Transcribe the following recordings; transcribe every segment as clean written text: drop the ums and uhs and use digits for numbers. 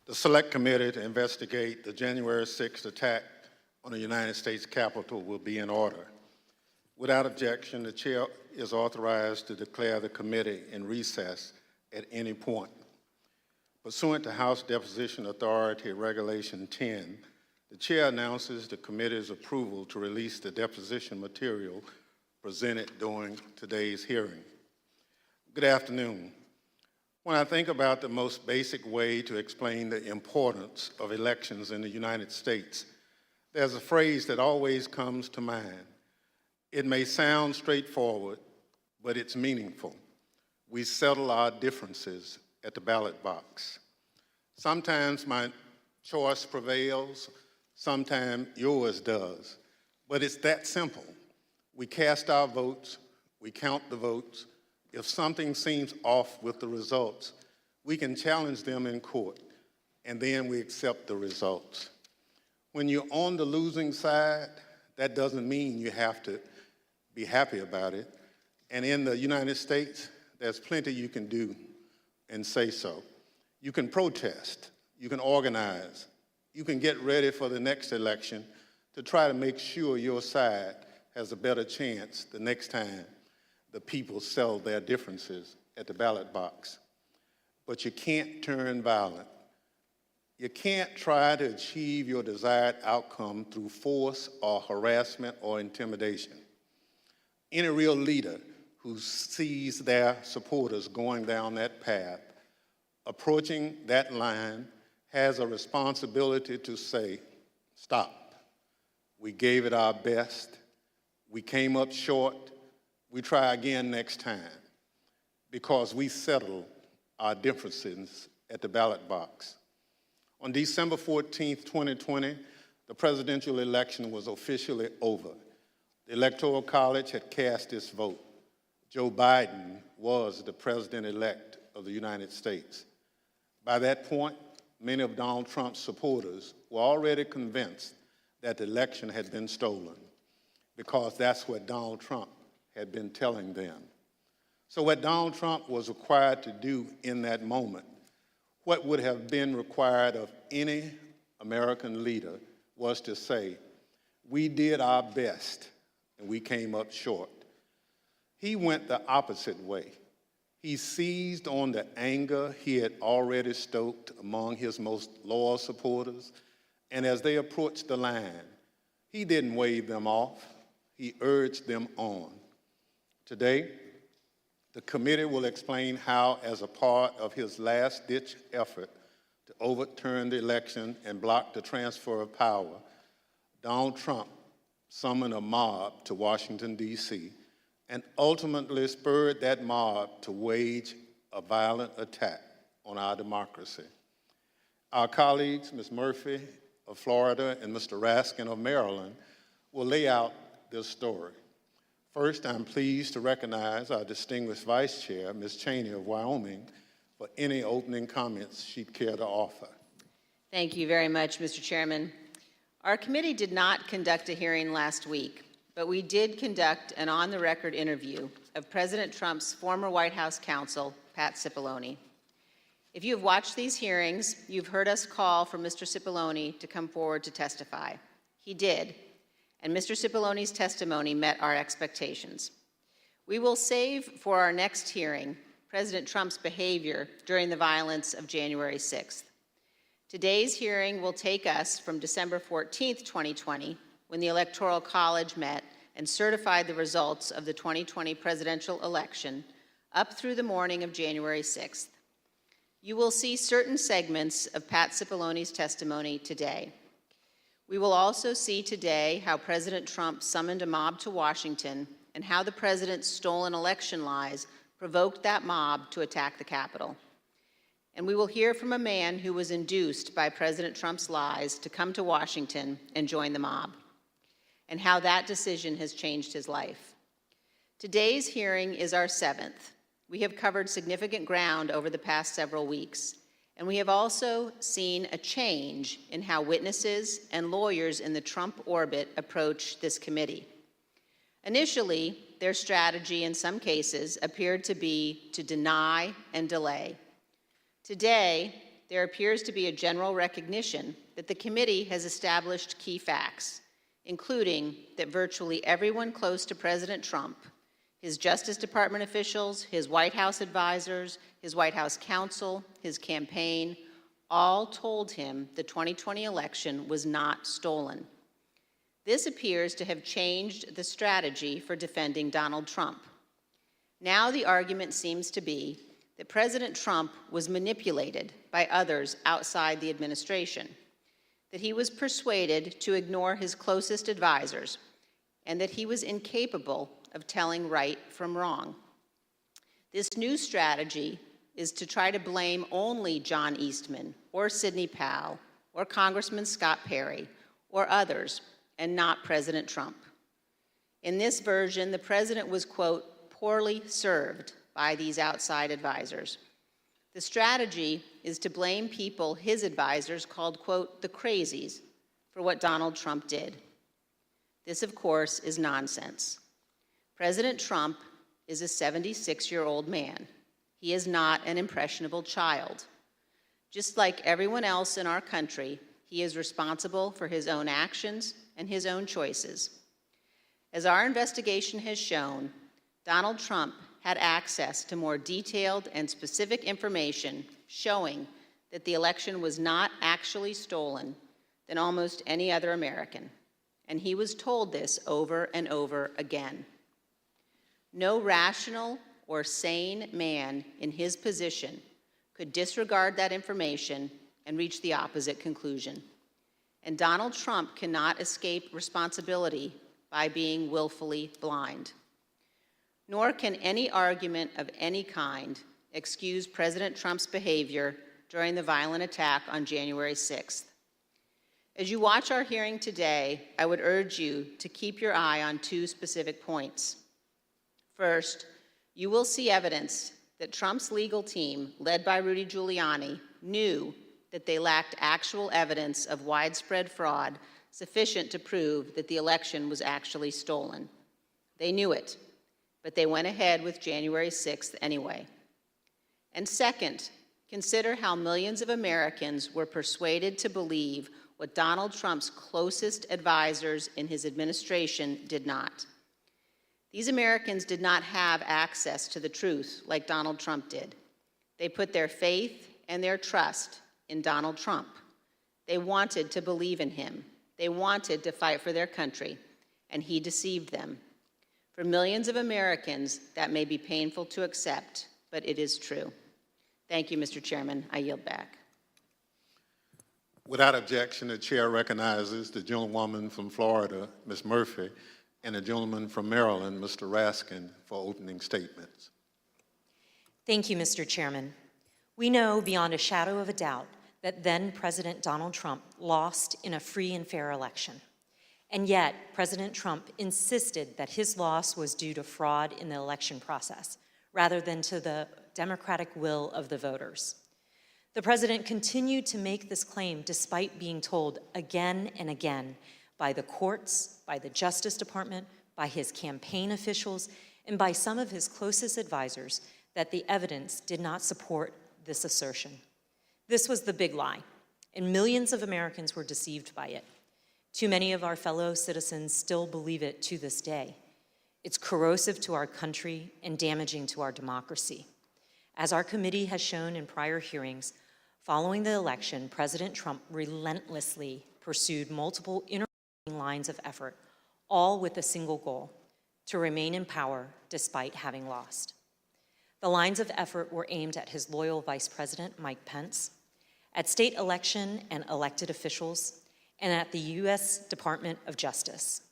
The Select Committee to investigate the January 6th attack on the United States Capitol will be in order. Without objection, the Chair is authorized to declare the committee in recess at any point. Pursuant to House Deposition Authority Regulation 10, the Chair announces the committee's approval to release the deposition material presented during today's hearing. Good afternoon. When I think about the most basic way to explain the importance of elections in the United States, there's a phrase that always comes to mind. It may sound straightforward, but it's meaningful. We settle our differences at the ballot box. Sometimes my choice prevails, sometimes yours does, but it's that simple. We cast our votes, we count the votes. If something seems off with the results, we can challenge them in court, and then we accept the results. When you're on the losing side, that doesn't mean you have to be happy about it. And in the United States, there's plenty you can do and say so. You can protest, you can organize, you can get ready for the next election to try to make sure your side has a better chance the next time the people settle their differences at the ballot box. But you can't turn violent. You can't try to achieve your desired outcome through force or harassment or intimidation. Any real leader who sees their supporters going down that path, approaching that line, has a responsibility to say, stop. We gave it our best. We came up short. We try again next time, because we settle our differences at the ballot box. On December 14th, 2020, the presidential election was officially over. The Electoral College had cast its vote. Joe Biden was the president-elect of the United States. By that point, many of Donald Trump's supporters were already convinced that the election had been stolen, because that's what Donald Trump had been telling them. So what Donald Trump was required to do in that moment, what would have been required of any American leader, was to say, we did our best and we came up short. He went the opposite way. He seized on the anger he had already stoked among his most loyal supporters, and as they approached the line, he didn't wave them off, he urged them on. Today, the committee will explain how, as a part of his last-ditch effort to overturn the election and block the transfer of power, Donald Trump summoned a mob to Washington, D.C., and ultimately spurred that mob to wage a violent attack on our democracy. Our colleagues, Ms. Murphy of Florida and Mr. Raskin of Maryland, will lay out this story. First, I'm pleased to recognize our distinguished Vice Chair, Ms. Cheney of Wyoming, for any opening comments she'd care to offer. Thank you very much, Mr. Chairman. Our committee did not conduct a hearing last week, but we did conduct an on-the-record interview of President Trump's former White House counsel, Pat Cipollone. If you have watched these hearings, you've heard us call for Mr. Cipollone to come forward to testify. He did. And Mr. Cipollone's testimony met our expectations. We will save for our next hearing President Trump's behavior during the violence of January 6th. Today's hearing will take us from December 14th, 2020, when the Electoral College met and certified the results of the 2020 presidential election, up through the morning of January 6th. You will see certain segments of Pat Cipollone's testimony today. We will also see today how President Trump summoned a mob to Washington and how the president's stolen election lies provoked that mob to attack the Capitol. And we will hear from a man who was induced by President Trump's lies to come to Washington and join the mob, and how that decision has changed his life. Today's hearing is our 7th. We have covered significant ground over the past several weeks, and we have also seen a change in how witnesses and lawyers in the Trump orbit approach this committee. Initially, their strategy in some cases appeared to be to deny and delay. Today, there appears to be a general recognition that the committee has established key facts, including that virtually everyone close to President Trump, his Justice Department officials, his White House advisors, his White House counsel, his campaign, all told him the 2020 election was not stolen. This appears to have changed the strategy for defending Donald Trump. Now the argument seems to be that President Trump was manipulated by others outside the administration, that he was persuaded to ignore his closest advisors, and that he was incapable of telling right from wrong. This new strategy is to try to blame only John Eastman or Sidney Powell or Congressman Scott Perry or others, and not President Trump. In this version, the president was, quote, poorly served by these outside advisors. The strategy is to blame people his advisors called, quote, the crazies for what Donald Trump did. This, of course, is nonsense. President Trump is a 76-year-old man. He is not an impressionable child. Just like everyone else in our country, he is responsible for his own actions and his own choices. As our investigation has shown, Donald Trump had access to more detailed and specific information showing that the election was not actually stolen than almost any other American, and he was told this over and over again. No rational or sane man in his position could disregard that information and reach the opposite conclusion. And Donald Trump cannot escape responsibility by being willfully blind. Nor can any argument of any kind excuse President Trump's behavior during the violent attack on January 6th. As you watch our hearing today, I would urge you to keep your eye on two specific points. First, you will see evidence that Trump's legal team, led by Rudy Giuliani, knew that they lacked actual evidence of widespread fraud sufficient to prove that the election was actually stolen. They knew it, but they went ahead with January 6th anyway. And second, consider how millions of Americans were persuaded to believe what Donald Trump's closest advisors in his administration did not. These Americans did not have access to the truth like Donald Trump did. They put their faith and their trust in Donald Trump. They wanted to believe in him. They wanted to fight for their country, and he deceived them. For millions of Americans, that may be painful to accept, but it is true. Thank you, Mr. Chairman. I yield back. Without objection, the chair recognizes the gentlewoman from Florida, Ms. Murphy, and the gentleman from Maryland, Mr. Raskin, for opening statements. Thank you, Mr. Chairman. We know beyond a shadow of a doubt that then President Donald Trump lost in a free and fair election. And yet, President Trump insisted that his loss was due to fraud in the election process, rather than to the democratic will of the voters. The president continued to make this claim despite being told again and again by the courts, by the Justice Department, by his campaign officials, and by some of his closest advisors that the evidence did not support this assertion. This was the big lie, and millions of Americans were deceived by it. Too many of our fellow citizens still believe it to this day. It's corrosive to our country and damaging to our democracy. As our committee has shown in prior hearings, following the election, President Trump relentlessly pursued multiple intervening lines of effort, all with a single goal: to remain in power despite having lost. The lines of effort were aimed at his loyal Vice President, Mike Pence, at state election and elected officials, and at the U.S. Department of Justice.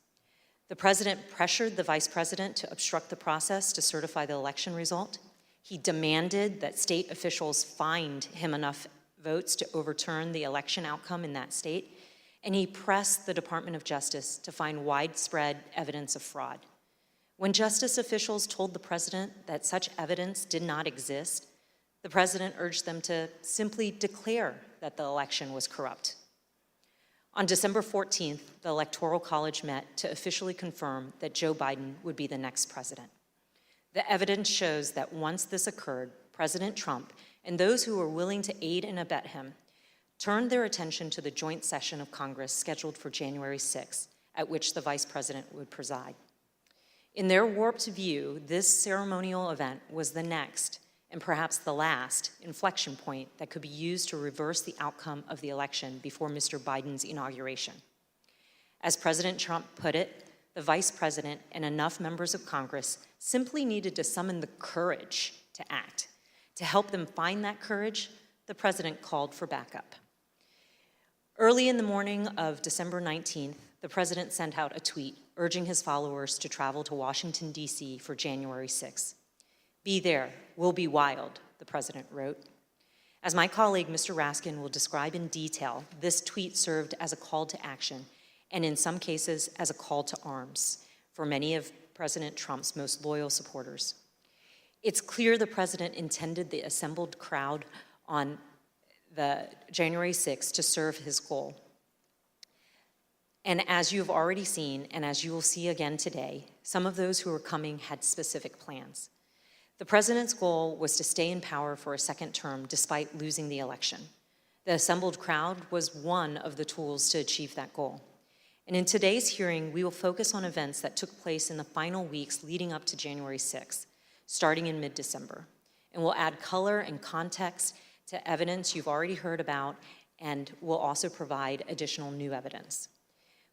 The president pressured the vice president to obstruct the process to certify the election result. He demanded that state officials find him enough votes to overturn the election outcome in that state, and he pressed the Department of Justice to find widespread evidence of fraud. When justice officials told the president that such evidence did not exist, the president urged them to simply declare that the election was corrupt. On December 14th, the Electoral College met to officially confirm that Joe Biden would be the next president. The evidence shows that once this occurred, President Trump and those who were willing to aid and abet him turned their attention to the joint session of Congress scheduled for January 6th, at which the Vice President would preside. In their warped view, this ceremonial event was the next, and perhaps the last, inflection point that could be used to reverse the outcome of the election before Mr. Biden's inauguration. As President Trump put it, the Vice President and enough members of Congress simply needed to summon the courage to act. To help them find that courage, the President called for backup. Early in the morning of December 19th, the President sent out a tweet urging his followers to travel to Washington, D.C. for January 6th. "Be there, we'll be wild," the President wrote. As my colleague, Mr. Raskin, will describe in detail, this tweet served as a call to action, and in some cases, as a call to arms for many of President Trump's most loyal supporters. It's clear the President intended the assembled crowd on the January 6th to serve his goal. And as you've already seen, and as you will see again today, some of those who were coming had specific plans. The President's goal was to stay in power for a second term despite losing the election. The assembled crowd was one of the tools to achieve that goal. And in today's hearing, we will focus on events that took place in the final weeks leading up to January 6th, starting in mid-December. And we'll add color and context to evidence you've already heard about, and we'll also provide additional new evidence.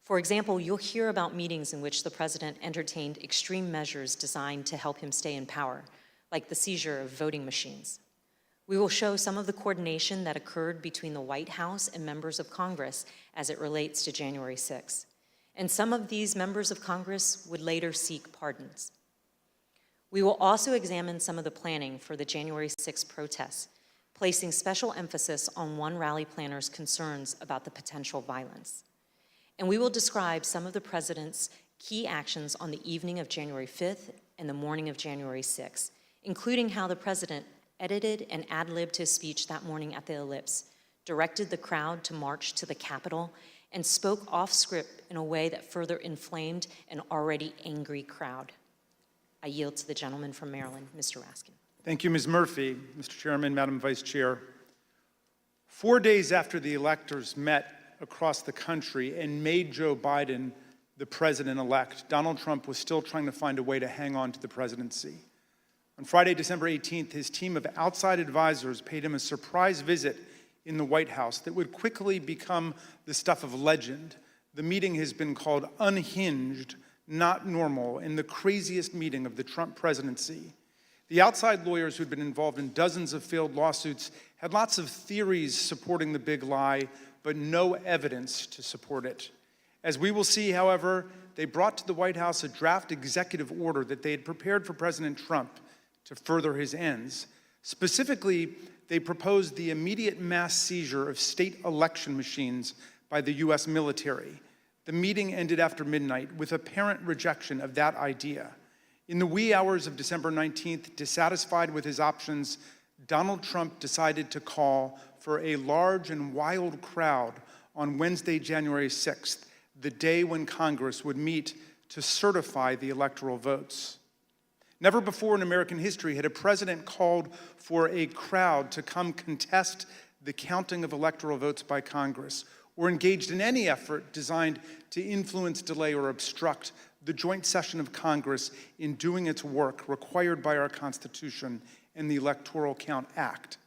For example, you'll hear about meetings in which the President entertained extreme measures designed to help him stay in power, like the seizure of voting machines. We will show some of the coordination that occurred between the White House and members of Congress as it relates to January 6th. And some of these members of Congress would later seek pardons. We will also examine some of the planning for the January 6th protests, placing special emphasis on one rally planner's concerns about the potential violence. And we will describe some of the President's key actions on the evening of January 5th and the morning of January 6th, including how the President edited and ad-libbed his speech that morning at the Ellipse, directed the crowd to march to the Capitol, and spoke off script in a way that further inflamed an already angry crowd. I yield to the gentleman from Maryland, Mr. Raskin. Thank you, Ms. Murphy. Mr. Chairman, Madam Vice Chair. 4 days after the electors met across the country and made Joe Biden the president-elect, Donald Trump was still trying to find a way to hang on to the presidency. On Friday, December 18th, his team of outside advisors paid him a surprise visit in the White House that would quickly become the stuff of legend. The meeting has been called unhinged, not normal, and the craziest meeting of the Trump presidency. The outside lawyers who'd been involved in dozens of failed lawsuits had lots of theories supporting the big lie, but no evidence to support it. As we will see, however, they brought to the White House a draft executive order that they had prepared for President Trump to further his ends. Specifically, they proposed the immediate mass seizure of state election machines by the U.S. military. The meeting ended after midnight with apparent rejection of that idea. In the wee hours of December 19th, dissatisfied with his options, Donald Trump decided to call for a large and wild crowd on Wednesday, January 6th, the day when Congress would meet to certify the electoral votes. Never before in American history had a president called for a crowd to come contest the counting of electoral votes by Congress, or engaged in any effort designed to influence, delay, or obstruct the joint session of Congress in doing its work required by our Constitution and the Electoral Count Act.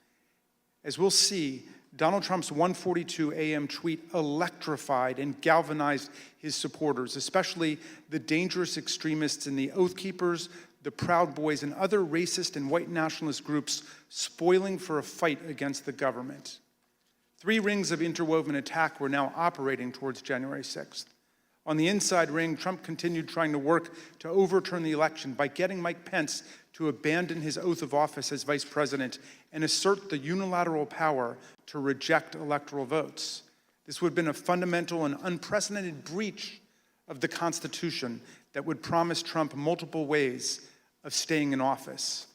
As we'll see, Donald Trump's 1:42 a.m. tweet electrified and galvanized his supporters, especially the dangerous extremists and the Oath Keepers, the Proud Boys, and other racist and white nationalist groups spoiling for a fight against the government. 3 rings of interwoven attack were now operating towards January 6th. On the inside ring, Trump continued trying to work to overturn the election by getting Mike Pence to abandon his oath of office as vice president and assert the unilateral power to reject electoral votes. This would have been a fundamental and unprecedented breach of the Constitution that would promise Trump multiple ways of staying in office.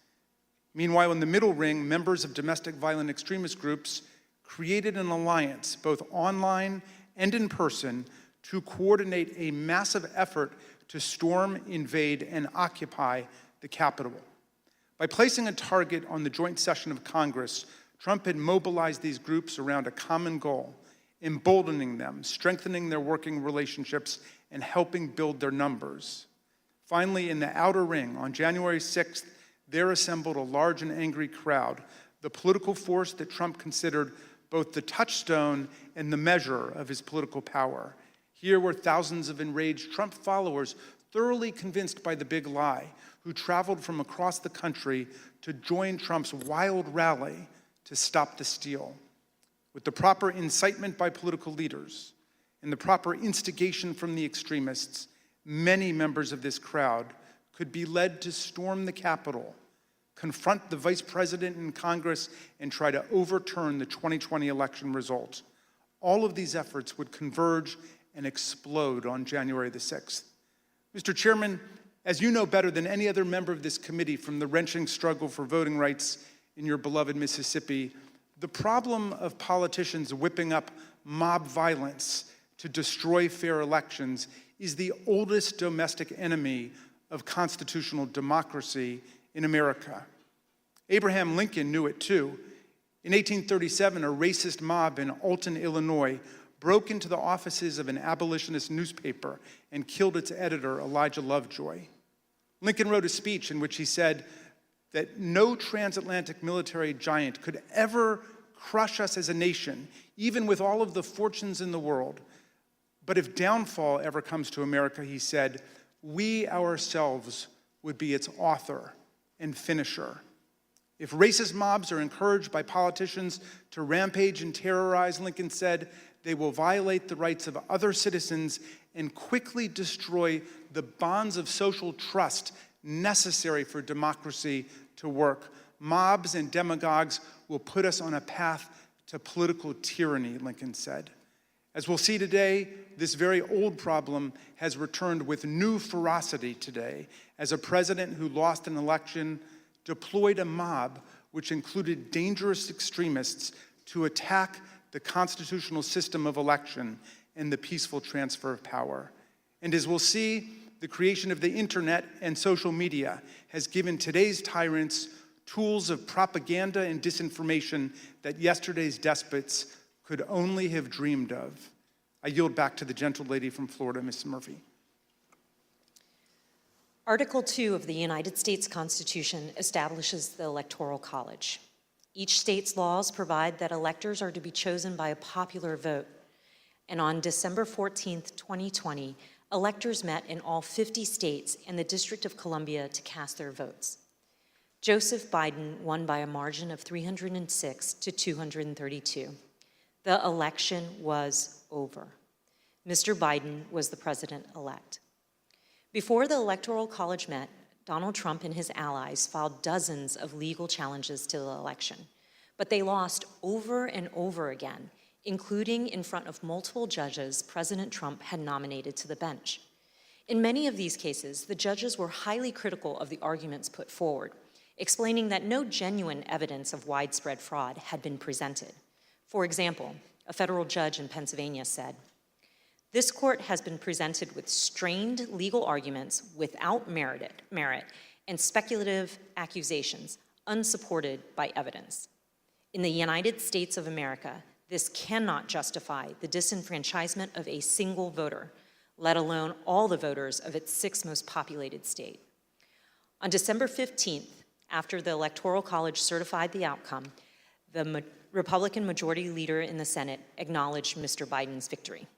Meanwhile, in the middle ring, members of domestic violent extremist groups created an alliance, both online and in person, to coordinate a massive effort to storm, invade, and occupy the Capitol. By placing a target on the joint session of Congress, Trump had mobilized these groups around a common goal, emboldening them, strengthening their working relationships, and helping build their numbers. Finally, in the outer ring, on January 6th, there assembled a large and angry crowd, the political force that Trump considered both the touchstone and the measure of his political power. Here were thousands of enraged Trump followers, thoroughly convinced by the big lie, who traveled from across the country to join Trump's wild rally to stop the steal. With the proper incitement by political leaders and the proper instigation from the extremists, many members of this crowd could be led to storm the Capitol, confront the vice president in Congress, and try to overturn the 2020 election result. All of these efforts would converge and explode on January the 6th. Mr. Chairman, as you know better than any other member of this committee from the wrenching struggle for voting rights in your beloved Mississippi, the problem of politicians whipping up mob violence to destroy fair elections is the oldest domestic enemy of constitutional democracy in America. Abraham Lincoln knew it too. In 1837, a racist mob in Alton, Illinois, broke into the offices of an abolitionist newspaper and killed its editor, Elijah Lovejoy. Lincoln wrote a speech in which he said that no transatlantic military giant could ever crush us as a nation, even with all of the fortunes in the world. But if downfall ever comes to America, he said, we ourselves would be its author and finisher. If racist mobs are encouraged by politicians to rampage and terrorize, Lincoln said, they will violate the rights of other citizens and quickly destroy the bonds of social trust necessary for democracy to work. Mobs and demagogues will put us on a path to political tyranny, Lincoln said. As we'll see today, this very old problem has returned with new ferocity today as a president who lost an election deployed a mob which included dangerous extremists to attack the constitutional system of election and the peaceful transfer of power. And as we'll see, the creation of the internet and social media has given today's tyrants tools of propaganda and disinformation that yesterday's despots could only have dreamed of. I yield back to the gentle lady from Florida, Ms. Murphy. Article 2 of the United States Constitution establishes the Electoral College. Each state's laws provide that electors are to be chosen by a popular vote. And on December 14th, 2020, electors met in all 50 states and the District of Columbia to cast their votes. Joseph Biden won by a margin of 306 to 232. The election was over. Mr. Biden was the president-elect. Before the Electoral College met, Donald Trump and his allies filed dozens of legal challenges to the election, but they lost over and over again, including in front of multiple judges President Trump had nominated to the bench. In many of these cases, the judges were highly critical of the arguments put forward, explaining that no genuine evidence of widespread fraud had been presented. For example, a federal judge in Pennsylvania said, "This court has been presented with strained legal arguments without merit and speculative accusations unsupported by evidence. In the United States of America, this cannot justify the disenfranchisement of a single voter, let alone all the voters of its 6th most populated state." On December 15th, after the Electoral College certified the outcome, the Republican Majority Leader in the Senate acknowledged Mr. Biden's victory.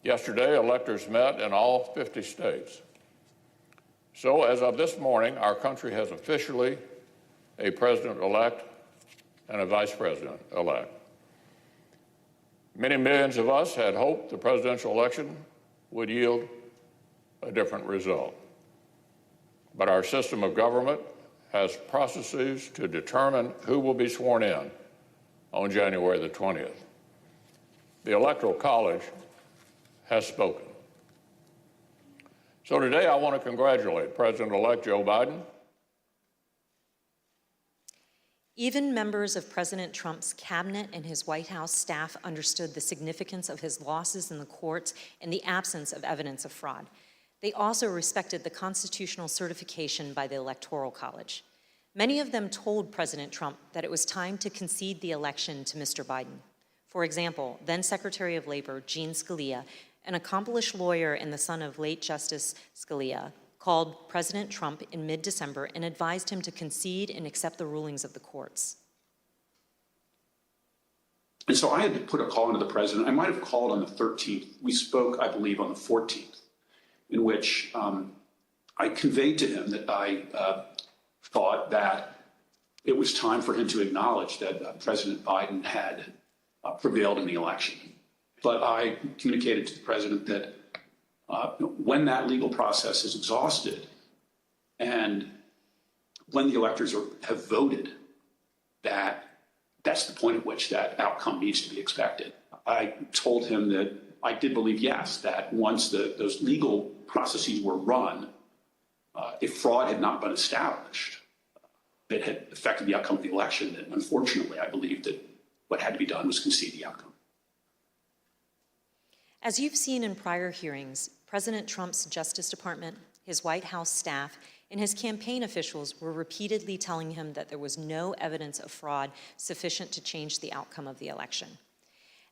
Yesterday, electors met in all 50 states. So as of this morning, our country has officially a president-elect and a vice president-elect. Many millions of us had hoped the presidential election would yield a different result. But our system of government has processes to determine who will be sworn in on January the 20th. The Electoral College has spoken. So today I want to congratulate President-elect Joe Biden. Even members of President Trump's cabinet and his White House staff understood the significance of his losses in the courts and the absence of evidence of fraud. They also respected the constitutional certification by the Electoral College. Many of them told President Trump that it was time to concede the election to Mr. Biden. For example, then Secretary of Labor Gene Scalia, an accomplished lawyer and the son of late Justice Scalia, called President Trump in mid-December and advised him to concede and accept the rulings of the courts. And so I had to put a call into the president. I might have called on the 13th. We spoke, I believe, on the 14th, in which I conveyed to him that I thought that it was time for him to acknowledge that President Biden had prevailed in the election. But I communicated to the president that when that legal process is exhausted and when the electors have voted, that's the point at which that outcome needs to be expected. I told him that I did believe, yes, that once those legal processes were run, if fraud had not been established that had affected the outcome of the election, that unfortunately I believed that what had to be done was concede the outcome. As you've seen in prior hearings, President Trump's Justice Department, his White House staff, and his campaign officials were repeatedly telling him that there was no evidence of fraud sufficient to change the outcome of the election.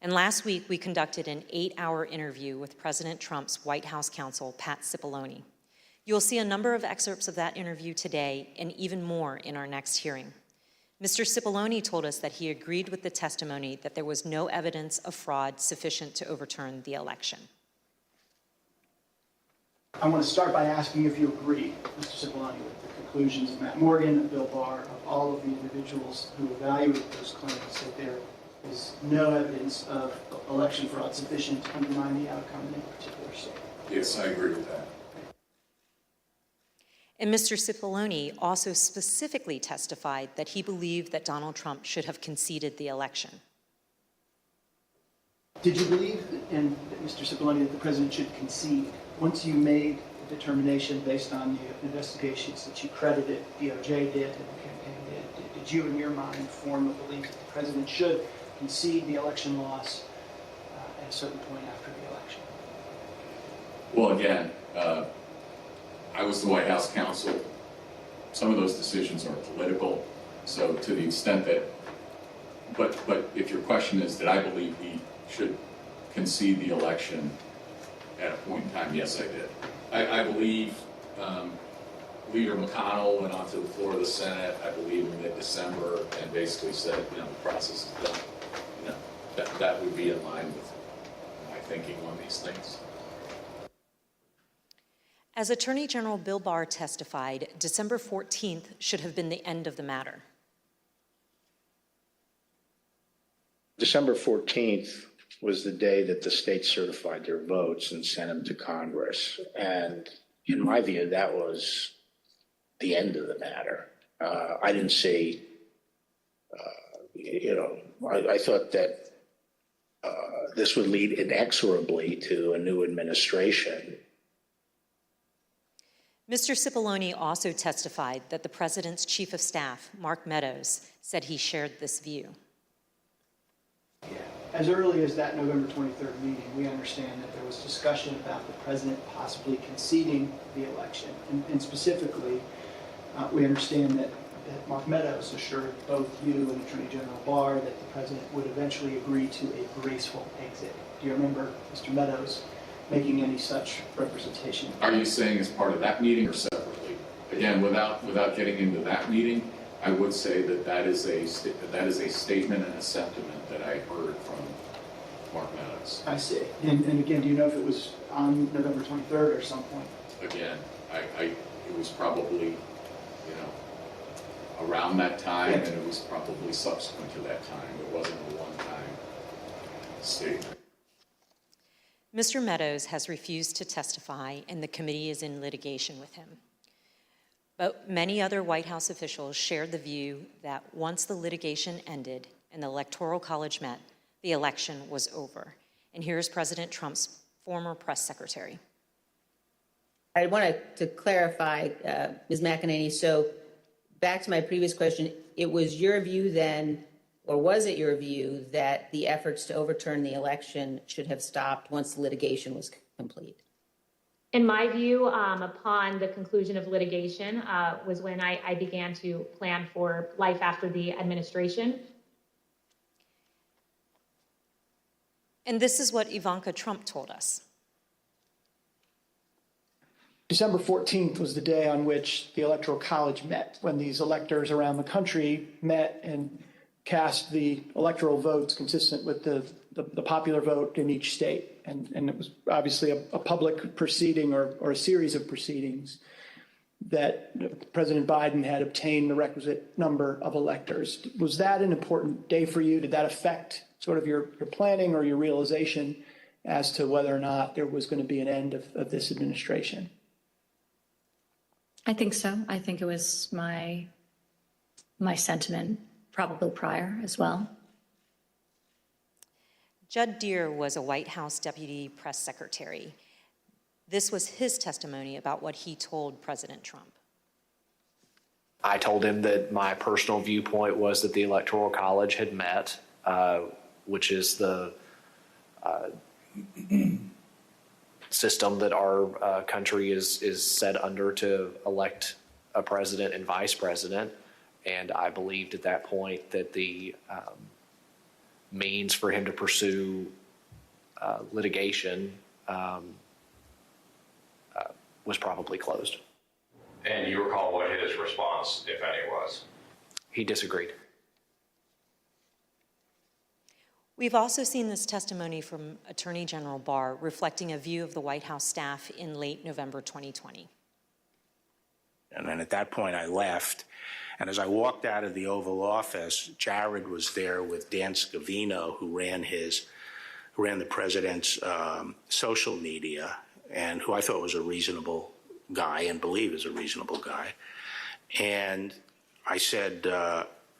And last week, we conducted an 8-hour interview with President Trump's White House counsel, Pat Cipollone. You'll see a number of excerpts of that interview today and even more in our next hearing. Mr. Cipollone told us that he agreed with the testimony that there was no evidence of fraud sufficient to overturn the election. I want to start by asking if you agree, Mr. Cipollone, with the conclusions of Matt Morgan, of Bill Barr, of all of the individuals who evaluated those claims, that there is no evidence of election fraud sufficient to undermine the outcome in a particular state. Yes, I agree with that. And Mr. Cipollone also specifically testified that he believed that Donald Trump should have conceded the election. Did you believe, Mr. Cipollone, that the president should concede once you made the determination based on the investigations that you credited DOJ did and the campaign did? Did you, in your mind, form a belief that the president should concede the election loss at a certain point after the election? Well, again, I was the White House counsel. Some of those decisions are political. So to the extent that, but if your question is, did I believe he should concede the election at a point in time? Yes, I did. I believe Leader McConnell went onto the floor of the Senate, I believe in mid-December, and basically said, the process is done. That would be in line with my thinking on these things. As Attorney General Bill Barr testified, December 14th should have been the end of the matter. December 14th was the day that the states certified their votes and sent them to Congress. And in my view, that was the end of the matter. I didn't see, I thought that this would lead inexorably to a new administration. Mr. Cipollone also testified that the president's chief of staff, Mark Meadows, said he shared this view. Yeah. As early as that November 23rd meeting, we understand that there was discussion about the president possibly conceding the election. And specifically, we understand that Mark Meadows assured both you and Attorney General Barr that the president would eventually agree to a graceful exit. Do you remember Mr. Meadows making any such representation? Are you saying as part of that meeting or separately? Again, without getting into that meeting, I would say that is a statement and a sentiment that I heard from Mark Meadows. I see. And again, do you know if it was on November 23rd or some point? Again, it was probably, around that time, and it was probably subsequent to that time. It wasn't a one-time statement. Mr. Meadows has refused to testify, and the committee is in litigation with him. But many other White House officials shared the view that once the litigation ended and the Electoral College met, the election was over. And here's President Trump's former press secretary. I wanted to clarify, Ms. McEnany, so back to my previous question, it was your view then, or was it your view, that the efforts to overturn the election should have stopped once the litigation was complete? In my view, upon the conclusion of litigation was when I began to plan for life after the administration. And this is what Ivanka Trump told us. December 14th was the day on which the Electoral College met, when these electors around the country met and cast the electoral votes consistent with the popular vote in each state. And it was obviously a public proceeding or a series of proceedings that President Biden had obtained the requisite number of electors. Was that an important day for you? Did that affect sort of your planning or your realization as to whether or not there was going to be an end of this administration? I think so. I think it was my sentiment probably prior as well. Judd Deere was a White House deputy press secretary. This was his testimony about what he told President Trump. I told him that my personal viewpoint was that the Electoral College had met, which is the system that our country is set under to elect a president and vice president. And I believed at that point that the means for him to pursue litigation was probably closed. And you recall what his response, if any, was? He disagreed. We've also seen this testimony from Attorney General Barr reflecting a view of the White House staff in late November 2020. And then at that point I left. And as I walked out of the Oval Office, Jared was there with Dan Scavino, who ran the president's social media, and who I thought was a reasonable guy and believe is a reasonable guy. And I said,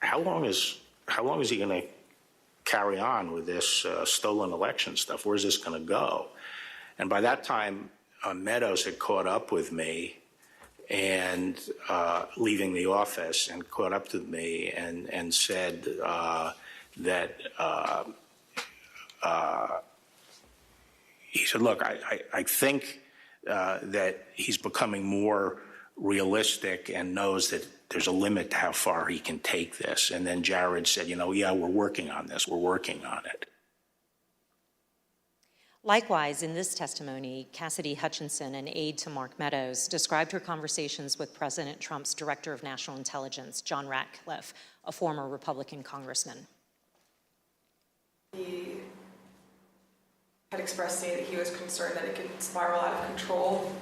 how long is he going to carry on with this stolen election stuff? Where's this going to go? And by that time, Meadows had caught up with me and leaving the office, and caught up to me and said that he said, look, I think that he's becoming more realistic and knows that there's a limit to how far he can take this. And then Jared said, yeah, we're working on this. We're working on it. Likewise, in this testimony, Cassidy Hutchinson, an aide to Mark Meadows, described her conversations with President Trump's Director of National Intelligence, John Ratcliffe, a former Republican congressman. He had expressed to me that he was concerned that it could spiral out of control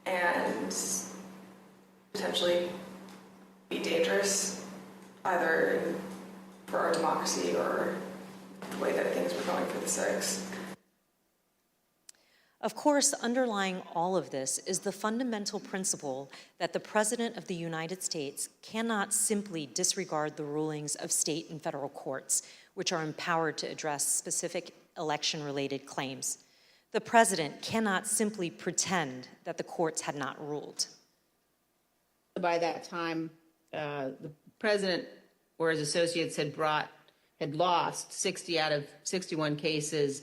and potentially be dangerous, either for our democracy or the way that things were going for the 6th. Of course, underlying all of this is the fundamental principle that the President of the United States cannot simply disregard the rulings of state and federal courts, which are empowered to address specific election-related claims. The President cannot simply pretend that the courts had not ruled. By that time, the President or his associates had lost 60 out of 61 cases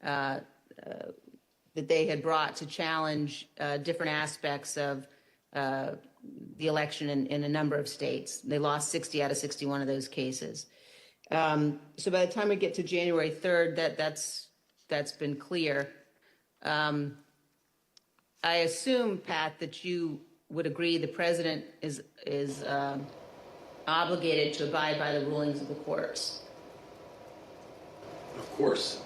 that they had brought to challenge different aspects of the election in a number of states. They lost 60 out of 61 of those cases. So by the time we get to January 3rd, that's been clear. I assume, Pat, that you would agree the President is obligated to abide by the rulings of the courts. Of course.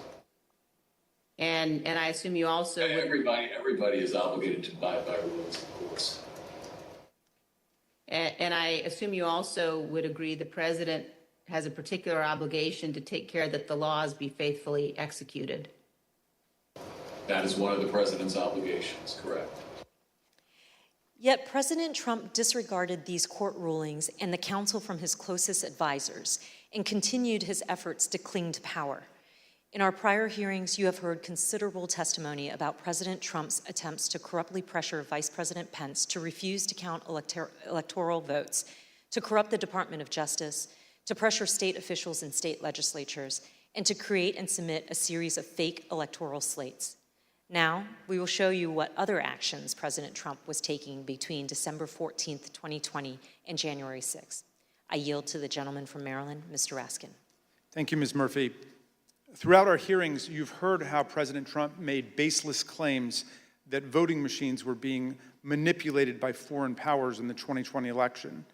And I assume you also would... Everybody is obligated to abide by rules, of course. And I assume you also would agree the President has a particular obligation to take care that the laws be faithfully executed. That is one of the President's obligations, correct. Yet President Trump disregarded these court rulings and the counsel from his closest advisors and continued his efforts to cling to power. In our prior hearings, you have heard considerable testimony about President Trump's attempts to corruptly pressure Vice President Pence to refuse to count electoral votes, to corrupt the Department of Justice, to pressure state officials and state legislatures, and to create and submit a series of fake electoral slates. Now, we will show you what other actions President Trump was taking between December 14th, 2020 and January 6th. I yield to the gentleman from Maryland, Mr. Raskin. Thank you, Ms. Murphy. Throughout our hearings, you've heard how President Trump made baseless claims that voting machines were being manipulated by foreign powers in the 2020 election.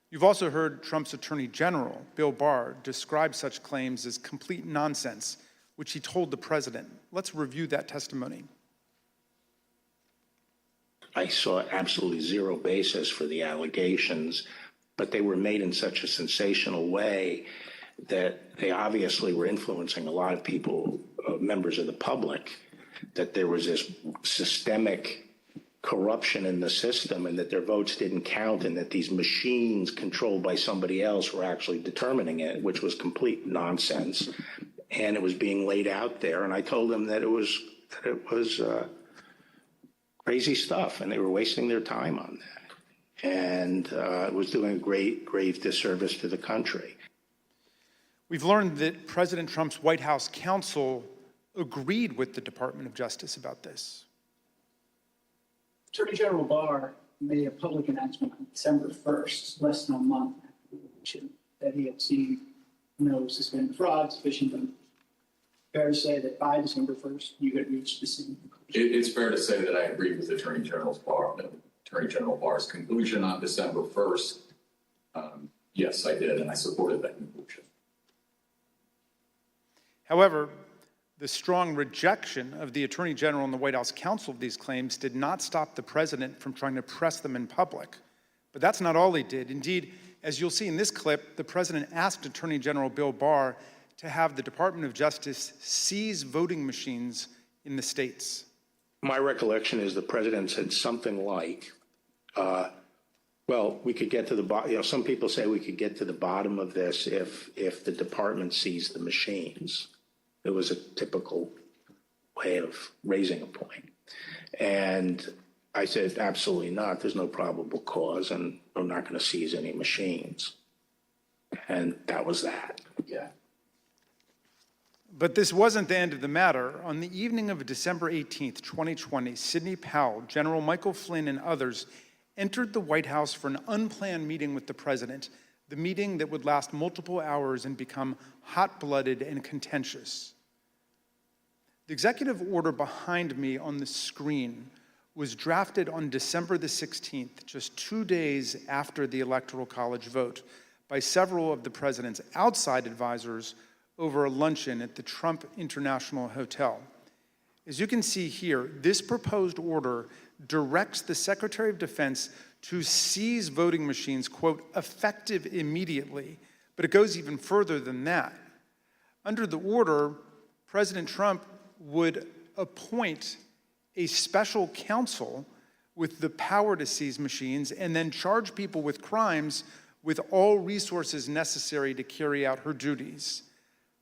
You've also heard Trump's Attorney General, Bill Barr, describe such claims as complete nonsense, which he told the president. Let's review that testimony. I saw absolutely zero basis for the allegations, but they were made in such a sensational way that they obviously were influencing a lot of people, members of the public, that there was this systemic corruption in the system and that their votes didn't count and that these machines controlled by somebody else were actually determining it, which was complete nonsense. And it was being laid out there. And I told them that it was crazy stuff and they were wasting their time on that. And it was doing a grave disservice to the country. We've learned that President Trump's White House counsel agreed with the Department of Justice about this. Attorney General Barr made a public announcement on December 1st, less than a month after the election, that he had seen no suspended fraud sufficient. But fair to say that by December 1st, you had reached the same conclusion? It's fair to say that I agree with Attorney General Barr's conclusion on December 1st. Yes, I did, and I supported that conclusion. However, the strong rejection of the Attorney General and the White House counsel of these claims did not stop the president from trying to press them in public. But that's not all he did. Indeed, as you'll see in this clip, the president asked Attorney General Bill Barr to have the Department of Justice seize voting machines in the states. My recollection is the president said something like, well, we could get to the bottom, some people say we could get to the bottom of this if the department seized the machines. It was a typical way of raising a point. And I said, absolutely not. There's no probable cause, and we're not going to seize any machines. And that was that. Yeah. But this wasn't the end of the matter. On the evening of December 18th, 2020, Sidney Powell, General Michael Flynn, and others entered the White House for an unplanned meeting with the president, the meeting that would last multiple hours and become hot-blooded and contentious. The executive order behind me on the screen was drafted on December the 16th, just 2 days after the Electoral College vote, by several of the president's outside advisors over a luncheon at the Trump International Hotel. As you can see here, this proposed order directs the Secretary of Defense to seize voting machines, quote, effective immediately, but it goes even further than that. Under the order, President Trump would appoint a special counsel with the power to seize machines and then charge people with crimes with all resources necessary to carry out her duties.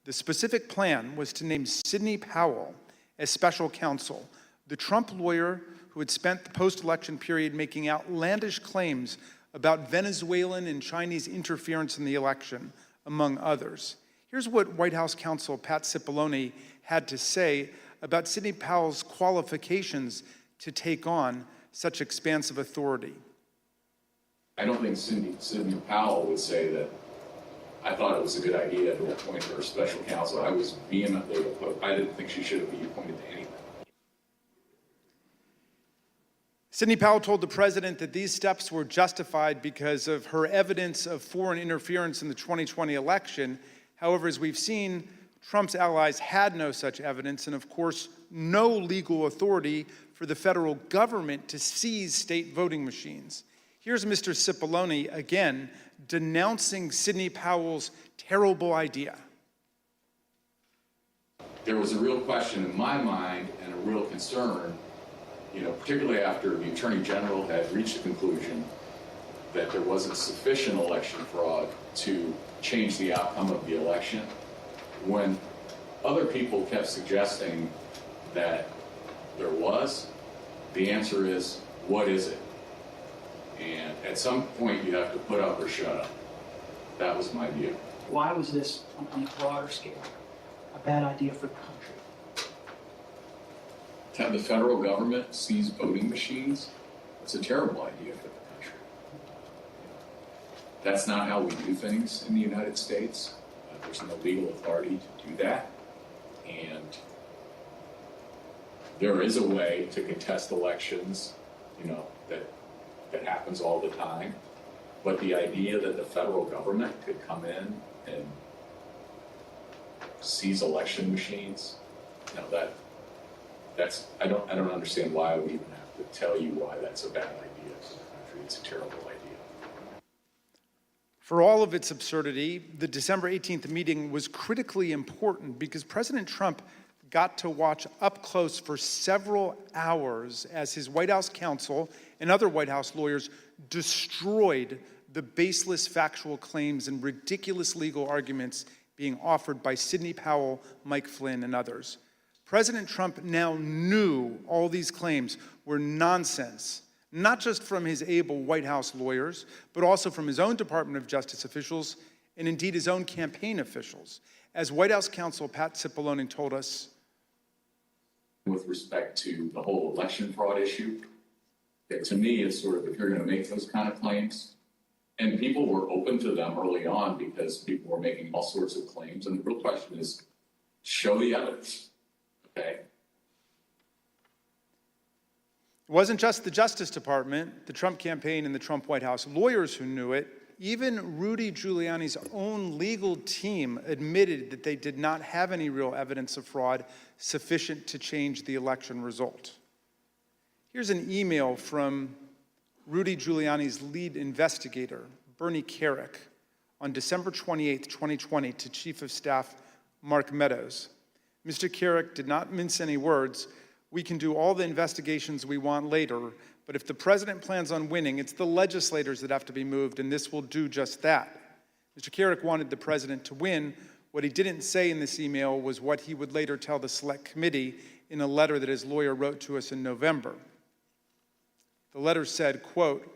The specific plan was to name Sidney Powell as special counsel, the Trump lawyer who had spent the post-election period making outlandish claims about Venezuelan and Chinese interference in the election, among others. Here's what White House counsel Pat Cipollone had to say about Sidney Powell's qualifications to take on such expansive authority. I don't think Sidney Powell would say that I thought it was a good idea to appoint her special counsel. I was vehemently opposed. I didn't think she should be appointed to anything. Sidney Powell told the president that these steps were justified because of her evidence of foreign interference in the 2020 election. However, as we've seen, Trump's allies had no such evidence and, of course, no legal authority for the federal government to seize state voting machines. Here's Mr. Cipollone again denouncing Sidney Powell's terrible idea. There was a real question in my mind and a real concern, particularly after the Attorney General had reached the conclusion that there wasn't sufficient election fraud to change the outcome of the election. When other people kept suggesting that there was, the answer is, what is it? And at some point, you have to put up or shut up. That was my view. Why was this, on a broader scale, a bad idea for the country? To have the federal government seize voting machines, it's a terrible idea for the country. That's not how we do things in the United States. There's no legal authority to do that. And there is a way to contest elections, that happens all the time. But the idea that the federal government could come in and seize election machines, I don't understand why I would even have to tell you why that's a bad idea for the country. It's a terrible idea. For all of its absurdity, the December 18th meeting was critically important because President Trump got to watch up close for several hours as his White House counsel and other White House lawyers destroyed the baseless factual claims and ridiculous legal arguments being offered by Sidney Powell, Mike Flynn, and others. President Trump now knew all these claims were nonsense, not just from his able White House lawyers, but also from his own Department of Justice officials and indeed his own campaign officials. As White House counsel Pat Cipollone told us, with respect to the whole election fraud issue, to me, it's sort of, if you're going to make those kind of claims, and people were open to them early on because people were making all sorts of claims, and the real question is, show the evidence, okay? it wasn't just the Justice Department, the Trump campaign, and the Trump White House lawyers who knew it. Even Rudy Giuliani's own legal team admitted that they did not have any real evidence of fraud sufficient to change the election result. Here's an email from Rudy Giuliani's lead investigator, Bernie Kerik, on December 28, 2020, to Chief of Staff Mark Meadows. Mr. Kerik did not mince any words. We can do all the investigations we want later, but if the president plans on winning, it's the legislators that have to be moved, and this will do just that. Mr. Kerik wanted the president to win. What he didn't say in this email was what he would later tell the Select Committee in a letter that his lawyer wrote to us in November. The letter said, quote,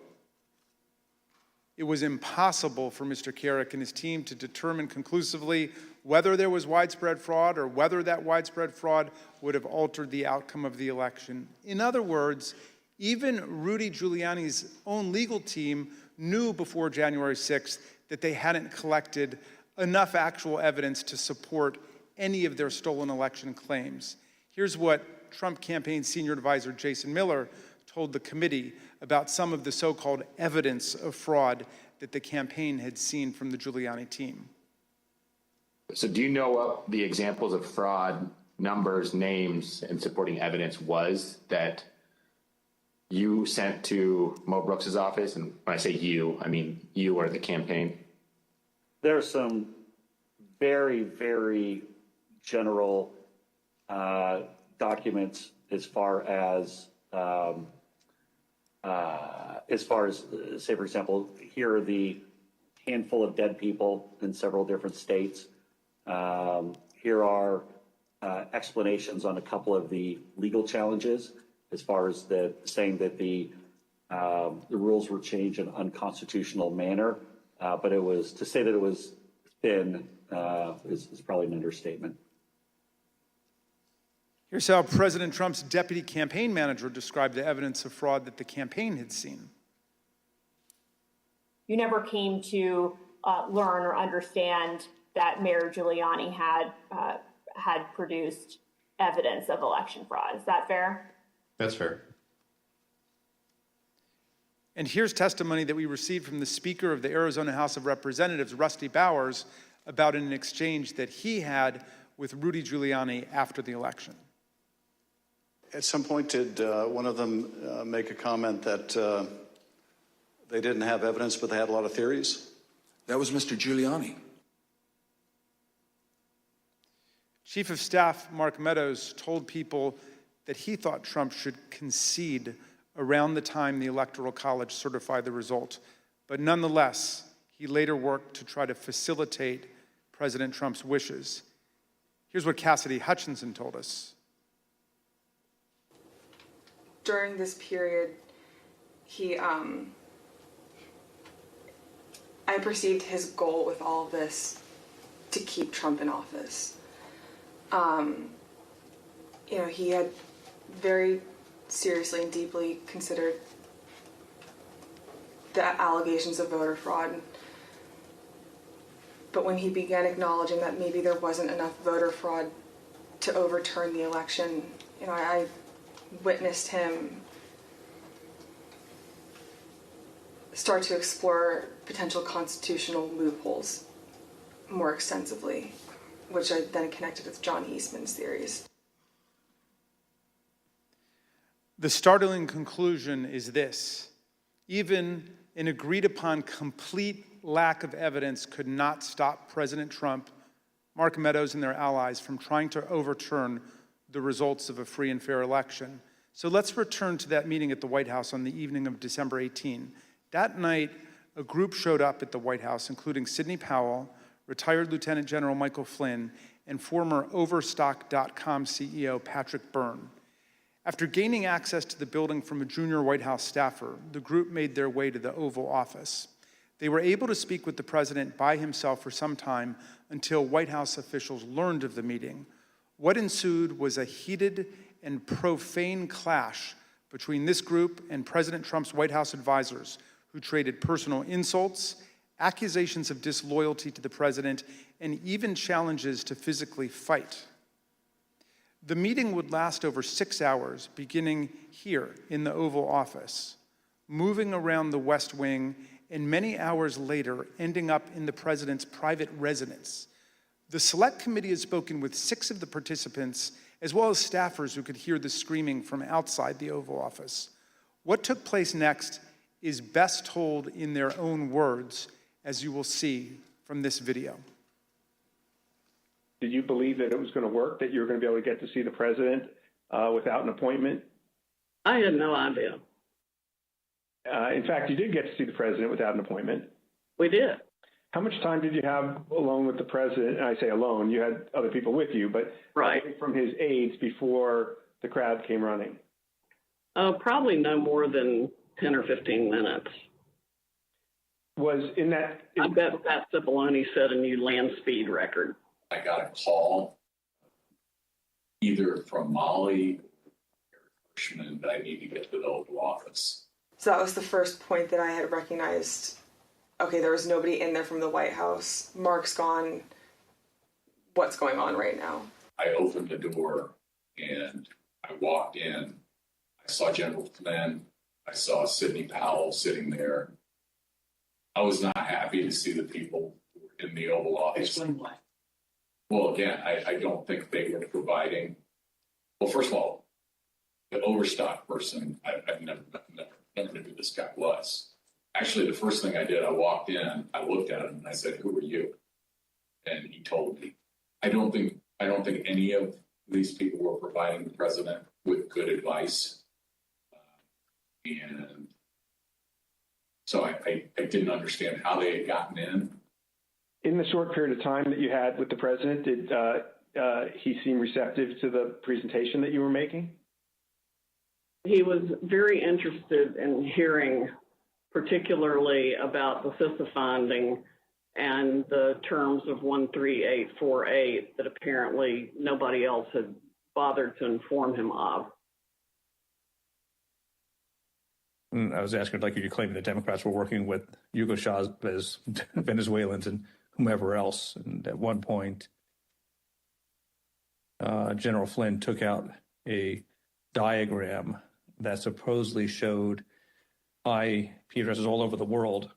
"It was impossible for Mr. Kerik and his team to determine conclusively whether there was widespread fraud or whether that widespread fraud would have altered the outcome of the election." In other words, even Rudy Giuliani's own legal team knew before January 6th that they hadn't collected enough actual evidence to support any of their stolen election claims. Here's what Trump campaign senior advisor Jason Miller told the committee about some of the so-called evidence of fraud that the campaign had seen from the Giuliani team. So do you know what the examples of fraud, numbers, names, and supporting evidence was that you sent to Mo Brooks's office? And when I say you, I mean you or the campaign. There are some very, very general documents as far as, say, for example, here are the handful of dead people in several different states. Here are explanations on a couple of the legal challenges, as far as saying that the rules were changed in an unconstitutional manner. But it was, to say that it was thin is probably an understatement. Here's how President Trump's deputy campaign manager described the evidence of fraud that the campaign had seen. You never came to learn or understand that Mayor Giuliani had produced evidence of election fraud. Is that fair? That's fair. And here's testimony that we received from the Speaker of the Arizona House of Representatives, Rusty Bowers, about an exchange that he had with Rudy Giuliani after the election. At some point, did one of them make a comment that they didn't have evidence, but they had a lot of theories? That was Mr. Giuliani. Chief of Staff Mark Meadows told people that he thought Trump should concede around the time the Electoral College certified the result. But nonetheless, he later worked to try to facilitate President Trump's wishes. Here's what Cassidy Hutchinson told us. During this period, I perceived his goal with all of this to keep Trump in office. He had very seriously and deeply considered the allegations of voter fraud. But when he began acknowledging that maybe there wasn't enough voter fraud to overturn the election, I witnessed him start to explore potential constitutional loopholes more extensively, which I then connected with John Eastman's theories. The startling conclusion is this: even an agreed upon complete lack of evidence could not stop President Trump, Mark Meadows, and their allies from trying to overturn the results of a free and fair election. So let's return to that meeting at the White House on the evening of December 18. That night, a group showed up at the White House, including Sidney Powell, retired Lieutenant General Michael Flynn, and former Overstock.com CEO Patrick Byrne. After gaining access to the building from a junior White House staffer, the group made their way to the Oval Office. They were able to speak with the president by himself for some time until White House officials learned of the meeting. What ensued was a heated and profane clash between this group and President Trump's White House advisors, who traded personal insults, accusations of disloyalty to the president, and even challenges to physically fight. The meeting would last over 6 hours, beginning here in the Oval Office, moving around the West Wing, and many hours later, ending up in the president's private residence. The Select Committee has spoken with 6 of the participants, as well as staffers who could hear the screaming from outside the Oval Office. What took place next is best told in their own words, as you will see from this video. Did you believe that it was going to work, that you were going to be able to get to see the president without an appointment? I had no idea. In fact, you did get to see the president without an appointment. We did. How much time did you have alone with the president? And I say alone, you had other people with you, but right from his aides before the crowd came running? Probably no more than 10 or 15 minutes. Was in that... I bet Pat Cipollone set a new land speed record. I got a call either from Molly or Eastman that I need to get to the Oval Office. So that was the first point that I had recognized, okay, there was nobody in there from the White House. Mark's gone. What's going on right now? I opened the door and I walked in. I saw General Flynn. I saw Sidney Powell sitting there. I was not happy to see the people in the Oval Office. Explain why. Well, again, I don't think they were providing. Well, first of all, the Overstock person, I've never knew who this guy was. Actually, the first thing I did, I walked in, I looked at him, and I said, "Who are you?" And he told me. I don't think any of these people were providing the president with good advice, and so I didn't understand how they had gotten in. In the short period of time that you had with the president, did he seem receptive to the presentation that you were making? He was very interested in hearing particularly about the CISA finding and the terms of 13848 that apparently nobody else had bothered to inform him of. I was asking, like, you claim the Democrats were working with Hugo Chavez, Venezuelans, and whomever else. And at one point, General Flynn took out a diagram that supposedly showed IP addresses all over the world,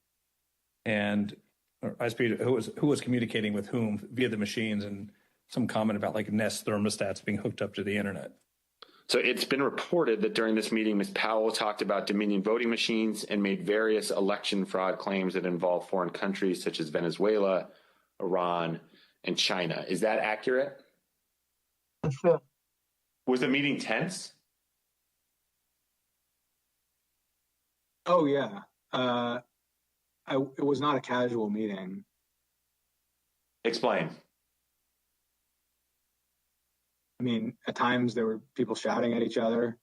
and who was communicating with whom via the machines, and some comment about like Nest thermostats being hooked up to the internet. So it's been reported that during this meeting, Ms. Powell talked about Dominion voting machines and made various election fraud claims that involve foreign countries such as Venezuela, Iran, and China. Is that accurate? Sure. Was the meeting tense? Oh, yeah. It was not a casual meeting. Explain. I mean, at times there were people shouting at each other,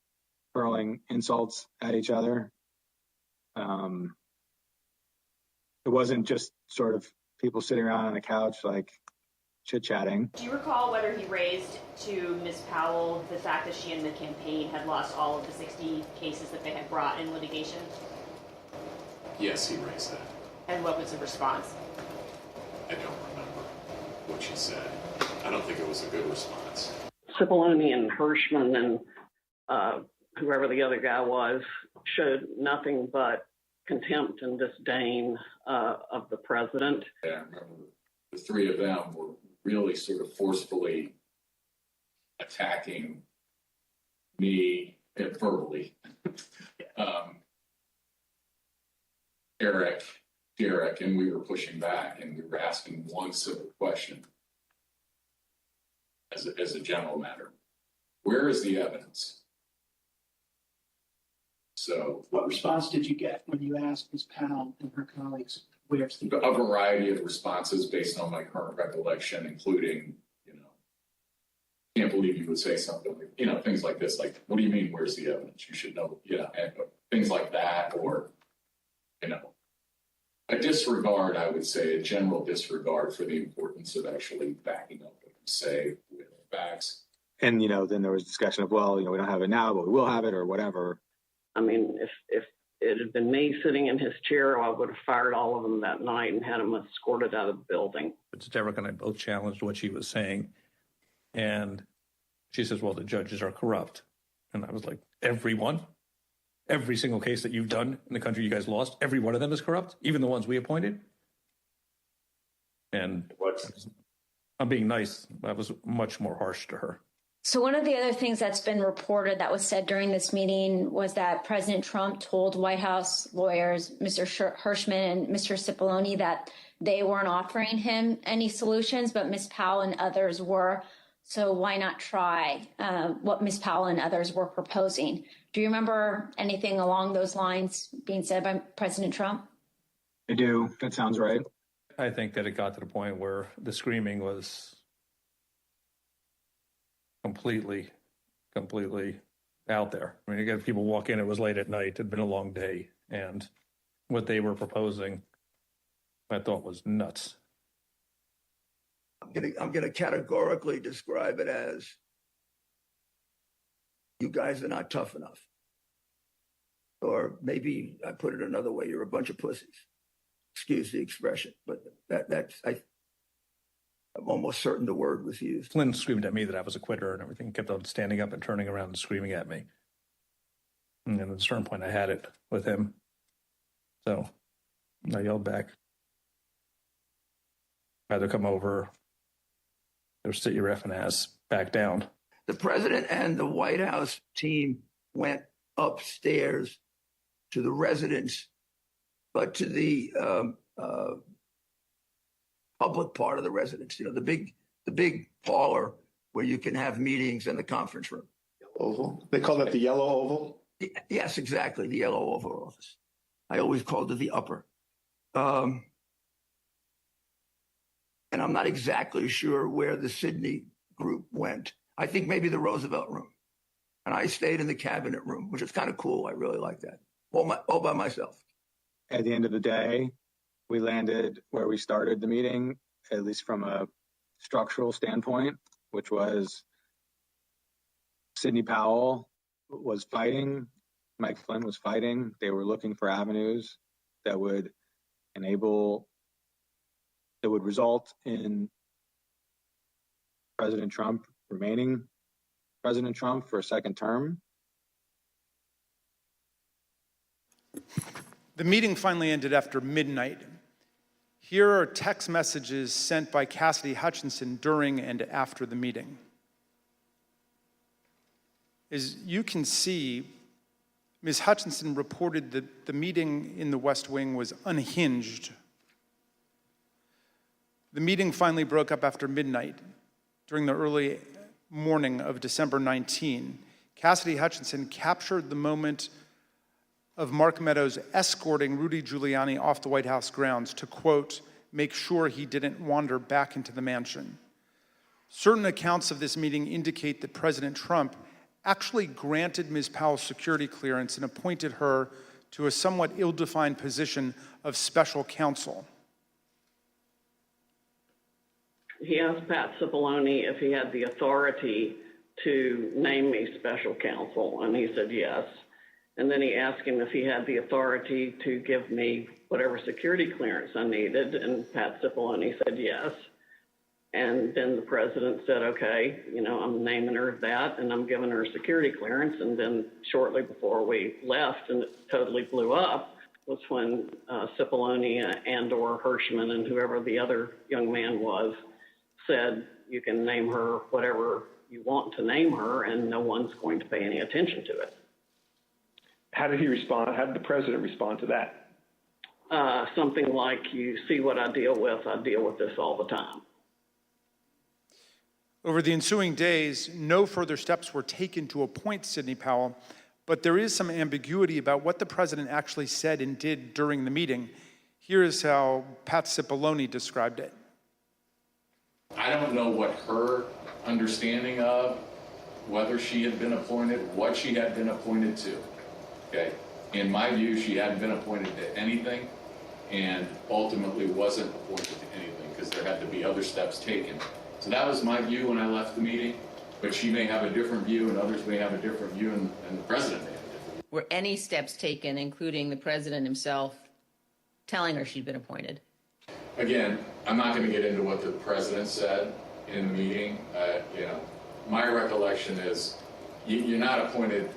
hurling insults at each other. It wasn't just sort of people sitting around on a couch like chit-chatting. Do you recall whether he raised to Ms. Powell the fact that she and the campaign had lost all of the 60 cases that they had brought in litigation? Yes, he raised that. And what was the response? I don't remember what she said. I don't think it was a good response. Cipollone and Hirschman and whoever the other guy was showed nothing but contempt and disdain of the president. Yeah, I remember the three of them were really sort of forcefully attacking me verbally. Derek, and we were pushing back, and we were asking one simple question as a general matter. Where is the evidence? So, what response did you get when you asked Ms. Powell and her colleagues, where's the a variety of responses based on my current recollection, including, can't believe you would say something like, things like this, like, what do you mean, where's the evidence? You should know, and things like that, or, a disregard, I would say, a general disregard for the importance of actually backing up what you say with facts. And, then there was discussion of, well, we don't have it now, but we will have it or whatever. I mean, if it had been me sitting in his chair, I would have fired all of them that night and had them escorted out of the building. But Derek and I both challenged what she was saying. And she says, well, the judges are corrupt. And I was like, everyone? Every single case that you've done in the country you guys lost, every one of them is corrupt, even the ones we appointed? And I'm being nice. I was much more harsh to her. So one of the other things that's been reported that was said during this meeting was that President Trump told White House lawyers, Mr. Hirschman and Mr. Cipollone, that they weren't offering him any solutions, but Ms. Powell and others were. So why not try what Ms. Powell and others were proposing? Do you remember anything along those lines being said by President Trump? I do. That sounds right. I think that it got to the point where the screaming was completely out there. I mean, you got people walk in, it was late at night, it had been a long day, and what they were proposing, I thought was nuts. I'm gonna categorically describe it as, you guys are not tough enough. Or maybe I put it another way, you're a bunch of pussies. Excuse the expression, but I'm almost certain the word was used. Flynn screamed at me that I was a quitter and everything, kept on standing up and turning around and screaming at me. And at a certain point, I had it with him. So I yelled back. I had to come over, or sit your effing ass back down. The president and the White House team went upstairs to the residence, but to the public part of the residence, the big parlor where you can have meetings in the conference room. Oval? They call that the yellow oval? Yes, exactly, the yellow Oval Office. I always called it the upper. And I'm not exactly sure where the Sidney group went. I think maybe the Roosevelt room. And I stayed in the cabinet room, which is kind of cool. I really like that. All by myself. At the end of the day, we landed where we started the meeting, at least from a structural standpoint, which was Sidney Powell was fighting, Mike Flynn was fighting. They were looking for avenues that would result in President Trump remaining President Trump for a second term. The meeting finally ended after midnight. Here are text messages sent by Cassidy Hutchinson during and after the meeting. As you can see, Ms. Hutchinson reported that the meeting in the West Wing was unhinged. The meeting finally broke up after midnight. During the early morning of December 19, Cassidy Hutchinson captured the moment of Mark Meadows escorting Rudy Giuliani off the White House grounds to, quote, make sure he didn't wander back into the mansion. Certain accounts of this meeting indicate that President Trump actually granted Ms. Powell's security clearance and appointed her to a somewhat ill-defined position of special counsel. he asked Pat Cipollone if he had the authority to name me special counsel, and he said yes. And then he asked him if he had the authority to give me whatever security clearance I needed, and Pat Cipollone said yes. And then the president said, okay, I'm naming her that, and I'm giving her security clearance. And then shortly before we left, and it totally blew up, was when Cipollone and/or Hirschman and whoever the other young man was said, you can name her whatever you want to name her, and no one's going to pay any attention to it. How did he respond? How did the president respond to that? Something like, you see what I deal with this all the time. Over the ensuing days, no further steps were taken to appoint Sidney Powell, but there is some ambiguity about what the president actually said and did during the meeting. Here is how Pat Cipollone described it. I don't know what her understanding of whether she had been appointed, what she had been appointed to. Okay. In my view, she hadn't been appointed to anything and ultimately wasn't appointed to anything because there had to be other steps taken. So that was my view when I left the meeting, but she may have a different view and others may have a different view and the president may have a different view. Were any steps taken, including the president himself, telling her she'd been appointed? Again, I'm not going to get into what the president said in the meeting. My recollection is you're not appointed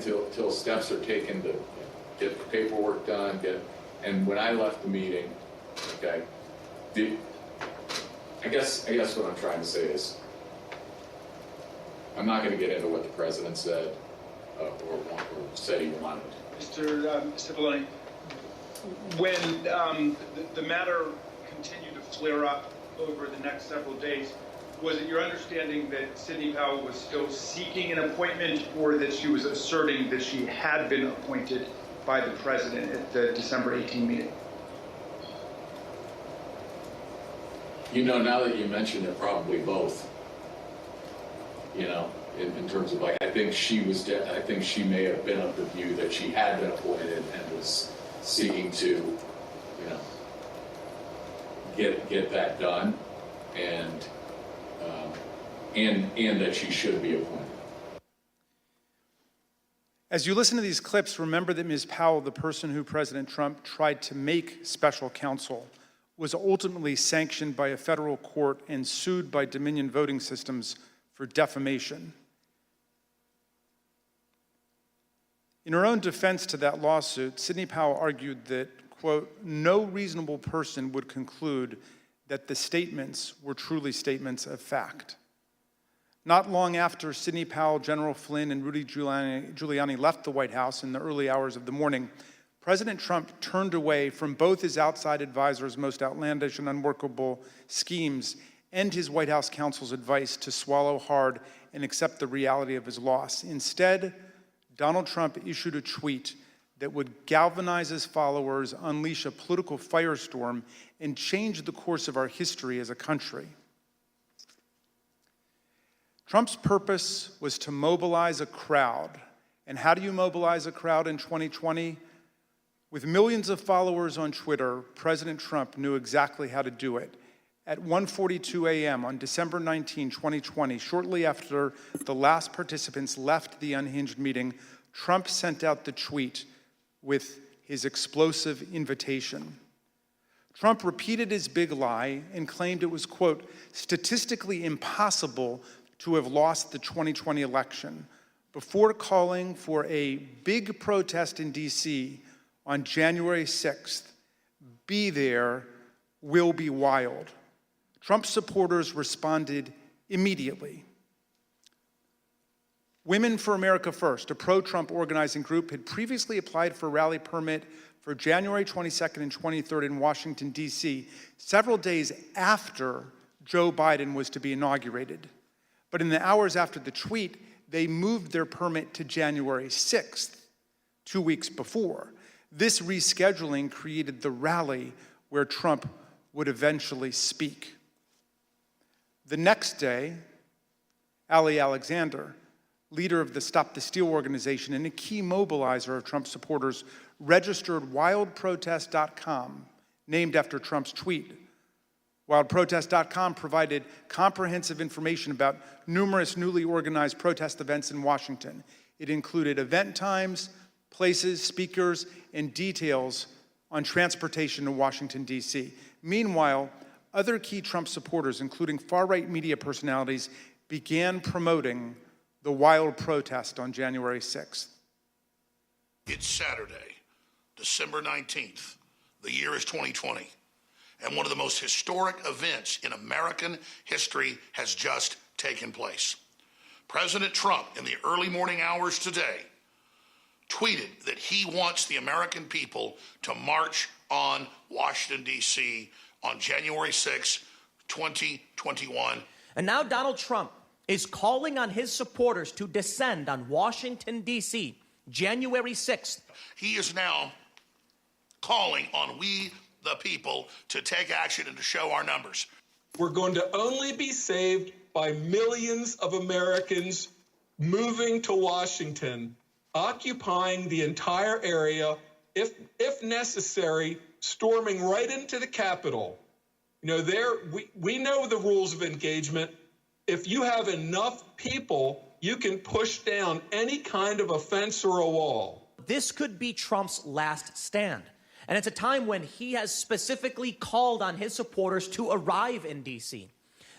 till steps are taken to get the paperwork done. And when I left the meeting, okay, I guess what I'm trying to say is I'm not going to get into what the president said or said he wanted. Mr. Cipollone, when the matter continued to flare up over the next several days, was it your understanding that Sidney Powell was still seeking an appointment, or that she was asserting that she had been appointed by the president at the December 18 meeting? Now that you mention it, probably both. In terms of I think she may have been of the view that she had been appointed and was seeking to, get that done, and that she should be appointed. As you listen to these clips, remember that Ms. Powell, the person who President Trump tried to make special counsel, was ultimately sanctioned by a federal court and sued by Dominion Voting Systems for defamation. In her own defense to that lawsuit, Sidney Powell argued that, quote, no reasonable person would conclude that the statements were truly statements of fact. Not long after Sidney Powell, General Flynn, and Rudy Giuliani left the White House in the early hours of the morning, President Trump turned away from both his outside advisors' most outlandish and unworkable schemes and his White House counsel's advice to swallow hard and accept the reality of his loss. Instead, Donald Trump issued a tweet that would galvanize his followers, unleash a political firestorm, and change the course of our history as a country. Trump's purpose was to mobilize a crowd. And how do you mobilize a crowd in 2020? With millions of followers on Twitter, President Trump knew exactly how to do it. At 1:42 a.m. on December 19, 2020, shortly after the last participants left the unhinged meeting, Trump sent out the tweet with his explosive invitation. Trump repeated his big lie and claimed it was, quote, statistically impossible to have lost the 2020 election, before calling for a big protest in D.C. on January 6th. Be there, will be wild. Trump supporters responded immediately. Women for America First, a pro-Trump organizing group, had previously applied for a rally permit for January 22nd and 23rd in Washington, D.C., several days after Joe Biden was to be inaugurated. But in the hours after the tweet, they moved their permit to January 6th, 2 weeks before. This rescheduling created the rally where Trump would eventually speak. The next day, Ali Alexander, leader of the Stop the Steal organization and a key mobilizer of Trump supporters, registered wildprotest.com, named after Trump's tweet. WildProtest.com provided comprehensive information about numerous newly organized protest events in Washington. It included event times, places, speakers, and details on transportation to Washington, D.C. Meanwhile, other key Trump supporters, including far-right media personalities, began promoting the wild protest on January 6th. It's Saturday, December 19th. The year is 2020. And one of the most historic events in American history has just taken place. President Trump, in the early morning hours today, tweeted that he wants the American people to march on Washington, D.C. on January 6, 2021. And now Donald Trump is calling on his supporters to descend on Washington, D.C., January 6th. He is now calling on we, the people, to take action and to show our numbers. We're going to only be saved by millions of Americans moving to Washington, occupying the entire area, if necessary, storming right into the Capitol. You know, we know the rules of engagement. If you have enough people, you can push down any kind of a fence or a wall. This could be Trump's last stand. And it's a time when he has specifically called on his supporters to arrive in D.C.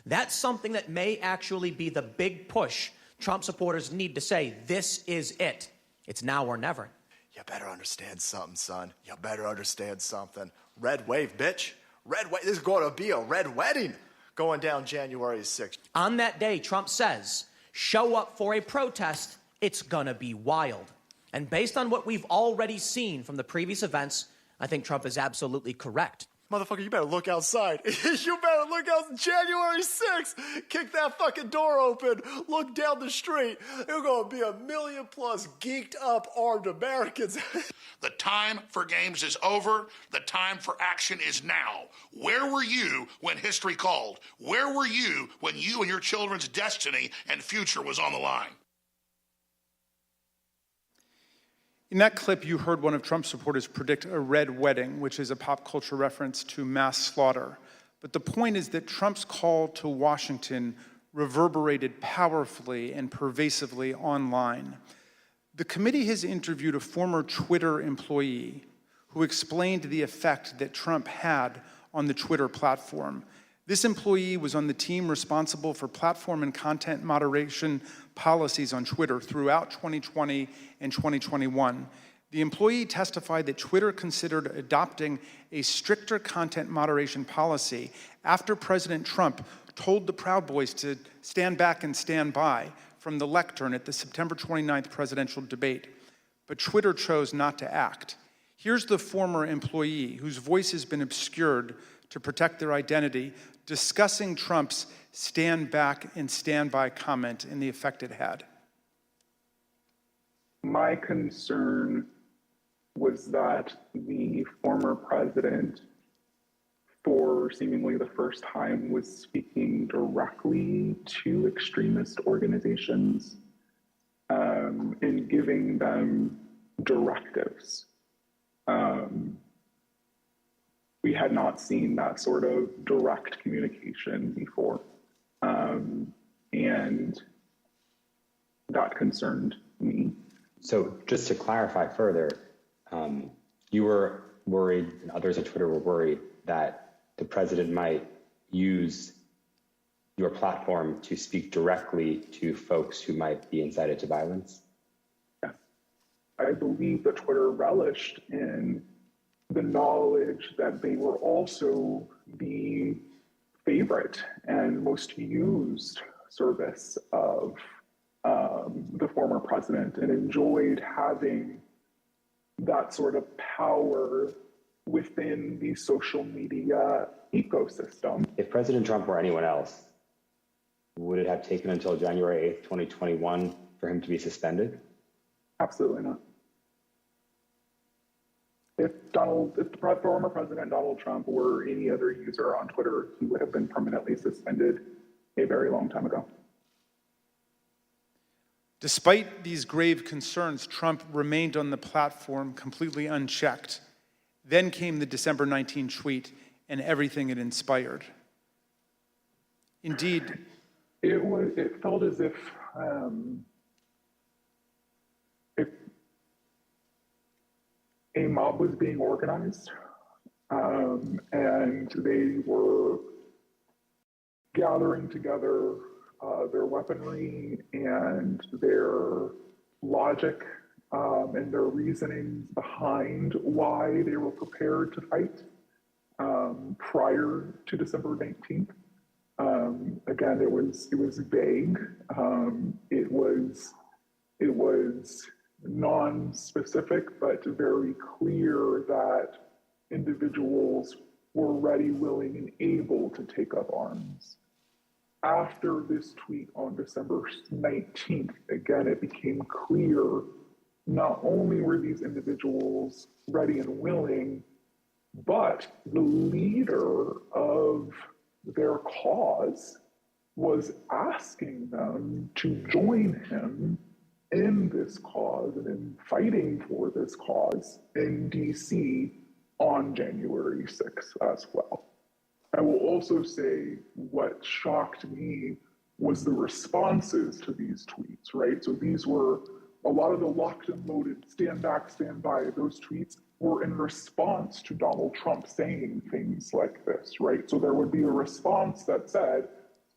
That's something that may actually be the big push Trump supporters need to say, this is it. It's now or never. You better understand something, son. You better understand something. Red wave, bitch. Red wave. There's going to be a red wedding going down January 6th. On that day, Trump says, show up for a protest. It's going to be wild. And based on what we've already seen from the previous events, I think Trump is absolutely correct. Motherfucker, you better look outside. You better look out January 6th. Kick that fucking door open. Look down the street. There's going to be a million plus geeked up armed Americans. The time for games is over. The time for action is now. Where were you when history called? Where were you when you and your children's destiny and future was on the line? In that clip, you heard one of Trump's supporters predict a red wedding, which is a pop culture reference to mass slaughter. But the point is that Trump's call to Washington reverberated powerfully and pervasively online. The committee has interviewed a former Twitter employee who explained the effect that Trump had on the Twitter platform. This employee was on the team responsible for platform and content moderation policies on Twitter throughout 2020 and 2021. The employee testified that Twitter considered adopting a stricter content moderation policy after President Trump told the Proud Boys to stand back and stand by from the lectern at the September 29th presidential debate. But Twitter chose not to act. Here's the former employee, whose voice has been obscured to protect their identity, discussing Trump's stand back and stand by comment and the effect it had. My concern was that the former president, for seemingly the first time, was speaking directly to extremist organizations and giving them directives. We had not seen that sort of direct communication before. And that concerned me. So just to clarify further, you were worried, and others on Twitter were worried, that the president might use your platform to speak directly to folks who might be incited to violence? Yeah. I believe that Twitter relished in the knowledge that they were also the favorite and most used service of the former president, and enjoyed having that sort of power within the social media ecosystem. If President Trump were anyone else, would it have taken until January 8th, 2021 for him to be suspended? Absolutely not. If the former President Donald Trump were any other user on Twitter, he would have been permanently suspended a very long time ago. Despite these grave concerns, Trump remained on the platform completely unchecked. Then came the December 19 tweet and everything it inspired. Indeed, it felt as if a mob was being organized, and they were gathering together their weaponry and their logic and their reasonings behind why they were prepared to fight prior to December 19th. Again, it was vague. It was non-specific, but very clear that individuals were ready, willing, and able to take up arms. After this tweet on December 19th, again, it became clear not only were these individuals ready and willing, but the leader of their cause was asking them to join him in this cause and in fighting for this cause in DC on January 6th as well. I will also say what shocked me was the responses to these tweets, right? So these were a lot of the locked and loaded, stand back, stand by, those tweets were in response to Donald Trump saying things like this, right? So there would be a response that said,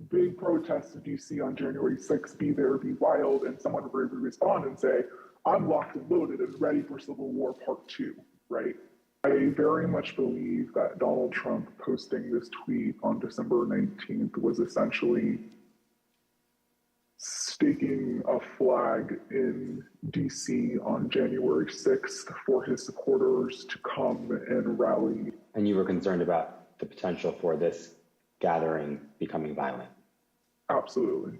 big protests in DC on January 6th, be there, be wild, and someone would respond and say, I'm locked and loaded and ready for Civil War Part 2, right? I very much believe that Donald Trump posting this tweet on December 19th was essentially staking a flag in DC on January 6th for his supporters to come and rally. And you were concerned about the potential for this gathering becoming violent? Absolutely.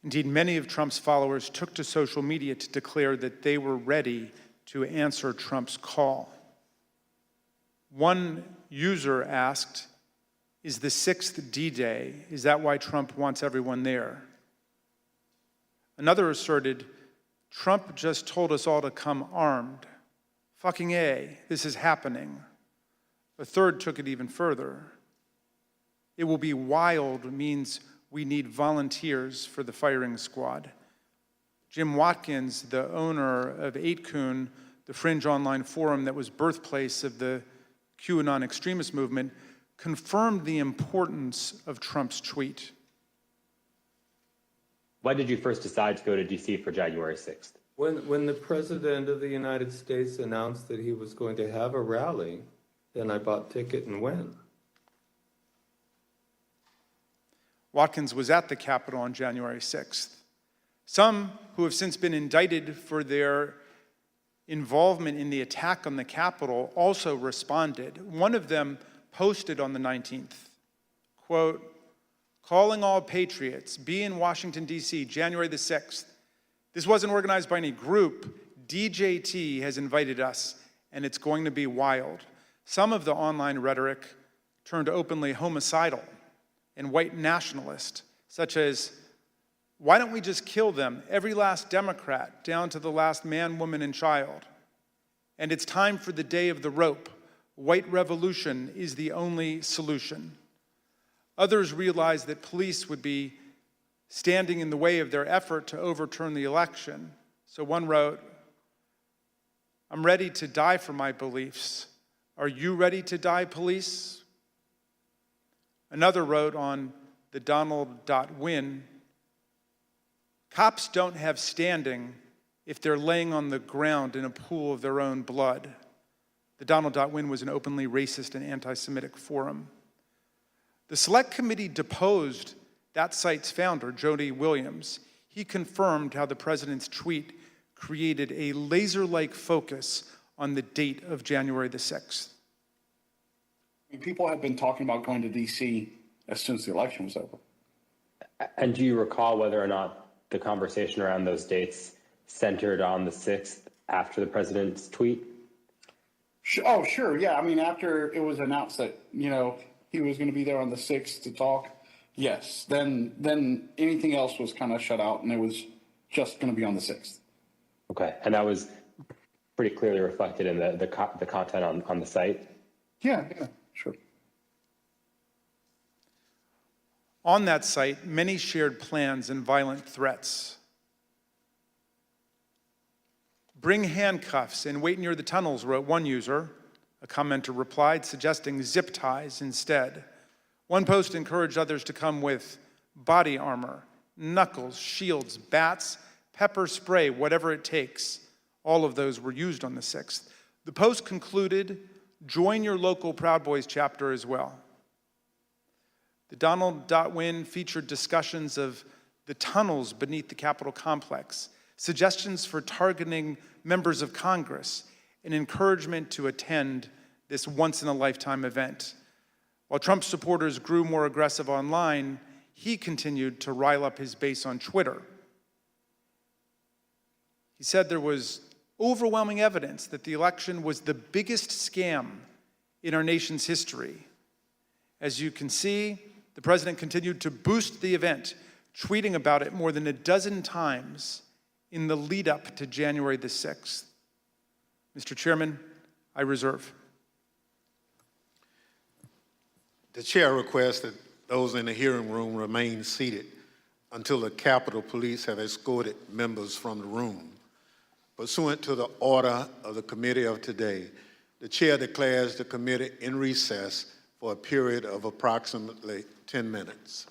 Indeed, many of Trump's followers took to social media to declare that they were ready to answer Trump's call. One user asked, is the 6th D-Day? Is that why Trump wants everyone there? Another asserted, Trump just told us all to come armed. Fucking A, this is happening. A third took it even further. It will be wild means we need volunteers for the firing squad. Jim Watkins, the owner of 8kun, the fringe online forum that was birthplace of the QAnon extremist movement, confirmed the importance of Trump's tweet. Why did you first decide to go to DC for January 6th? When the President of the United States announced that he was going to have a rally, then I bought a ticket and went. Watkins was at the Capitol on January 6th. Some who have since been indicted for their involvement in the attack on the Capitol also responded. One of them posted on the 19th, quote, calling all patriots, be in Washington, D.C., January the 6th. This wasn't organized by any group. DJT has invited us, and it's going to be wild. Some of the online rhetoric turned openly homicidal and white nationalist, such as, why don't we just kill them, every last Democrat, down to the last man, woman, and child? And it's time for the day of the rope. White revolution is the only solution. Others realized that police would be standing in the way of their effort to overturn the election. So one wrote, I'm ready to die for my beliefs. Are you ready to die, police? Another wrote on the Donald.win, cops don't have standing if they're laying on the ground in a pool of their own blood. The Donald.win was an openly racist and anti-Semitic forum. The Select Committee deposed that site's founder, Jody Williams. He confirmed how the president's tweet created a laser-like focus on the date of January the 6th. People have been talking about going to D.C. as soon as the election was over. And do you recall whether or not the conversation around those dates centered on the 6th after the president's tweet? Oh, sure. Yeah. I mean, after it was announced that, he was going to be there on the 6th to talk, yes. Then anything else was kind of shut out, and it was just going to be on the 6th. Okay. And that was pretty clearly reflected in the content on the site? Yeah, sure. On that site, many shared plans and violent threats. Bring handcuffs and wait near the tunnels, wrote one user. A commenter replied, suggesting zip ties instead. One post encouraged others to come with body armor, knuckles, shields, bats, pepper spray, whatever it takes. All of those were used on the 6th. The post concluded, join your local Proud Boys chapter as well. The Donald.win featured discussions of the tunnels beneath the Capitol complex, suggestions for targeting members of Congress, and encouragement to attend this once-in-a-lifetime event. While Trump supporters grew more aggressive online, he continued to rile up his base on Twitter. He said there was overwhelming evidence that the election was the biggest scam in our nation's history. As you can see, the president continued to boost the event, tweeting about it more than a dozen times in the lead up to January the 6th. Mr. Chairman, I reserve. The chair requests that those in the hearing room remain seated until the Capitol Police have escorted members from the room. Pursuant to the order of the committee of today, the chair declares the committee in recess for a period of approximately 10 minutes.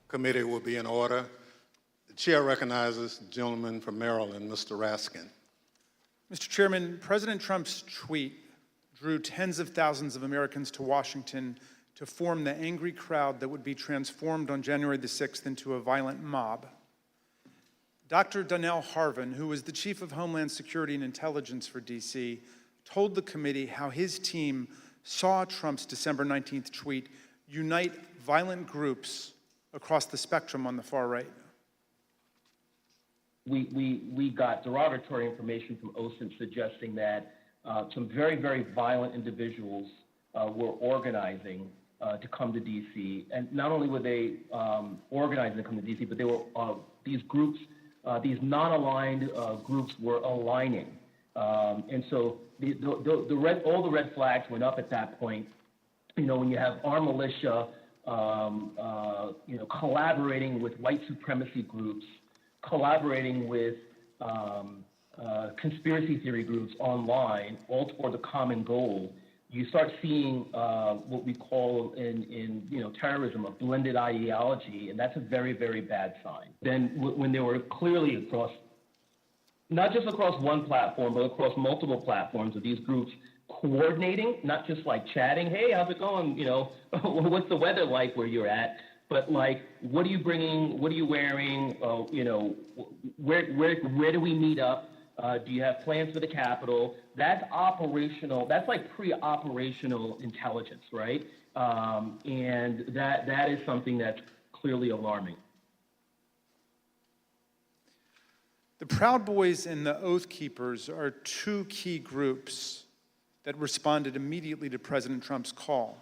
Committee will be in order. The chair recognizes the gentleman from Maryland, Mr. Raskin. Mr. Chairman, President Trump's tweet drew tens of thousands of Americans to Washington to form the angry crowd that would be transformed on January the 6th into a violent mob. Dr. Donnell Harvin, who was the Chief of Homeland Security and Intelligence for D.C., told the committee how his team saw Trump's December 19th tweet unite violent groups across the spectrum on the far right. We got derogatory information from OSINT suggesting that some very, very violent individuals were organizing to come to D.C. And not only were they organizing to come to D.C., but they were these groups, these non-aligned groups were aligning. And so all the red flags went up at that point. You know, when you have armed militia, collaborating with white supremacy groups, collaborating with conspiracy theory groups online, all toward the common goal, you start seeing what we call in terrorism a blended ideology, and that's a very, very bad sign. Then when they were clearly across, not just across one platform, but across multiple platforms of these groups coordinating, not just like chatting, hey, how's it going? You know, what's the weather like where you're at? But like, what are you bringing? What are you wearing? Where do we meet up? Do you have plans for the Capitol? That's operational. That's like pre-operational intelligence, right? And that is something that's clearly alarming. The Proud Boys and the Oath Keepers are two key groups that responded immediately to President Trump's call.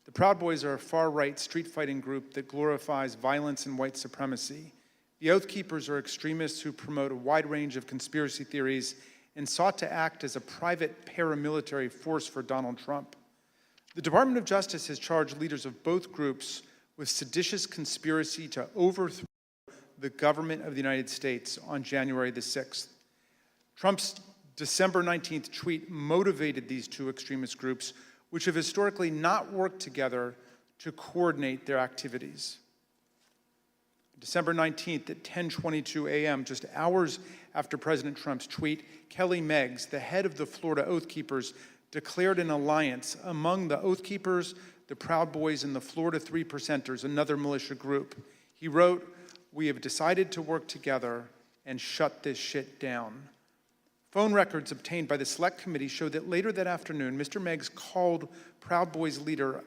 The Proud Boys are a far-right street-fighting group that glorifies violence and white supremacy. The Oath Keepers are extremists who promote a wide range of conspiracy theories and sought to act as a private paramilitary force for Donald Trump. The Department of Justice has charged leaders of both groups with seditious conspiracy to overthrow the government of the United States on January the 6th. Trump's December 19th tweet motivated these two extremist groups, which have historically not worked together to coordinate their activities. December 19th at 10:22 a.m., just hours after President Trump's tweet, Kelly Meggs, the head of the Florida Oath Keepers, declared an alliance among the Oath Keepers, the Proud Boys, and the Florida Three Percenters, another militia group. He wrote, "We have decided to work together and shut this shit down." Phone records obtained by the Select Committee show that later that afternoon, Mr. Meggs called Proud Boys leader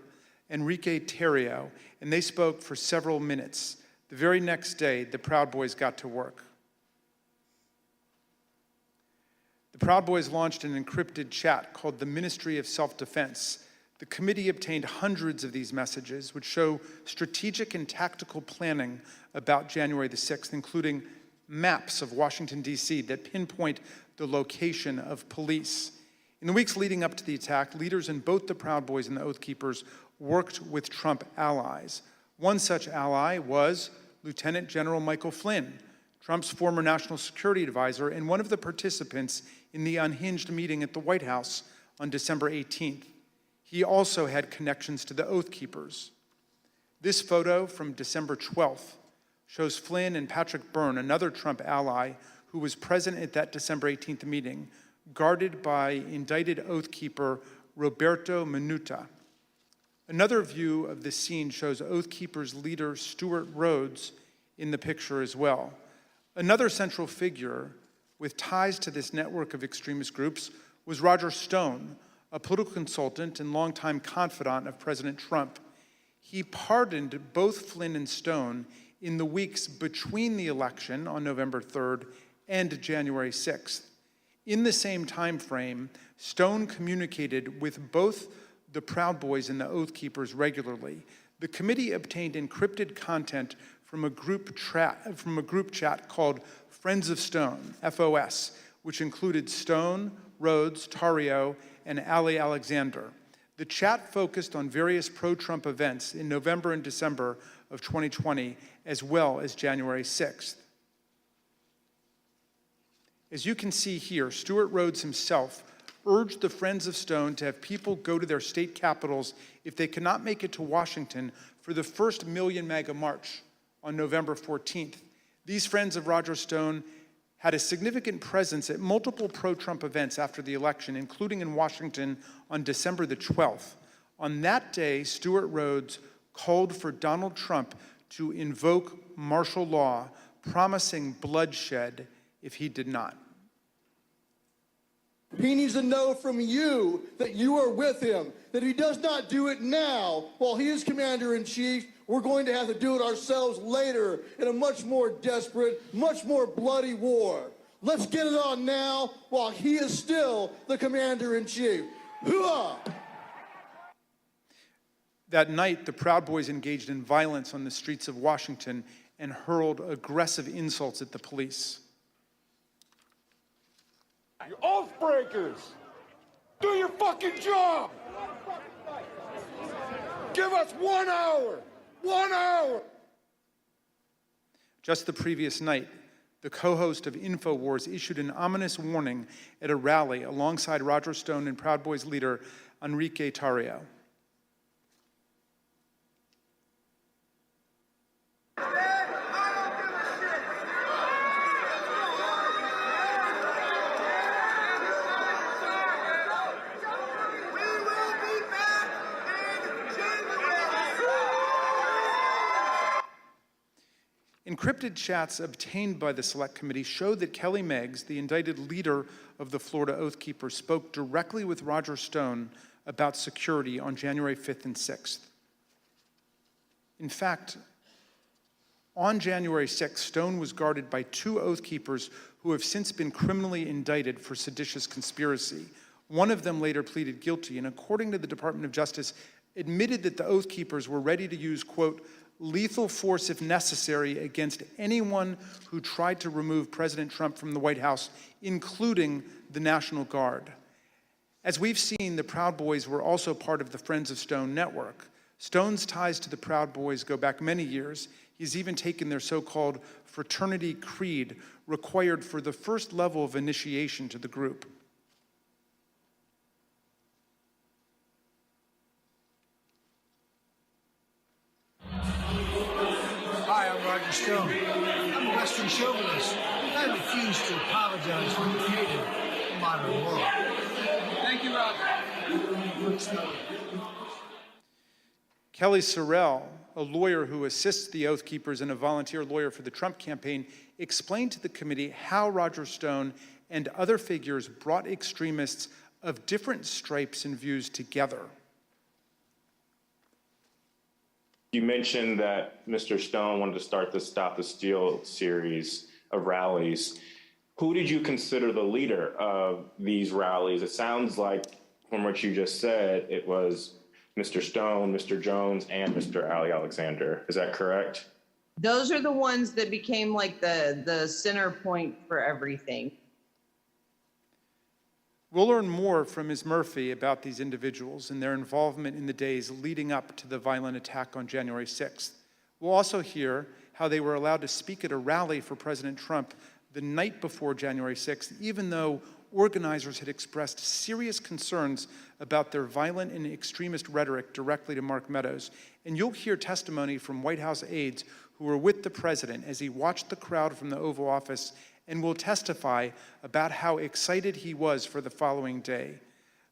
Enrique Tarrio, and they spoke for several minutes. The very next day, the Proud Boys got to work. The Proud Boys launched an encrypted chat called the Ministry of Self-Defense. The committee obtained hundreds of these messages, which show strategic and tactical planning about January the 6th, including maps of Washington, D.C. that pinpoint the location of police. In the weeks leading up to the attack, leaders in both the Proud Boys and the Oath Keepers worked with Trump allies. One such ally was Lieutenant General Michael Flynn, Trump's former national security advisor and one of the participants in the unhinged meeting at the White House on December 18th. He also had connections to the Oath Keepers. This photo from December 12th shows Flynn and Patrick Byrne, another Trump ally who was present at that December 18th meeting, guarded by indicted Oath Keeper Roberto Minuta. Another view of this scene shows Oath Keepers leader Stuart Rhodes in the picture as well. Another central figure with ties to this network of extremist groups was Roger Stone, a political consultant and longtime confidant of President Trump. He pardoned both Flynn and Stone in the weeks between the election on November 3rd and January 6th. In the same time frame, Stone communicated with both the Proud Boys and the Oath Keepers regularly. The committee obtained encrypted content from a group chat called Friends of Stone, FOS, which included Stone, Rhodes, Tarrio, and Ali Alexander. The chat focused on various pro-Trump events in November and December of 2020, as well as January 6th. As you can see here, Stuart Rhodes himself urged the Friends of Stone to have people go to their state capitals if they could not make it to Washington for the first Million MAGA March on November 14th. These friends of Roger Stone had a significant presence at multiple pro-Trump events after the election, including in Washington on December the 12th. On that day, Stewart Rhodes called for Donald Trump to invoke martial law, promising bloodshed if he did not. He needs to know from you that you are with him, that he does not do it now while he is commander-in-chief. We're going to have to do it ourselves later in a much more desperate, much more bloody war. Let's get it on now while he is still the commander-in-chief. Hooah! That night, the Proud Boys engaged in violence on the streets of Washington and hurled aggressive insults at the police. You oath breakers! Do your fucking job! Give us 1 hour! 1 hour! Just the previous night, the co-host of InfoWars issued an ominous warning at a rally alongside Roger Stone and Proud Boys leader Enrique Tarrio. Encrypted chats obtained by the Select Committee show that Kelly Meggs, the indicted leader of the Florida Oath Keepers, spoke directly with Roger Stone about security on January 5th and 6th. In fact, on January 6th, Stone was guarded by 2 Oath Keepers who have since been criminally indicted for seditious conspiracy. One of them later pleaded guilty, and according to the Department of Justice, admitted that the Oath Keepers were ready to use, quote, lethal force if necessary against anyone who tried to remove President Trump from the White House, including the National Guard. As we've seen, the Proud Boys were also part of the Friends of Stone network. Stone's ties to the Proud Boys go back many years. He's even taken their so-called fraternity creed, required for the first level of initiation to the group. Hi, I'm Roger Stone. I'm a Western chauvinist. I refuse to apologize for creating modern law. Thank you, Roger. Kelly Sorrell, a lawyer who assists the Oath Keepers and a volunteer lawyer for the Trump campaign, explained to the committee how Roger Stone and other figures brought extremists of different stripes and views together. You mentioned that Mr. Stone wanted to start the Stop the Steal series of rallies. Who did you consider the leader of these rallies? It sounds like, from what you just said, it was Mr. Stone, Mr. Jones, and Mr. Ali Alexander. Is that correct? Those are the ones that became like the center point for everything. We'll learn more from Ms. Murphy about these individuals and their involvement in the days leading up to the violent attack on January 6th. We'll also hear how they were allowed to speak at a rally for President Trump the night before January 6th, even though organizers had expressed serious concerns about their violent and extremist rhetoric directly to Mark Meadows. And you'll hear testimony from White House aides who were with the president as he watched the crowd from the Oval Office and will testify about how excited he was for the following day.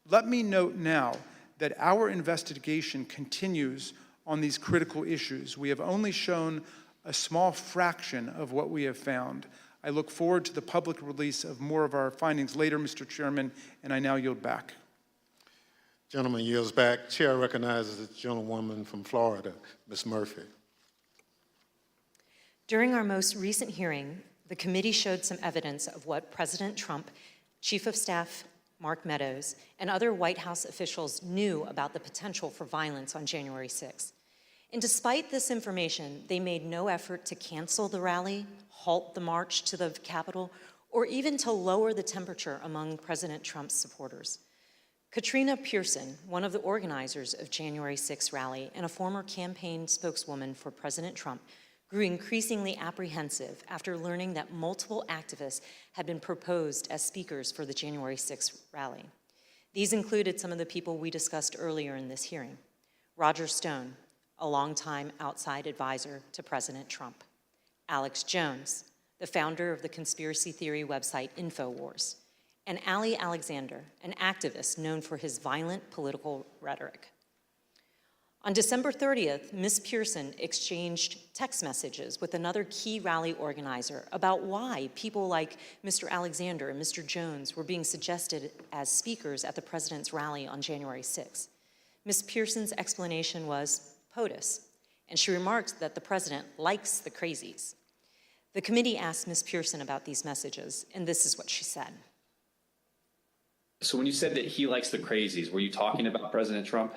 Let me note now that our investigation continues on these critical issues. We have only shown a small fraction of what we have found. I look forward to the public release of more of our findings later, Mr. Chairman, and I now yield back. Gentleman yields back. Chair recognizes the gentlewoman from Florida, Ms. Murphy. During our most recent hearing, the committee showed some evidence of what President Trump, Chief of Staff Mark Meadows, and other White House officials knew about the potential for violence on January 6th. And despite this information, they made no effort to cancel the rally, halt the march to the Capitol, or even to lower the temperature among President Trump's supporters. Katrina Pearson, one of the organizers of January 6th rally and a former campaign spokeswoman for President Trump, grew increasingly apprehensive after learning that multiple activists had been proposed as speakers for the January 6th rally. These included some of the people we discussed earlier in this hearing: Roger Stone, a longtime outside advisor to President Trump. Alex Jones, the founder of the conspiracy theory website InfoWars, and Ali Alexander, an activist known for his violent political rhetoric. On December 30th, Ms. Pearson exchanged text messages with another key rally organizer about why people like Mr. Alexander and Mr. Jones were being suggested as speakers at the president's rally on January 6th. Ms. Pearson's explanation was POTUS, and she remarked that the president likes the crazies. The committee asked Ms. Pearson about these messages, and this is what she said. So when you said that he likes the crazies, were you talking about President Trump?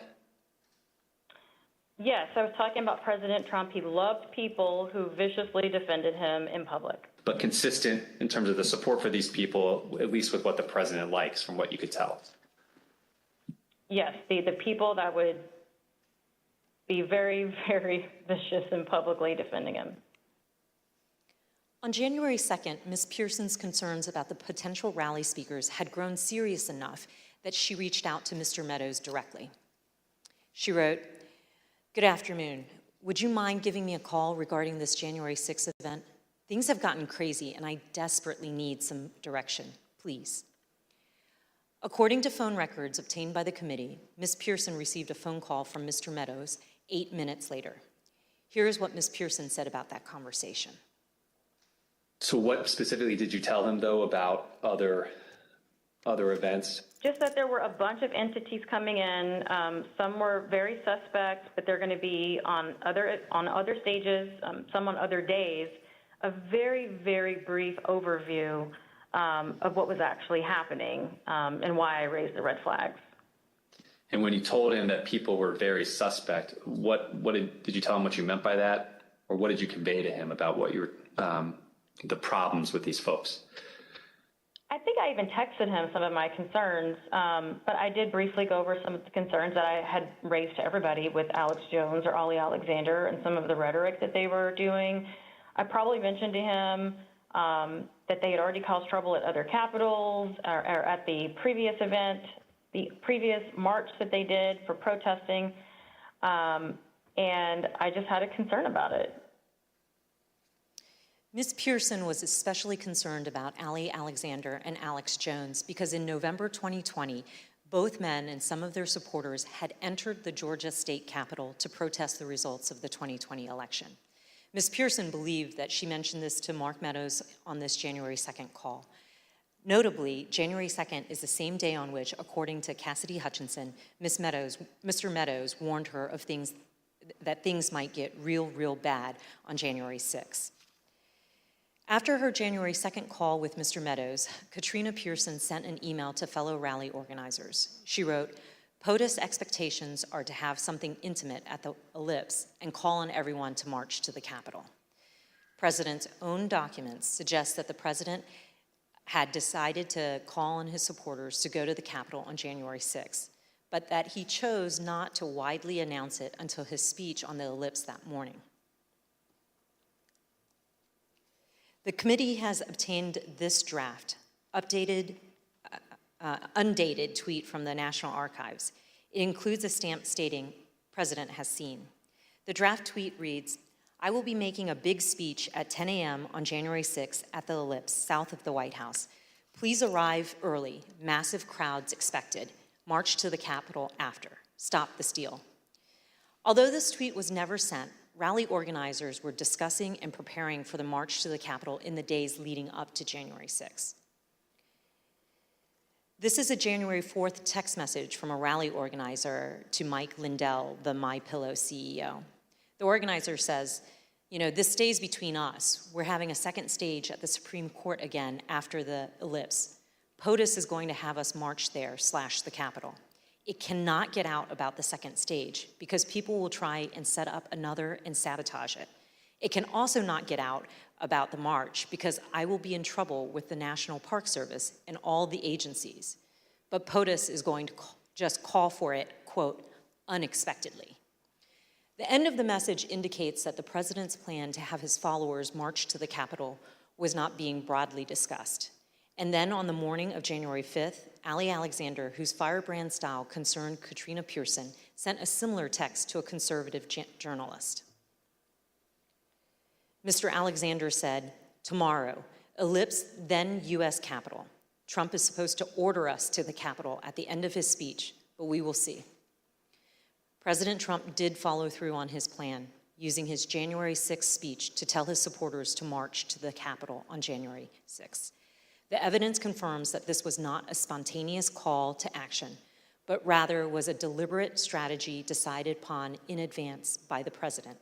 Yes, I was talking about President Trump. He loved people who viciously defended him in public. But consistent in terms of the support for these people, at least with what the president likes, from what you could tell. Yes, the people that would be very, very vicious in publicly defending him. On January 2nd, Ms. Pearson's concerns about the potential rally speakers had grown serious enough that she reached out to Mr. Meadows directly. She wrote, "Good afternoon. Would you mind giving me a call regarding this January 6th event? Things have gotten crazy and I desperately need some direction, please." According to phone records obtained by the committee, Ms. Pearson received a phone call from Mr. Meadows 8 minutes later. Here is what Ms. Pearson said about that conversation. So what specifically did you tell him, though, about other events? Just that there were a bunch of entities coming in. Some were very suspect, but they're going to be on other stages, some on other days. A very, very brief overview of what was actually happening and why I raised the red flags. And when you told him that people were very suspect, did you tell him what you meant by that, or what did you convey to him about what your the problems with these folks? I think I even texted him some of my concerns, but I did briefly go over some of the concerns that I had raised to everybody with Alex Jones or Ali Alexander and some of the rhetoric that they were doing. I probably mentioned to him that they had already caused trouble at other capitals or at the previous event, the previous march that they did for protesting, and I just had a concern about it. Ms. Pearson was especially concerned about Ali Alexander and Alex Jones because in November 2020, both men and some of their supporters had entered the Georgia state capitol to protest the results of the 2020 election. Ms. Pearson believed that she mentioned this to Mark Meadows on this January 2nd call. Notably, January 2nd is the same day on which, according to Cassidy Hutchinson, Mr. Meadows warned her of that things might get real bad on January 6th. After her January 2nd call with Mr. Meadows, Katrina Pearson sent an email to fellow rally organizers. She wrote, "POTUS expectations are to have something intimate at the Ellipse and call on everyone to march to the Capitol." President's own documents suggest that the president had decided to call on his supporters to go to the Capitol on January 6th, but that he chose not to widely announce it until his speech on the Ellipse that morning. The committee has obtained this draft, undated tweet from the National Archives. It includes a stamp stating, "President has seen." The draft tweet reads, "I will be making a big speech at 10 a.m. on January 6th at the Ellipse, south of the White House. Please arrive early. Massive crowds expected. March to the Capitol after. Stop the steal." Although this tweet was never sent, rally organizers were discussing and preparing for the march to the Capitol in the days leading up to January 6th. This is a January 4th text message from a rally organizer to Mike Lindell, the MyPillow CEO. The organizer says, "This stays between us. We're having a second stage at the Supreme Court again after the Ellipse. POTUS is going to have us march there / the Capitol. It cannot get out about the second stage because people will try and set up another and sabotage it. It can also not get out about the march because I will be in trouble with the National Park Service and all the agencies. But POTUS is going to just call for it, quote, unexpectedly." The end of the message indicates that the president's plan to have his followers march to the Capitol was not being broadly discussed. And then on the morning of January 5th, Ali Alexander, whose firebrand style concerned Katrina Pearson, sent a similar text to a conservative journalist. Mr. Alexander said, tomorrow, ellipse then U.S. Capitol. Trump is supposed to order us to the Capitol at the end of his speech, but we will see. President Trump did follow through on his plan, using his January 6th speech to tell his supporters to march to the Capitol on January 6th. The evidence confirms that this was not a spontaneous call to action, but rather was a deliberate strategy decided upon in advance by the president.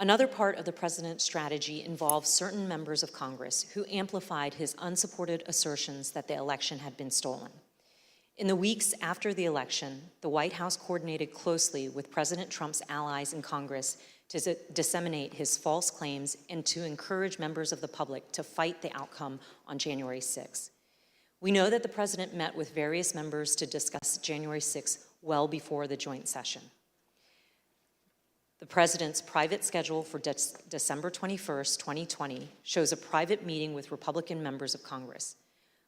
Another part of the president's strategy involved certain members of Congress who amplified his unsupported assertions that the election had been stolen. In the weeks after the election, the White House coordinated closely with President Trump's allies in Congress to disseminate his false claims and to encourage members of the public to fight the outcome on January 6th. We know that the president met with various members to discuss January 6th well before the joint session. The president's private schedule for December 21st, 2020 shows a private meeting with Republican members of Congress.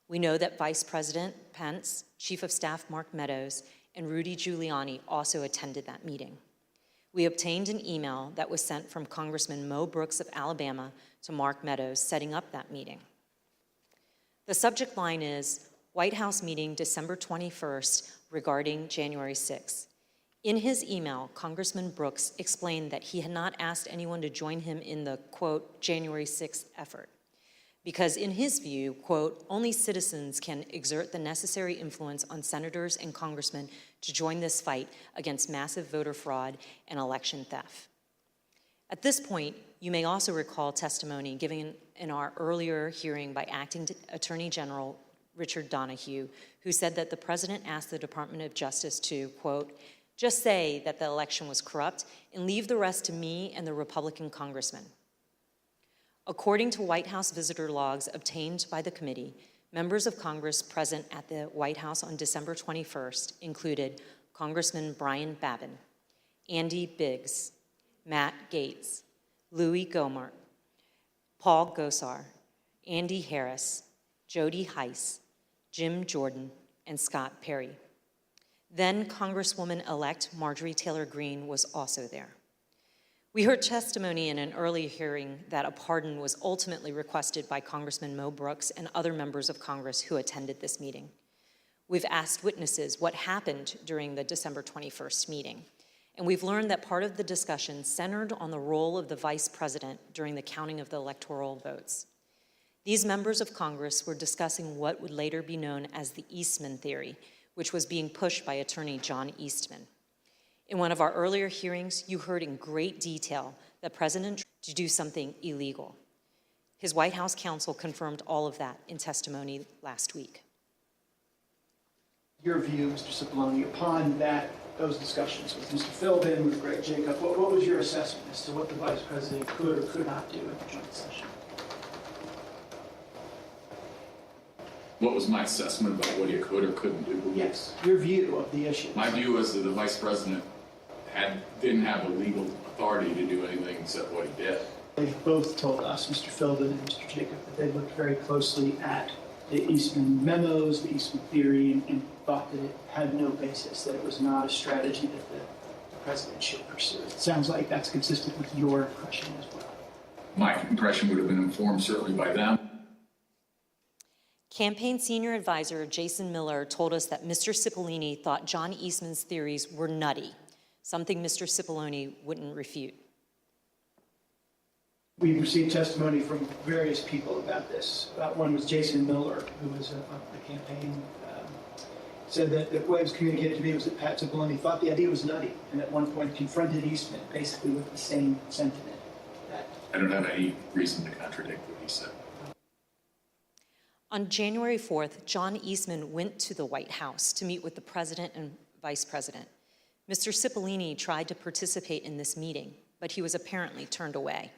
We know that Vice President Pence, Chief of Staff Mark Meadows, and Rudy Giuliani also attended that meeting. We obtained an email that was sent from Congressman Mo Brooks of Alabama to Mark Meadows setting up that meeting. The subject line is White House meeting December 21st regarding January 6th. In his email, Congressman Brooks explained that he had not asked anyone to join him in the, quote, January 6th effort, because in his view, quote, only citizens can exert the necessary influence on senators and congressmen to join this fight against massive voter fraud and election theft. At this point, you may also recall testimony given in our earlier hearing by Acting Attorney General Richard Donahue, who said that the president asked the Department of Justice to, quote, just say that the election was corrupt and leave the rest to me and the Republican congressmen. According to White House visitor logs obtained by the committee, members of Congress present at the White House on December 21st included Congressman Brian Babin, Andy Biggs, Matt Gaetz, Louis Gohmert, Paul Gosar, Andy Harris, Jody Heiss, Jim Jordan, and Scott Perry. Then Congresswoman-elect Marjorie Taylor Greene was also there. We heard testimony in an earlier hearing that a pardon was ultimately requested by Congressman Mo Brooks and other members of Congress who attended this meeting. We've asked witnesses what happened during the December 21st meeting, and we've learned that part of the discussion centered on the role of the vice president during the counting of the electoral votes. These members of Congress were discussing what would later be known as the Eastman theory, which was being pushed by attorney John Eastman. In one of our earlier hearings, you heard in great detail that President Trump to do something illegal. His White House counsel confirmed all of that in testimony last week. Your view, Mr. Cipollone, upon those discussions with Mr. Philbin, with Greg Jacob, what was your assessment as to what the Vice President could or could not do at the joint session? What was my assessment about what he could or couldn't do? Yes, your view of the issue. My view was that the vice president didn't have the legal authority to do anything except what he did. They've both told us, Mr. Philbin and Mr. Jacob, that they looked very closely at the Eastman memos, the Eastman theory, and thought that it had no basis, that it was not a strategy that the president should pursue. It sounds like that's consistent with your impression as well. My impression would have been informed certainly by them. Campaign senior advisor Jason Miller told us that Mr. Cipollone thought John Eastman's theories were nutty, something Mr. Cipollone wouldn't refute. We've received testimony from various people about this. One was Jason Miller, who was a campaign, said that what was communicated to me was that Pat Cipollone thought the idea was nutty, and at one point confronted Eastman basically with the same sentiment. I don't have any reason to contradict what he said. On January 4th, John Eastman went to the White House to meet with the president and vice president. Mr. Cipollone tried to participate in this meeting, but he was apparently turned away.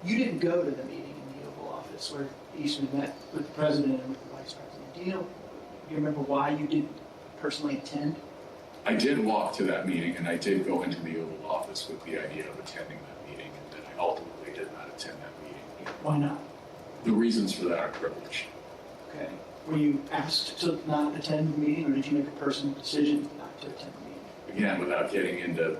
You didn't go to the meeting in the Oval Office where Eastman met with the president and with the vice president. Do you remember why you didn't personally attend? I did walk to that meeting, and I did go into the Oval Office with the idea of attending that meeting, and then I ultimately did not attend that meeting. Why not? The reasons for that are privilege. Okay. Were you asked to not attend the meeting, or did you make a personal decision not to attend the meeting? Again, without getting into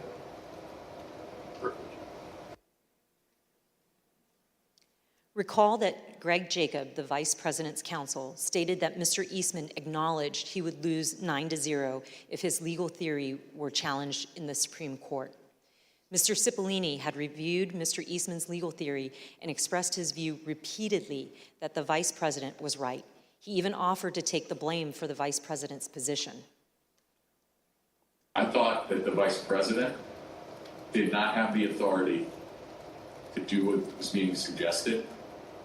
Recall that Greg Jacob, the vice president's counsel, stated that Mr. Eastman acknowledged he would lose 9-0 if his legal theory were challenged in the Supreme Court. Mr. Cipollini had reviewed Mr. Eastman's legal theory and expressed his view repeatedly that the vice president was right. He even offered to take the blame for the vice president's position. I thought that the vice president did not have the authority to do what was being suggested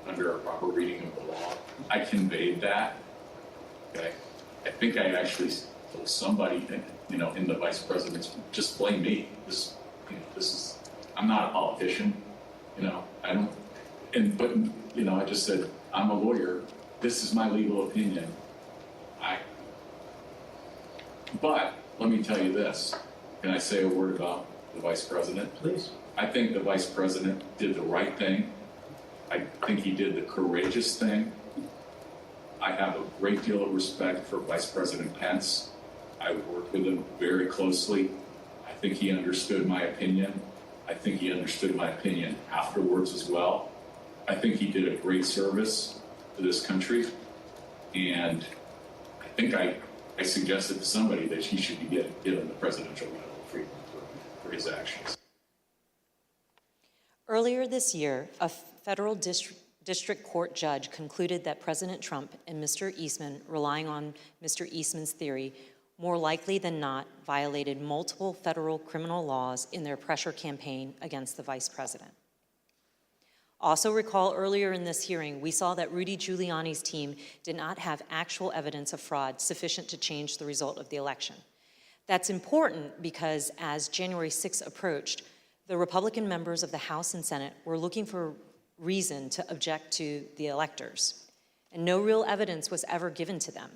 under a proper reading of the law. I conveyed that. Okay. I think I actually told somebody, in the vice president's, just blame me. This is, I'm not a politician. I don't, I just said, I'm a lawyer. This is my legal opinion. But let me tell you this. Can I say a word about the vice president? Please. I think the vice president did the right thing. I think he did the courageous thing. I have a great deal of respect for Vice President Pence. I worked with him very closely. I think he understood my opinion. I think he understood my opinion afterwards as well. I think he did a great service to this country. And I think I suggested to somebody that he should be given the Presidential Medal of Freedom for his actions. Earlier this year, a federal district court judge concluded that President Trump and Mr. Eastman, relying on Mr. Eastman's theory, more likely than not violated multiple federal criminal laws in their pressure campaign against the vice president. Also recall earlier in this hearing, we saw that Rudy Giuliani's team did not have actual evidence of fraud sufficient to change the result of the election. That's important because as January 6th approached, the Republican members of the House and Senate were looking for reason to object to the electors, and no real evidence was ever given to them.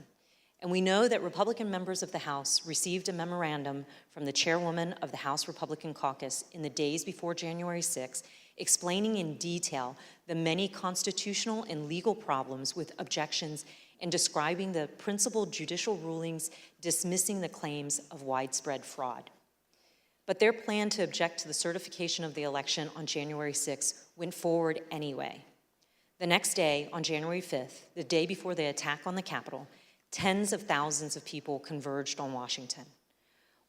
And we know that Republican members of the House received a memorandum from the chairwoman of the House Republican Caucus in the days before January 6, explaining in detail the many constitutional and legal problems with objections and describing the principal judicial rulings dismissing the claims of widespread fraud. But their plan to object to the certification of the election on January 6 went forward anyway. The next day, on January 5th, the day before the attack on the Capitol, tens of thousands of people converged on Washington.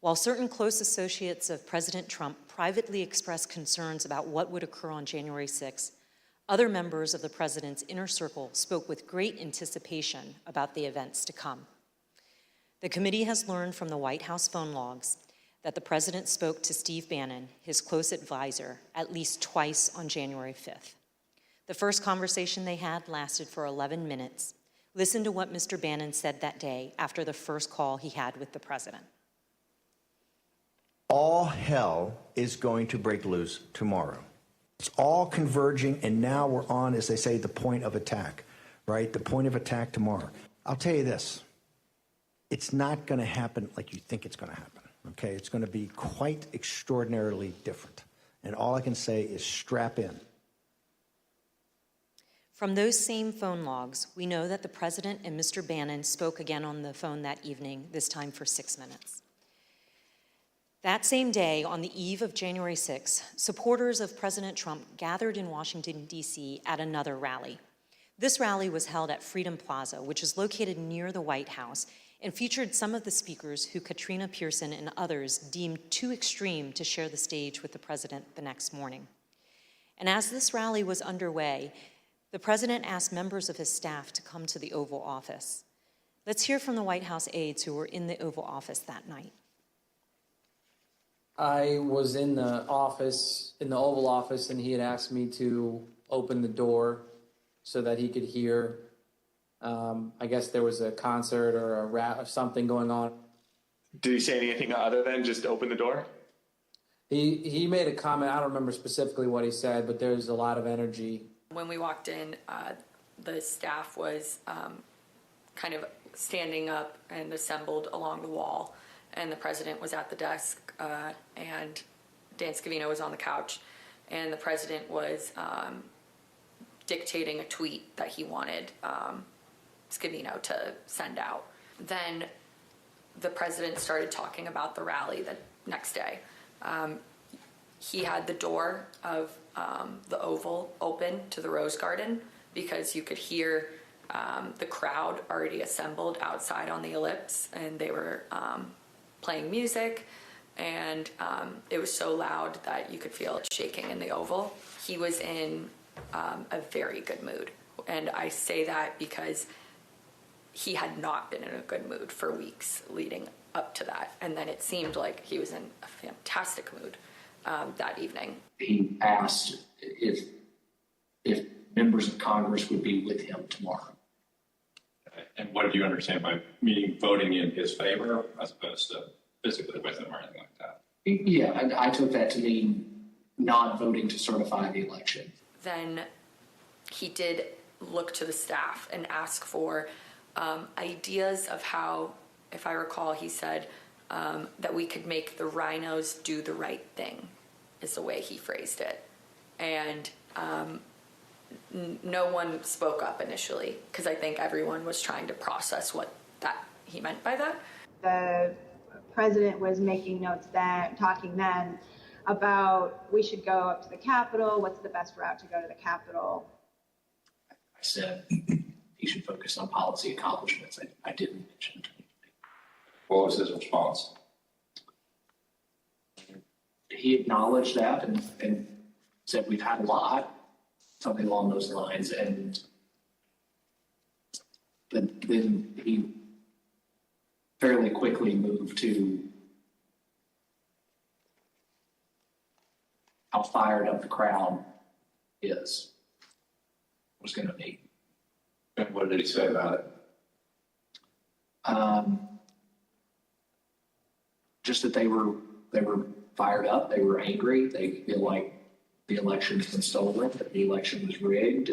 While certain close associates of President Trump privately expressed concerns about what would occur on January 6, other members of the president's inner circle spoke with great anticipation about the events to come. The committee has learned from the White House phone logs that the president spoke to Steve Bannon, his close advisor, at least twice on January 5th. The first conversation they had lasted for 11 minutes. Listen to what Mr. Bannon said that day after the first call he had with the president. All hell is going to break loose tomorrow. It's all converging, and now we're on, as they say, the point of attack, right? The point of attack tomorrow. I'll tell you this. It's not going to happen like you think it's going to happen. Okay, it's going to be quite extraordinarily different. And all I can say is strap in. From those same phone logs, we know that the president and Mr. Bannon spoke again on the phone that evening, this time for 6 minutes. That same day, on the eve of January 6, supporters of President Trump gathered in Washington, D.C. at another rally. This rally was held at Freedom Plaza, which is located near the White House, and featured some of the speakers who Katrina Pearson and others deemed too extreme to share the stage with the president the next morning. And as this rally was underway, the president asked members of his staff to come to the Oval Office. Let's hear from the White House aides who were in the Oval Office that night. I was in the office, in the Oval Office, and he had asked me to open the door so that he could hear. I guess there was a concert or or something going on. Did he say anything other than just open the door? He made a comment. I don't remember specifically what he said, but there's a lot of energy. When we walked in, the staff was kind of standing up and assembled along the wall, and the president was at the desk, and Dan Scavino was on the couch, and the president was dictating a tweet that he wanted Scavino to send out. Then the president started talking about the rally the next day. He had the door of the Oval open to the Rose Garden because you could hear the crowd already assembled outside on the ellipse, and they were playing music, and it was so loud that you could feel it shaking in the Oval. He was in a very good mood, and I say that because he had not been in a good mood for weeks leading up to that, and then it seemed like he was in a fantastic mood that evening. He asked if members of Congress would be with him tomorrow. And what did you understand by meaning voting in his favor as opposed to physically with him or anything like that? Yeah, I took that to mean not voting to certify the election. Then he did look to the staff and ask for ideas of how, if I recall, he said that we could make the rhinos do the right thing, is the way he phrased it. And no one spoke up initially because I think everyone was trying to process what that he meant by that. The president was making notes then, talking then about we should go up to the Capitol. What's the best route to go to the Capitol? I said he should focus on policy accomplishments. I didn't mention. What was his response? He acknowledged that and said we've had a lot, something along those lines, and then he fairly quickly moved to how fired up the crowd was going to be. And what did he say about it? Just that they were fired up, they were angry, they feel like the election has been stolen, that the election was rigged.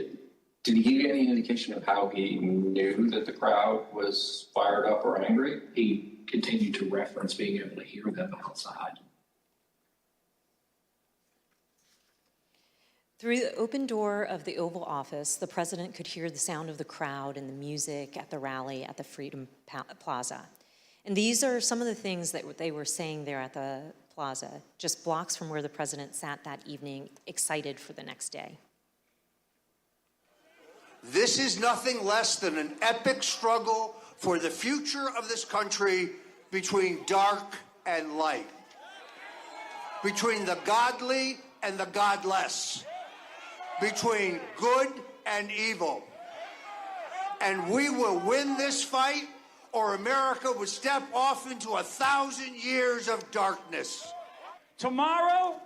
Did he give you any indication of how he knew that the crowd was fired up or angry? He continued to reference being able to hear them outside. Through the open door of the Oval Office, the president could hear the sound of the crowd and the music at the rally at the Freedom Plaza. And these are some of the things that they were saying there at the Plaza, just blocks from where the president sat that evening, excited for the next day. This is nothing less than an epic struggle for the future of this country between dark and light, between the godly and the godless, between good and evil. And we will win this fight, or America would step off into 1,000 years of darkness. Tomorrow,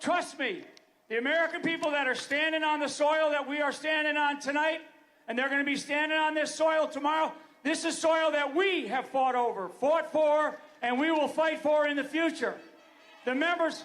trust me, the American people that are standing on the soil that we are standing on tonight, and they're going to be standing on this soil tomorrow, this is soil that we have fought for, and we will fight for in the future. The members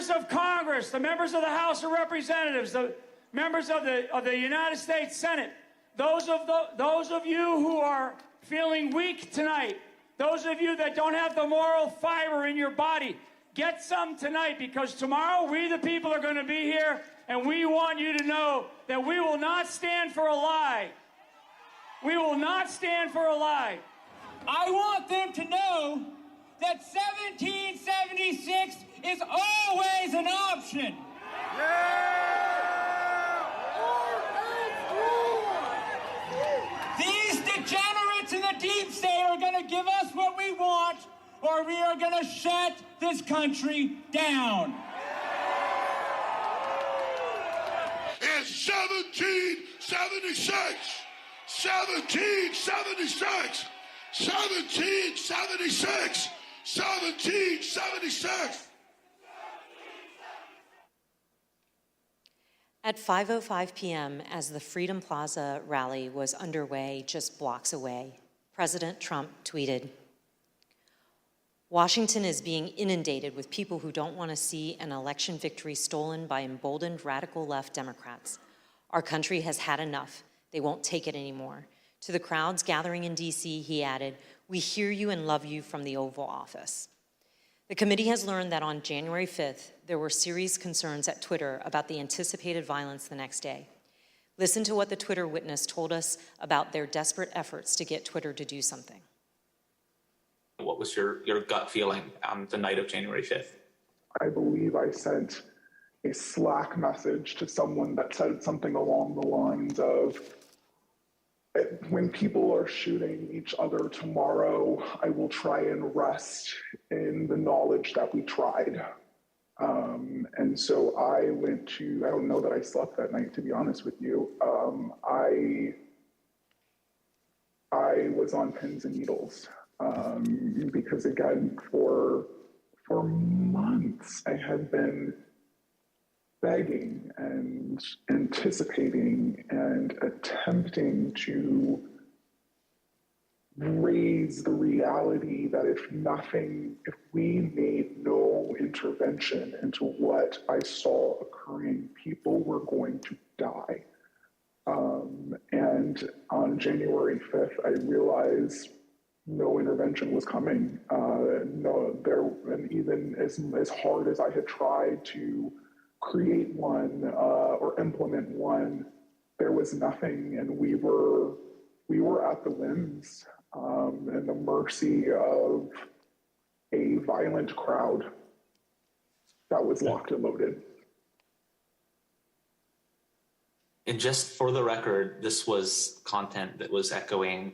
of Congress, the members of the House of Representatives, the members of the United States Senate, those of you who are feeling weak tonight, those of you that don't have the moral fiber in your body, get some tonight, because tomorrow we the people are going to be here, and we want you to know that we will not stand for a lie. We will not stand for a lie. I want them to know that 1776 is always an option. These degenerates in the deep state are going to give us what we want, or we are going to shut this country down. It's 1776! 1776! 1776! 1776! At 5:05 p.m., as the Freedom Plaza rally was underway just blocks away, President Trump tweeted, "Washington is being inundated with people who don't want to see an election victory stolen by emboldened radical left Democrats. Our country has had enough. They won't take it anymore." To the crowds gathering in D.C., he added, "We hear you and love you from the Oval Office." The committee has learned that on January 5th, there were serious concerns at Twitter about the anticipated violence the next day. Listen to what the Twitter witness told us about their desperate efforts to get Twitter to do something. What was your gut feeling on the night of January 5th? I believe I sent a Slack message to someone that said something along the lines of, when people are shooting each other tomorrow, I will try and rest in the knowledge that we tried. And so I went to, I don't know that I slept that night, to be honest with you. I was on pins and needles because, again, for months, I had been begging and anticipating and attempting to raise the reality that if we made no intervention into what I saw occurring, people were going to die. And on January 5th, I realized no intervention was coming. And even as hard as I had tried to create one or implement one, there was nothing, and we were at the whims and the mercy of a violent crowd that was locked and loaded. And just for the record, this was content that was echoing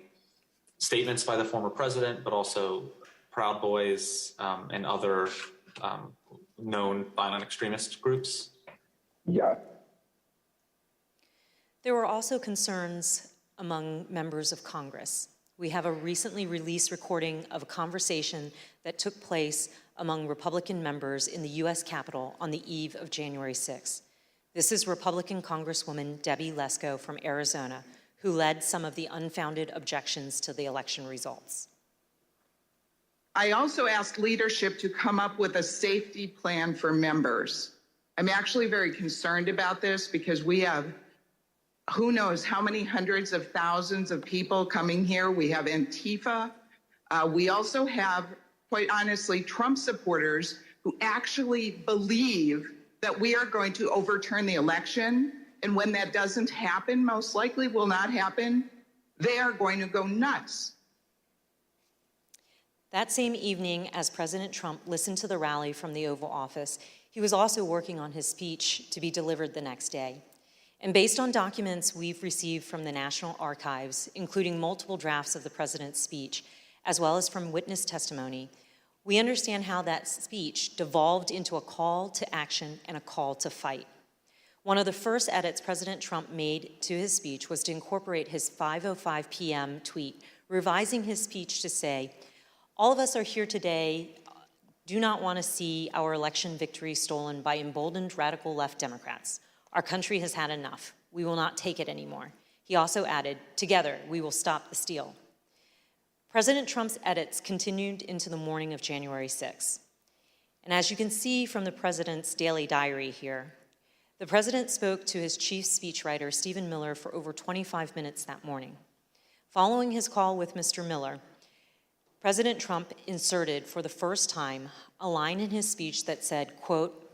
statements by the former president, but also Proud Boys and other known violent extremist groups? Yeah. There were also concerns among members of Congress. We have a recently released recording of a conversation that took place among Republican members in the U.S. Capitol on the eve of January 6th. This is Republican Congresswoman Debbie Lesko from Arizona, who led some of the unfounded objections to the election results. I also asked leadership to come up with a safety plan for members. I'm actually very concerned about this because we have who knows how many hundreds of thousands of people coming here. We have Antifa. We also have, quite honestly, Trump supporters who actually believe that we are going to overturn the election. And when that doesn't happen, most likely will not happen, they are going to go nuts. That same evening, as President Trump listened to the rally from the Oval Office, he was also working on his speech to be delivered the next day. And based on documents we've received from the National Archives, including multiple drafts of the president's speech, as well as from witness testimony, we understand how that speech devolved into a call to action and a call to fight. One of the first edits President Trump made to his speech was to incorporate his 5:05 p.m. tweet, revising his speech to say, "All of us are here today, do not want to see our election victory stolen by emboldened radical left Democrats. Our country has had enough. We will not take it anymore." He also added, "Together, we will stop the steal." President Trump's edits continued into the morning of January 6th. And as you can see from the president's daily diary here, the president spoke to his chief speechwriter, Stephen Miller, for over 25 minutes that morning. Following his call with Mr. Miller, President Trump inserted for the first time a line in his speech that said, quote,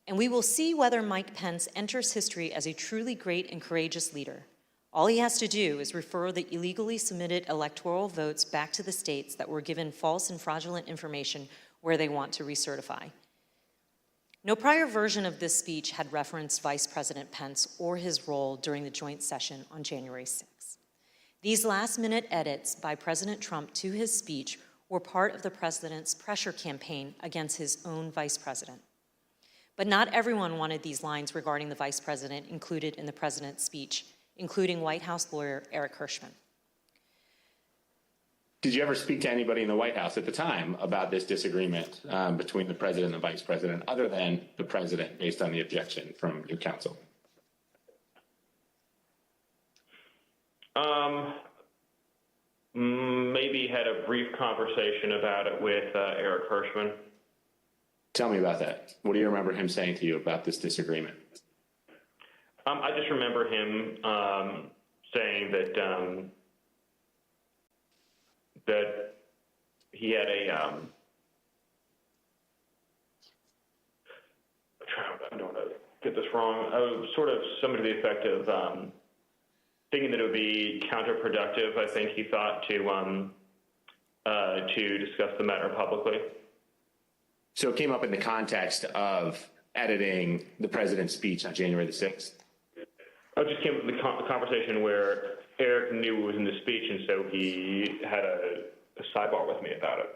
"And we will see whether Mike Pence enters history as a truly great and courageous leader. All he has to do is refer the illegally submitted electoral votes back to the states that were given false and fraudulent information where they want to recertify." No prior version of this speech had referenced Vice President Pence or his role during the joint session on January 6th. These last-minute edits by President Trump to his speech were part of the president's pressure campaign against his own vice president. But not everyone wanted these lines regarding the vice president included in the president's speech, including White House lawyer Eric Hirschman. Did you ever speak to anybody in the White House at the time about this disagreement between the president and the vice president, other than the president, based on the objection from your counsel? Maybe had a brief conversation about it with Eric Hirschman. Tell me about that. What do you remember him saying to you about this disagreement? I just remember him saying that that he had a I don't want to get this wrong. Sort of something to the effect of thinking that it would be counterproductive, I think he thought, to discuss the matter publicly. So it came up in the context of editing the president's speech on January the 6th? It just came up in the conversation where Eric knew it was in the speech, and so he had a sidebar with me about it.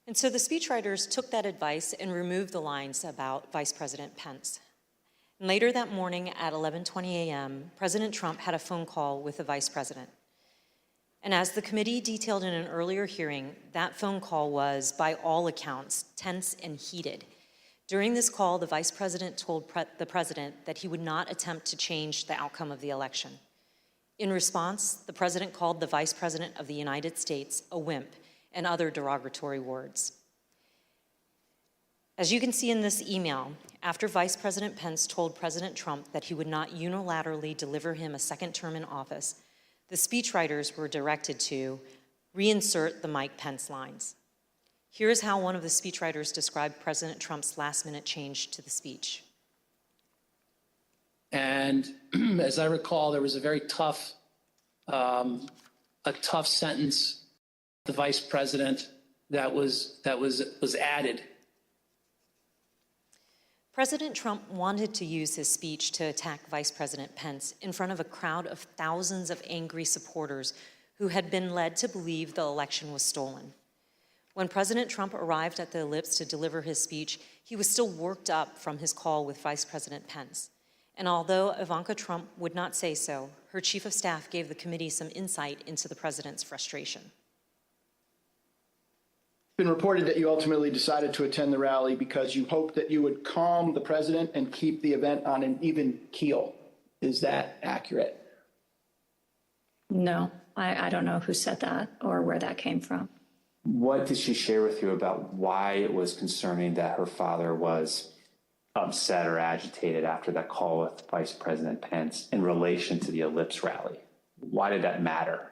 And so the speechwriters took that advice and removed the lines about Vice President Pence. And later that morning at 11:20 a.m., President Trump had a phone call with the vice president. And as the committee detailed in an earlier hearing, that phone call was, by all accounts, tense and heated. During this call, the vice president told the president that he would not attempt to change the outcome of the election. In response, the president called the vice president of the United States a wimp and other derogatory words. As you can see in this email, after Vice President Pence told President Trump that he would not unilaterally deliver him a second term in office, the speechwriters were directed to reinsert the Mike Pence lines. Here is how one of the speechwriters described President Trump's last-minute change to the speech. And as I recall, there was a very tough sentence, the vice president, that was added. President Trump wanted to use his speech to attack Vice President Pence in front of a crowd of thousands of angry supporters who had been led to believe the election was stolen. When President Trump arrived at the Ellipse to deliver his speech, he was still worked up from his call with Vice President Pence. And although Ivanka Trump would not say so, her chief of staff gave the committee some insight into the president's frustration. It's been reported that you ultimately decided to attend the rally because you hoped that you would calm the president and keep the event on an even keel. Is that accurate? No, I don't know who said that or where that came from. What did she share with you about why it was concerning that her father was upset or agitated after that call with Vice President Pence in relation to the Ellipse rally? Why did that matter?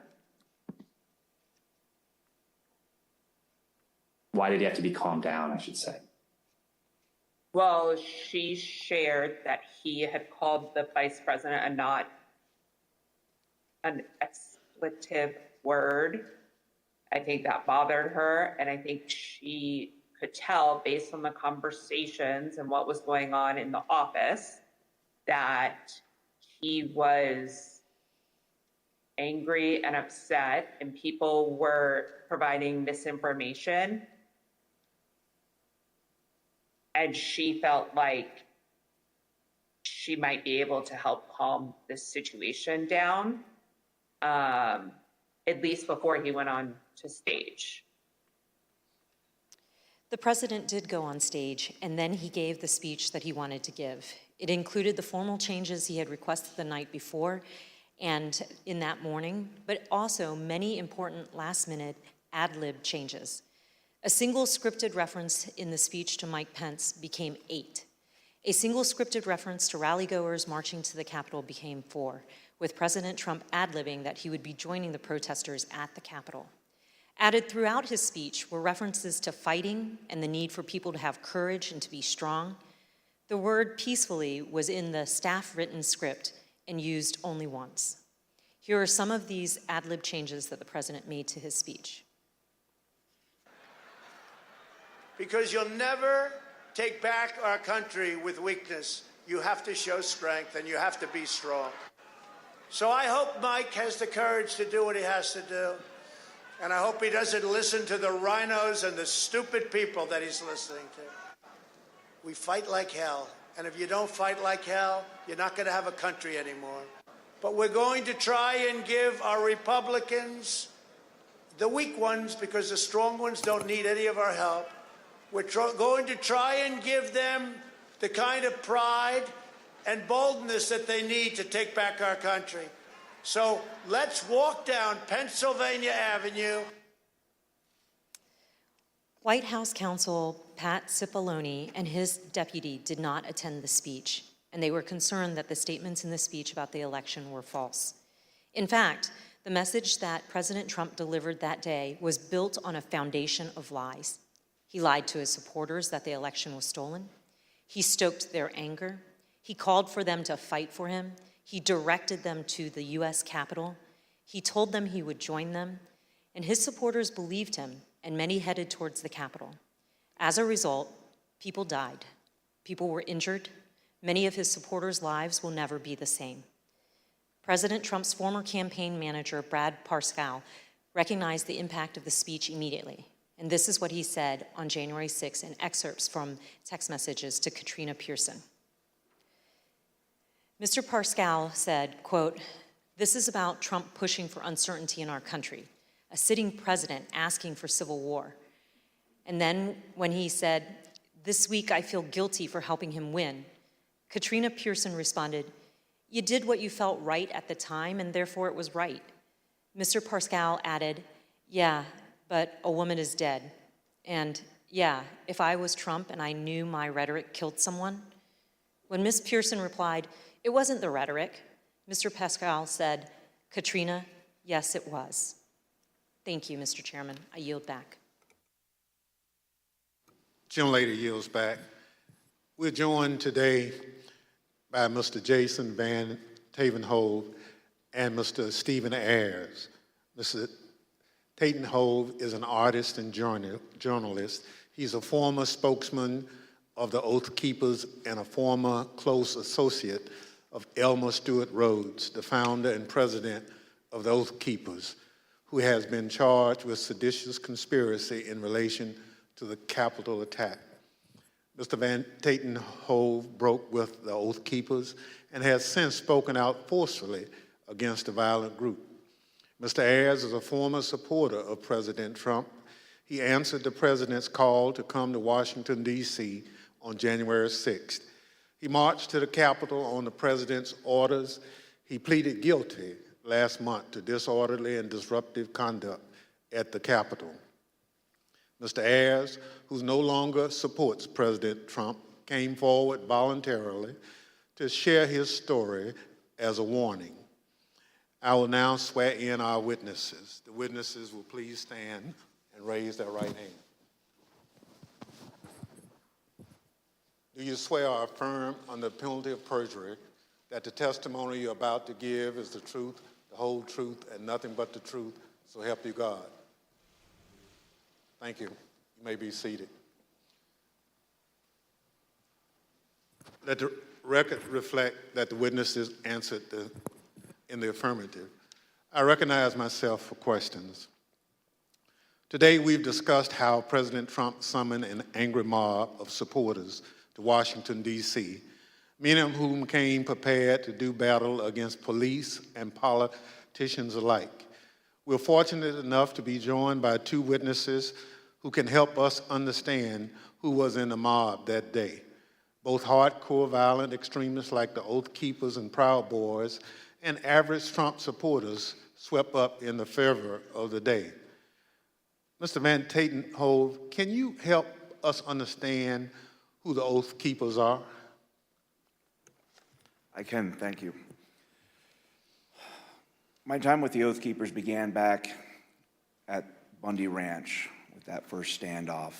Why did he have to be calmed down, I should say? Well, she shared that he had called the vice president a not an expletive word. I think that bothered her, and I think she could tell based on the conversations and what was going on in the office that he was angry and upset, and people were providing misinformation. And she felt like she might be able to help calm this situation down, at least before he went on to stage. The president did go on stage, and then he gave the speech that he wanted to give. It included the formal changes he had requested the night before and in that morning, but also many important last-minute ad-lib changes. A single scripted reference in the speech to Mike Pence became 8. A single scripted reference to rallygoers marching to the Capitol became 4, with President Trump ad-libbing that he would be joining the protesters at the Capitol. Added throughout his speech were references to fighting and the need for people to have courage and to be strong. The word peacefully was in the staff-written script and used only once. Here are some of these ad-lib changes that the president made to his speech. Because you'll never take back our country with weakness. You have to show strength and you have to be strong. So I hope Mike has the courage to do what he has to do. And I hope he doesn't listen to the rhinos and the stupid people that he's listening to. We fight like hell. And if you don't fight like hell, you're not going to have a country anymore. But we're going to try and give our Republicans, the weak ones, because the strong ones don't need any of our help, we're going to try and give them the kind of pride and boldness that they need to take back our country. So let's walk down Pennsylvania Avenue. White House counsel Pat Cipollone and his deputy did not attend the speech, and they were concerned that the statements in the speech about the election were false. In fact, the message that President Trump delivered that day was built on a foundation of lies. He lied to his supporters that the election was stolen. He stoked their anger. He called for them to fight for him. He directed them to the U.S. Capitol. He told them he would join them, and his supporters believed him, and many headed towards the Capitol. As a result, people died. People were injured. Many of his supporters' lives will never be the same. President Trump's former campaign manager, Brad Parscale, recognized the impact of the speech immediately. And this is what he said on January 6 in excerpts from text messages to Katrina Pearson. Mr. Parscale said, quote, "This is about Trump pushing for uncertainty in our country, a sitting president asking for civil war." And then when he said, "This week I feel guilty for helping him win," Katrina Pearson responded, "You did what you felt right at the time, and therefore it was right." Mr. Parscale added, "Yeah, but a woman is dead. And yeah, if I was Trump and I knew my rhetoric killed someone." When Ms. Pearson replied, "It wasn't the rhetoric," Mr. Parscale said, "Katrina, yes, it was." Thank you, Mr. Chairman. I yield back. Gentlelady yields back. We're joined today by Mr. Jason Van Tavenhove and Mr. Stephen Ayres. Mr. Tatenhove is an artist and journalist. He's a former spokesman of the Oath Keepers and a former close associate of Elmer Stewart Rhodes, the founder and president of the Oath Keepers, who has been charged with seditious conspiracy in relation to the Capitol attack. Mr. Van Tatenhove broke with the Oath Keepers and has since spoken out forcefully against the violent group. Mr. Ayres is a former supporter of President Trump. He answered the president's call to come to Washington, D.C. on January 6th. He marched to the Capitol on the president's orders. He pleaded guilty last month to disorderly and disruptive conduct at the Capitol. Mr. Ayres, who no longer supports President Trump, came forward voluntarily to share his story as a warning. I will now swear in our witnesses. The witnesses will please stand and raise their right hand. Do you swear or affirm under penalty of perjury that the testimony you're about to give is the truth, the whole truth, and nothing but the truth, so help you God? Thank you. You may be seated. Let the record reflect that the witnesses answered in the affirmative. I recognize myself for questions. Today, we've discussed how President Trump summoned an angry mob of supporters to Washington, D.C., many of whom came prepared to do battle against police and politicians alike. We're fortunate enough to be joined by two witnesses who can help us understand who was in the mob that day. Both hardcore violent extremists like the Oath Keepers and Proud Boys and average Trump supporters swept up in the fervor of the day. Mr. Van Tatenhove, can you help us understand who the Oath Keepers are? I can, thank you. My time with the Oath Keepers began back at Bundy Ranch with that first standoff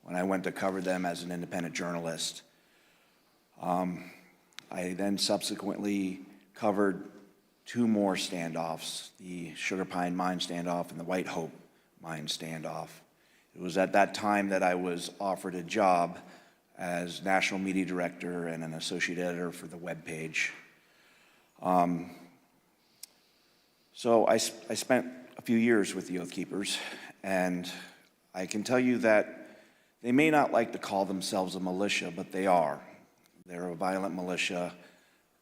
when I went to cover them as an independent journalist. I then subsequently covered two more standoffs, the Sugar Pine Mine standoff and the White Hope Mine standoff. It was at that time that I was offered a job as national media director and an associate editor for the webpage. So I spent a few years with the Oath Keepers, and I can tell you that they may not like to call themselves a militia, but they are. They're a violent militia,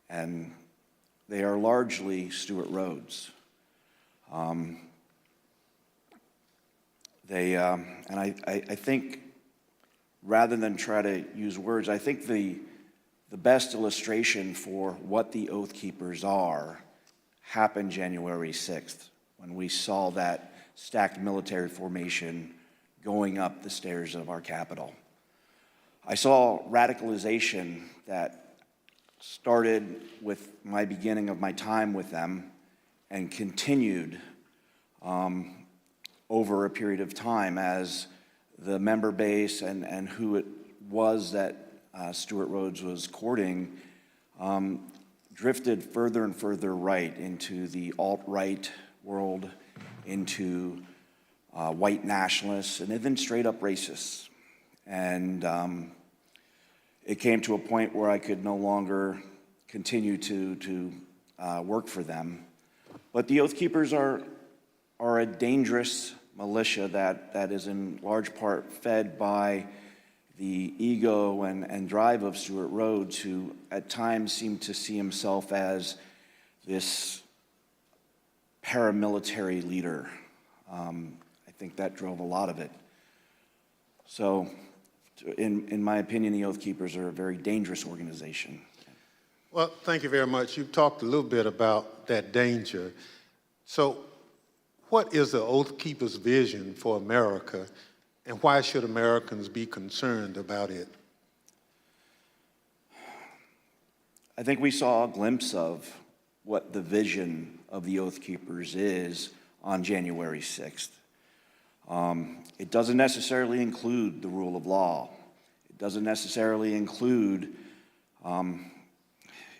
and they are largely Stewart Rhodes. And I think, rather than try to use words, I think the best illustration for what the Oath Keepers are happened January 6th, when we saw that stacked military formation going up the stairs of our Capitol. I saw radicalization that started with my beginning of my time with them and continued over a period of time as the member base and who it was that Stewart Rhodes was courting drifted further and further right into the alt-right world, into white nationalists, and even straight up racists. And it came to a point where I could no longer continue to work for them. But the Oath Keepers are a dangerous militia that is in large part fed by the ego and drive of Stewart Rhodes, who at times seemed to see himself as this paramilitary leader. I think that drove a lot of it. So, in my opinion, the Oath Keepers are a very dangerous organization. Well, thank you very much. You've talked a little bit about that danger. So, what is the Oath Keepers' vision for America, and why should Americans be concerned about it? I think we saw a glimpse of what the vision of the Oath Keepers is on January 6th. It doesn't necessarily include the rule of law. It doesn't necessarily include,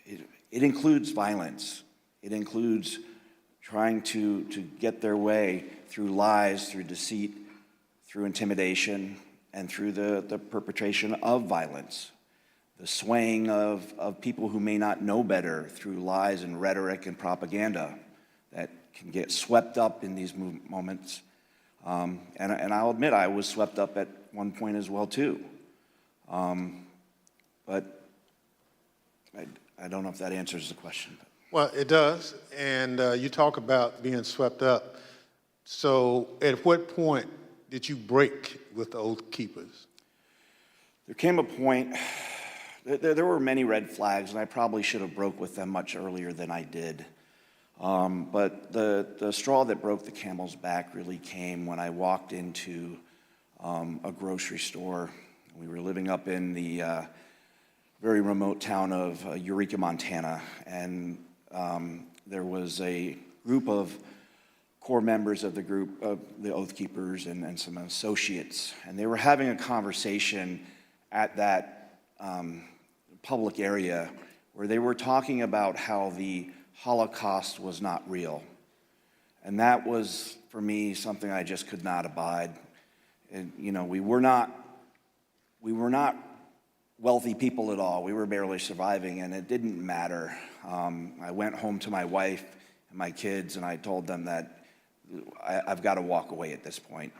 it includes violence. It includes trying to get their way through lies, through deceit, through intimidation, and through the perpetration of violence. The swaying of people who may not know better through lies and rhetoric and propaganda that can get swept up in these moments. And I'll admit I was swept up at one point as well too. But I don't know if that answers the question. Well, it does, and you talk about being swept up. So at what point did you break with the Oath Keepers? There came a point, there were many red flags, and I probably should have broke with them much earlier than I did. But the straw that broke the camel's back really came when I walked into a grocery store. We were living up in the very remote town of Eureka, Montana, and there was a group of core members of the group of the Oath Keepers and some associates, and they were having a conversation at that public area where they were talking about how the Holocaust was not real. And that was, for me, something I just could not abide. And, you know, we were not wealthy people at all. We were barely surviving, and it didn't matter. I went home to my wife and my kids, and I told them that I've got to walk away at this point.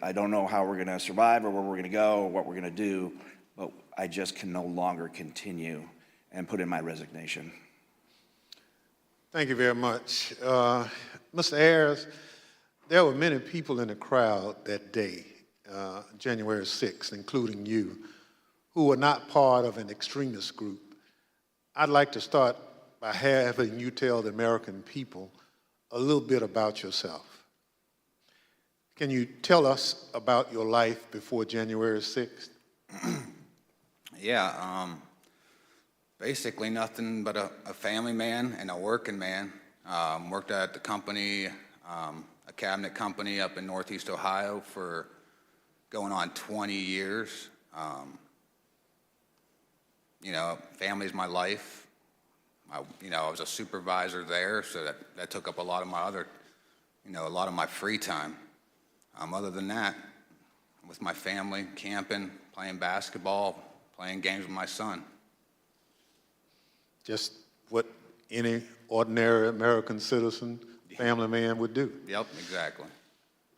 I don't know how we're going to survive or where we're going to go or what we're going to do, but I just can no longer continue, and put in my resignation. Thank you very much. Mr. Ayres, there were many people in the crowd that day, January 6th, including you, who were not part of an extremist group. I'd like to start by having you tell the American people a little bit about yourself. Can you tell us about your life before January 6th? Yeah, basically nothing but a family man and a working man. Worked at the company, a cabinet company up in Northeast Ohio for going on 20 years. You know, family's my life. I was a supervisor there, so that took up a lot of my a lot of my free time. Other than that, with my family, camping, playing basketball, playing games with my son. Just what any ordinary American citizen, family man would do. Yep, exactly.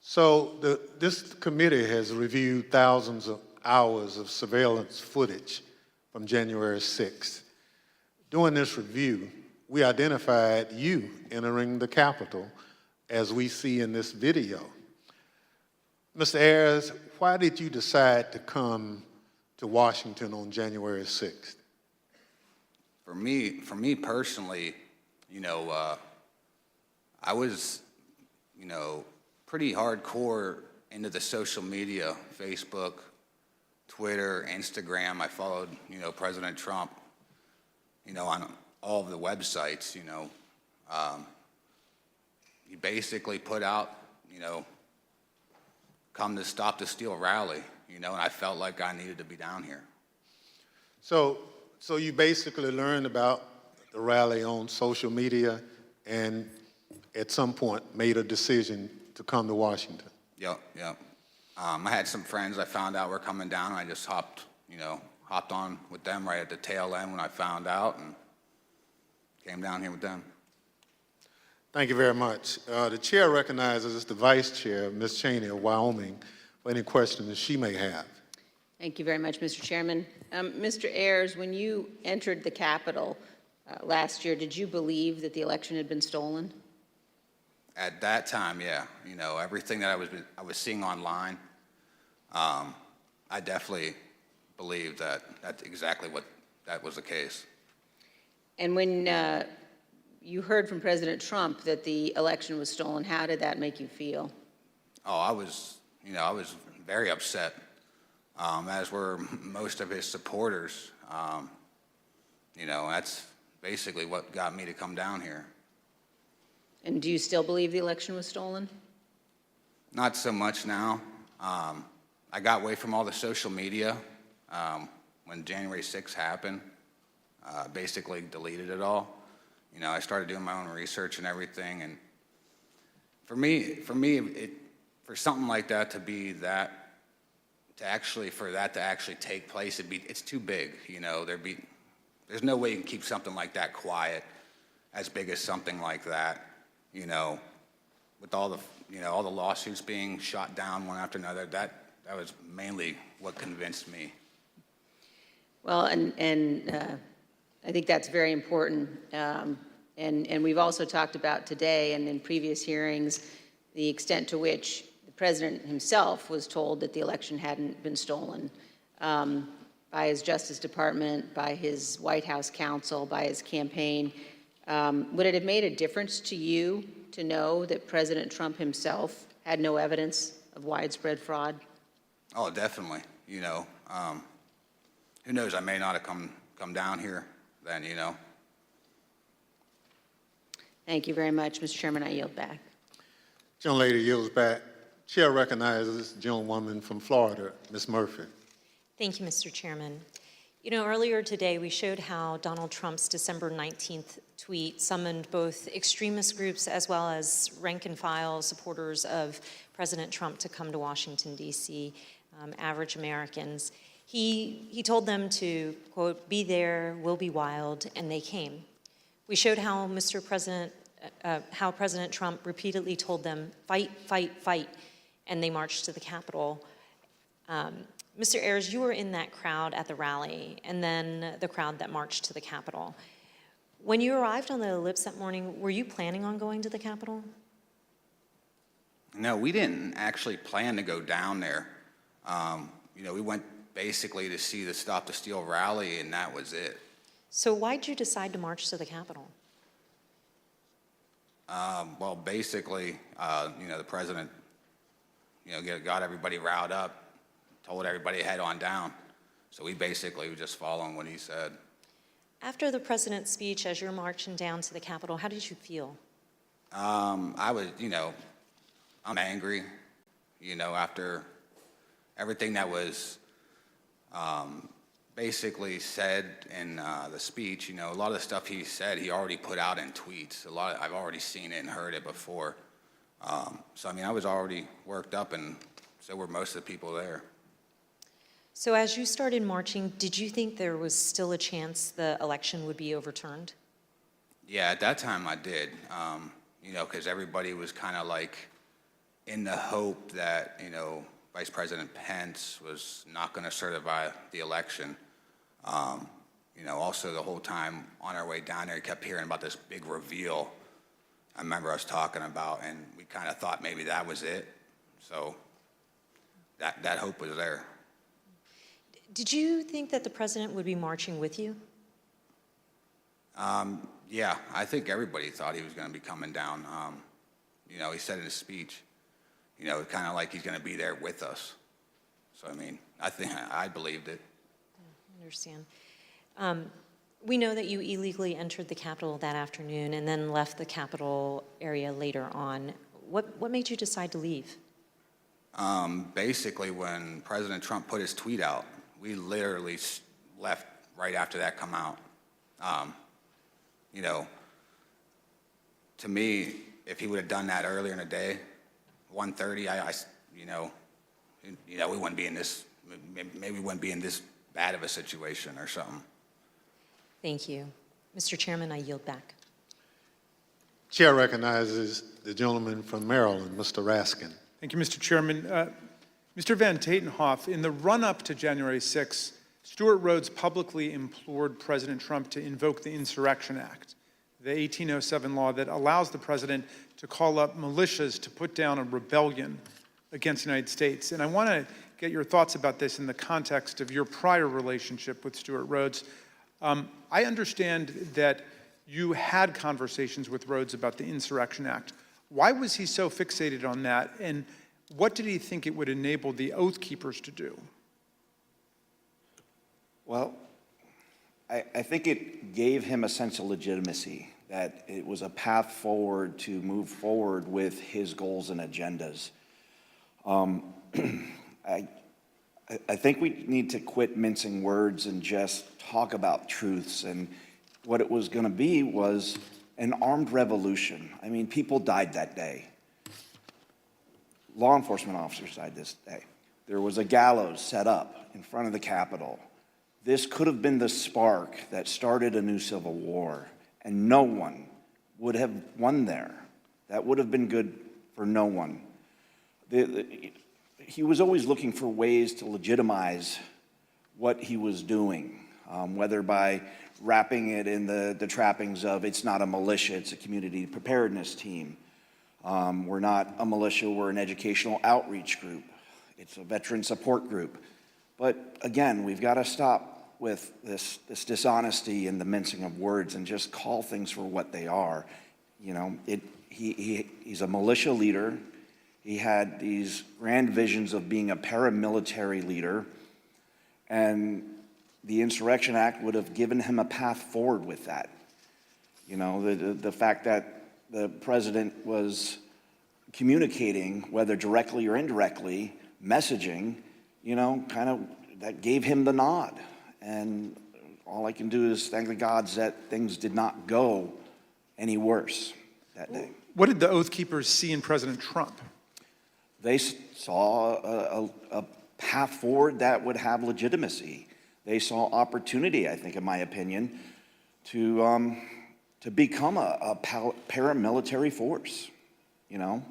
So this committee has reviewed thousands of hours of surveillance footage from January 6th. During this review, we identified you entering the Capitol as we see in this video. Mr. Ayres, why did you decide to come to Washington on January 6th? For me personally, I was, pretty hardcore into the social media, Facebook, Twitter, Instagram. I followed, President Trump, on all of the websites, He basically put out, come to Stop the Steal rally, and I felt like I needed to be down here. So you basically learned about the rally on social media and at some point made a decision to come to Washington. Yep. I had some friends I found out were coming down, and I just hopped on with them right at the tail end when I found out, and came down here with them. Thank you very much. The chair recognizes the vice chair, Ms. Cheney of Wyoming, for any questions she may have. Thank you very much, Mr. Chairman. Mr. Ayres, when you entered the Capitol last year, did you believe that the election had been stolen? At that time, yeah. Everything that I was seeing online, I definitely believed that that's exactly what that was the case. And when you heard from President Trump that the election was stolen, how did that make you feel? Oh, I was very upset, as were most of his supporters. That's basically what got me to come down here. And do you still believe the election was stolen? Not so much now. I got away from all the social media when January 6th happened. Basically deleted it all. I started doing my own research and everything. And for me, for something like that to be that, for that to actually take place, it's too big. There's no way you can keep something like that quiet, as big as something like that. With all the lawsuits being shot down one after another, that was mainly what convinced me. Well, and I think that's very important. And we've also talked about today and in previous hearings the extent to which the president himself was told that the election hadn't been stolen by his Justice Department, by his White House counsel, by his campaign. Would it have made a difference to you to know that President Trump himself had no evidence of widespread fraud? Oh, definitely. Who knows? I may not have come down here then. Thank you very much, Mr. Chairman. I yield back. Gentlelady yields back. Chair recognizes the gentlewoman from Florida, Ms. Murphy. Thank you, Mr. Chairman. Earlier today, we showed how Donald Trump's December 19th tweet summoned both extremist groups as well as rank-and-file supporters of President Trump to come to Washington, D.C., average Americans. He told them to, quote, "Be there, we'll be wild," and they came. We showed how how President Trump repeatedly told them, "Fight, fight, fight," and they marched to the Capitol. Mr. Ayres, you were in that crowd at the rally, and then the crowd that marched to the Capitol. When you arrived on the ellipse that morning, were you planning on going to the Capitol? No, we didn't actually plan to go down there. We went basically to see the Stop the Steal rally, and that was it. So why'd you decide to march to the Capitol? Well, basically, the president, got everybody riled up, told everybody to head on down. So we basically were just following what he said. After the president's speech, as you're marching down to the Capitol, how did you feel? I was, I'm angry, after everything that was basically said in the speech. A lot of the stuff he said, he already put out in tweets. I've already seen it and heard it before. So, I was already worked up, and so were most of the people there. So as you started marching, did you think there was still a chance the election would be overturned? Yeah, at that time I did, because everybody was kind of like in the hope that, Vice President Pence was not going to certify the election. Also the whole time on our way down there, we kept hearing about this big reveal I remember us talking about, and we kind of thought maybe that was it. So that hope was there. Did you think that the president would be marching with you? Yeah, I think everybody thought he was going to be coming down. He said in his speech, kind of like he's going to be there with us. So, I think I believed it. I understand. We know that you illegally entered the Capitol that afternoon and then left the Capitol area later on. What made you decide to leave? Basically, when President Trump put his tweet out, we literally left right after that come out. you know, to me, if he would have done that earlier in the day, 1:30, you know, we wouldn't be in this, maybe we wouldn't be in this bad of a situation or something. Thank you. Mr. Chairman, I yield back. Chair recognizes the gentleman from Maryland, Mr. Raskin. Thank you, Mr. Chairman. Mr. Van Tatenhoff, in the run-up to January 6th, Stuart Rhodes publicly implored President Trump to invoke the Insurrection Act, the 1807 law that allows the president to call up militias to put down a rebellion against the United States. And I want to get your thoughts about this in the context of your prior relationship with Stuart Rhodes. I understand that you had conversations with Rhodes about the Insurrection Act. Why was he so fixated on that, and what did he think it would enable the Oath Keepers to do? Well, I think it gave him a sense of legitimacy, that it was a path forward to move forward with his goals and agendas. I think we need to quit mincing words and just talk about truths. And what it was going to be was an armed revolution. I mean, people died that day. Law enforcement officers died this day. There was a gallows set up in front of the Capitol. This could have been the spark that started a new civil war, and no one would have won there. That would have been good for no one. He was always looking for ways to legitimize what he was doing, whether by wrapping it in the trappings of it's not a militia, it's a community preparedness team. We're not a militia, we're an educational outreach group. It's a veteran support group. But again, we've got to stop with this dishonesty and the mincing of words and just call things for what they are. You know, he's a militia leader. He had these grand visions of being a paramilitary leader, and the Insurrection Act would have given him a path forward with that. You know, the fact that the president was communicating, whether directly or indirectly, messaging, you know, kind of that gave him the nod. And all I can do is thank the gods that things did not go any worse that day. What did the Oath Keepers see in President Trump? They saw a path forward that would have legitimacy. They saw opportunity, I think, in my opinion, to become a paramilitary force, you know?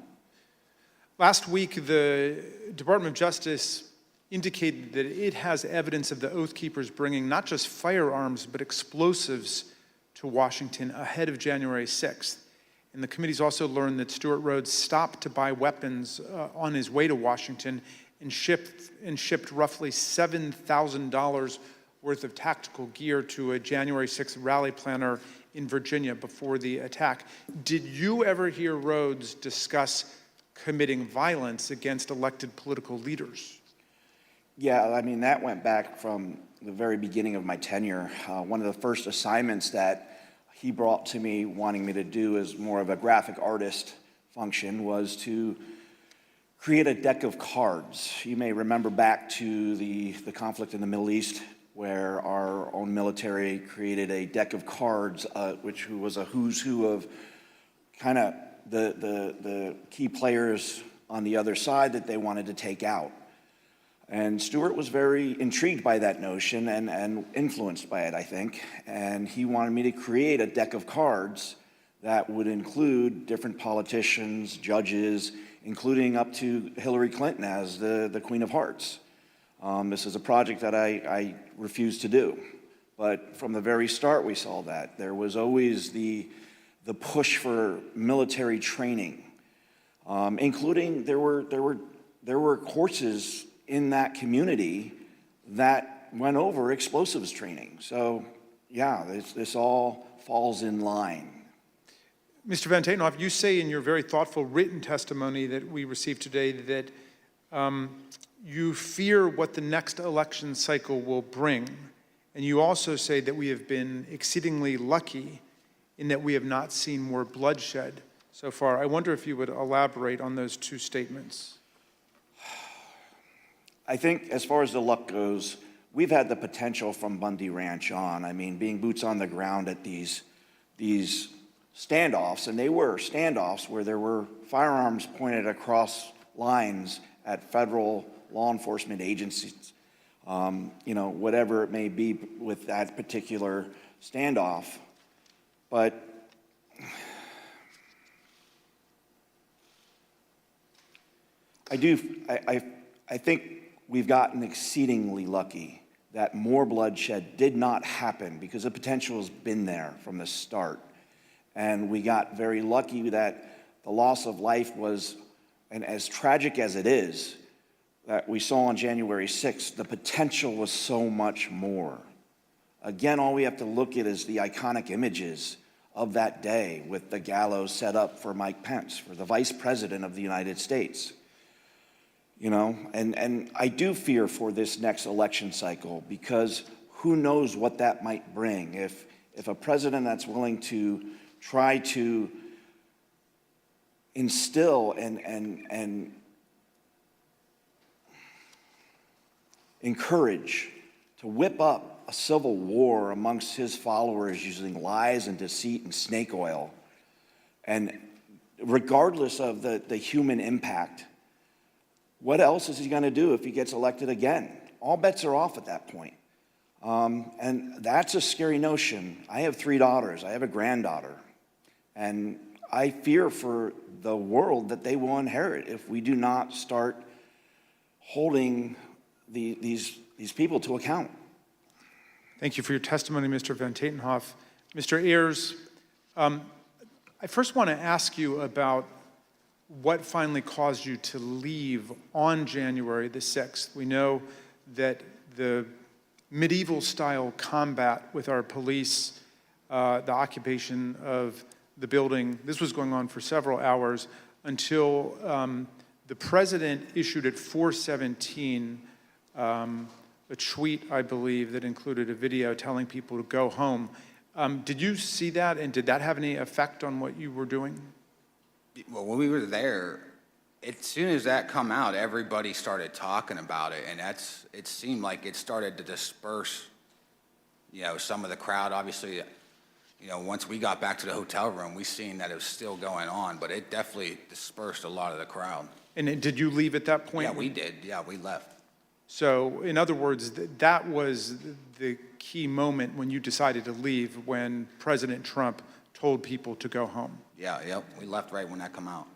Last week, the Department of Justice indicated that it has evidence of the Oath Keepers bringing not just firearms, but explosives to Washington ahead of January 6th. And the committee's also learned that Stuart Rhodes stopped to buy weapons on his way to Washington and shipped roughly $7,000 worth of tactical gear to a January 6th rally planner in Virginia before the attack. Did you ever hear Rhodes discuss committing violence against elected political leaders? Yeah, I mean, that went back from the very beginning of my tenure. One of the first assignments that he brought to me, wanting me to do as more of a graphic artist function, was to create a deck of cards. You may remember back to the conflict in the Middle East, where our own military created a deck of cards, which was a who's who of kind of the key players on the other side that they wanted to take out. And Stuart was very intrigued by that notion and influenced by it, I think. And he wanted me to create a deck of cards that would include different politicians, judges, including up to Hillary Clinton as the Queen of Hearts. This is a project that I refused to do. But from the very start, we saw that. There was always the push for military training, including there were courses in that community that went over explosives training. So, yeah, this all falls in line. Mr. Van Tatenhoff, you say in your very thoughtful written testimony that we received today that you fear what the next election cycle will bring. And you also say that we have been exceedingly lucky in that we have not seen more bloodshed so far. I wonder if you would elaborate on those two statements. I think as far as the luck goes, we've had the potential from Bundy Ranch on. I mean, being boots on the ground at these these standoffs, and they were standoffs where there were firearms pointed across lines at federal law enforcement agencies, whatever it may be with that particular standoff. But I think we've gotten exceedingly lucky that more bloodshed did not happen because the potential has been there from the start. And we got very lucky that the loss of life was, and as tragic as it is, that we saw on January 6th, the potential was so much more. Again, all we have to look at is the iconic images of that day with the gallows set up for Mike Pence, for the Vice President of the United States. And I do fear for this next election cycle because who knows what that might bring. If a president that's willing to try to instill and encourage, to whip up a civil war amongst his followers using lies and deceit and snake oil, and regardless of the human impact, what else is he going to do if he gets elected again? All bets are off at that point. And that's a scary notion. I have 3 daughters. I have a granddaughter. And I fear for the world that they will inherit if we do not start holding these people to account. Thank you for your testimony, Mr. Van Tatenhoff. Mr. Ayres, I first want to ask you about what finally caused you to leave on January the 6th. We know that the medieval-style combat with our police, the occupation of the building, this was going on for several hours until the president issued at 4:17 a tweet, I believe, that included a video telling people to go home. Did you see that, and did that have any effect on what you were doing? Well, when we were there, as soon as that come out, everybody started talking about it, and it seemed like it started to disperse, some of the crowd. Obviously, once we got back to the hotel room, we seen that it was still going on, but it definitely dispersed a lot of the crowd. And did you leave at that point? Yeah, we did. Yeah, we left. So, in other words, that was the key moment when you decided to leave, when President Trump told people to go home. Yeah, yep. We left right when that come out.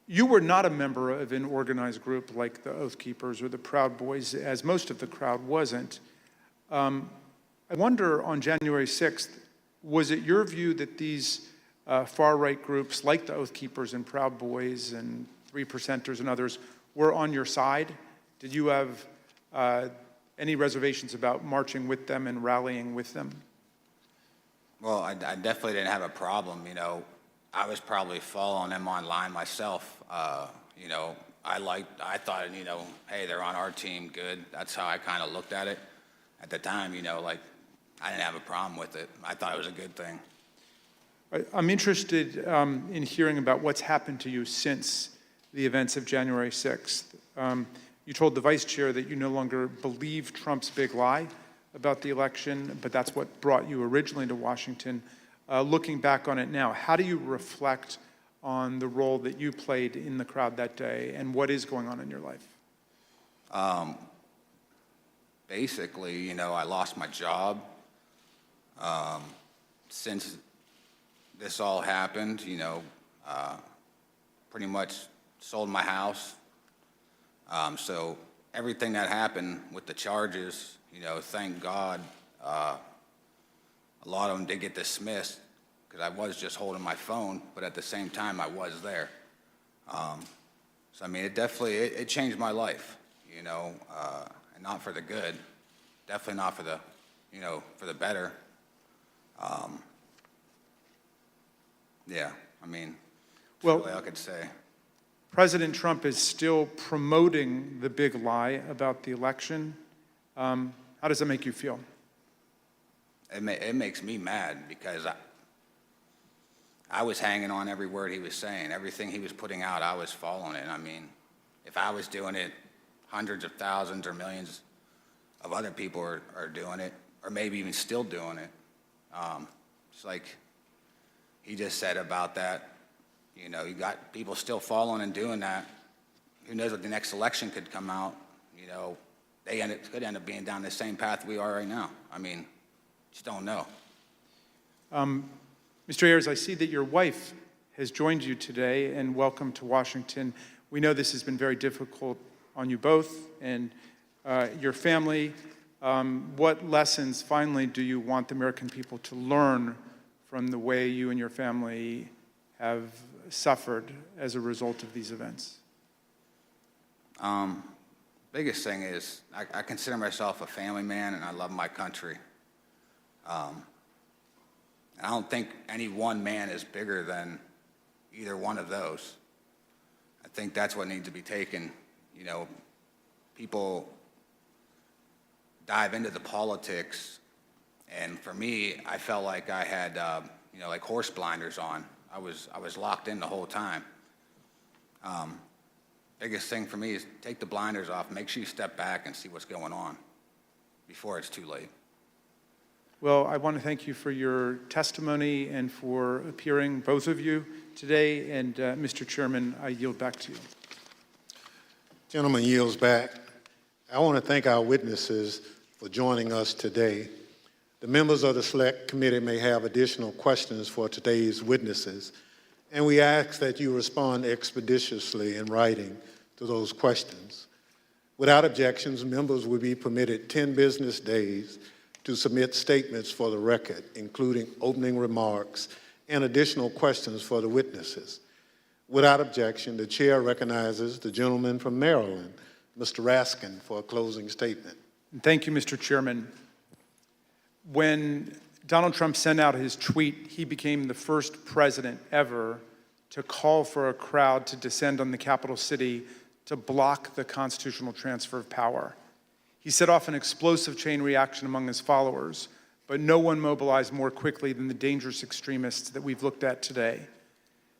You were not a member of an organized group like the Oath Keepers or the Proud Boys, as most of the crowd wasn't. I wonder, on January 6th, was it your view that these far-right groups like the Oath Keepers and Proud Boys and 3%ers and others were on your side? Did you have any reservations about marching with them and rallying with them? Well, I definitely didn't have a problem. I was probably following them online myself. I thought, hey, they're on our team, good. That's how I kind of looked at it at the time. I didn't have a problem with it. I thought it was a good thing. I'm interested in hearing about what's happened to you since the events of January 6th. You told the vice chair that you no longer believe Trump's big lie about the election, but that's what brought you originally to Washington. Looking back on it now, how do you reflect on the role that you played in the crowd that day, and what is going on in your life? Basically, I lost my job. Since this all happened, pretty much sold my house. So everything that happened with the charges, thank God, a lot of them did get dismissed because I was just holding my phone, but at the same time, I was there. It definitely, it changed my life, and not for the good, definitely not for the, for the better. Well, really all I could say. President Trump is still promoting the big lie about the election. How does that make you feel? It makes me mad because I was hanging on every word he was saying. Everything he was putting out, I was following it. If I was doing it, hundreds of thousands or millions of other people are doing it, or maybe even still doing it. It's like he just said about that. You know, you got people still following and doing that. Who knows what the next election could come out? You know, could end up being down the same path we are right now. I mean, just don't know. Mr. Ayres, I see that your wife has joined you today, and welcome to Washington. We know this has been very difficult on you both and your family. What lessons, finally, do you want the American people to learn from the way you and your family have suffered as a result of these events? Biggest thing is I consider myself a family man, and I love my country. I don't think any one man is bigger than either one of those. I think that's what needs to be taken. You know, people dive into the politics, and for me, I felt like I had, you know, like horse blinders on. I was locked in the whole time. Biggest thing for me is take the blinders off, make sure you step back and see what's going on before it's too late. Well, I want to thank you for your testimony and for appearing, both of you, today. And Mr. Chairman, I yield back to you. Gentleman yields back. I want to thank our witnesses for joining us today. The members of the Select Committee may have additional questions for today's witnesses, and we ask that you respond expeditiously in writing to those questions. Without objections, members will be permitted 10 business days to submit statements for the record, including opening remarks and additional questions for the witnesses. Without objection, the chair recognizes the gentleman from Maryland, Mr. Raskin, for a closing statement. Thank you, Mr. Chairman. When Donald Trump sent out his tweet, he became the first president ever to call for a crowd to descend on the capital city to block the constitutional transfer of power. He set off an explosive chain reaction among his followers, but no one mobilized more quickly than the dangerous extremists that we've looked at today.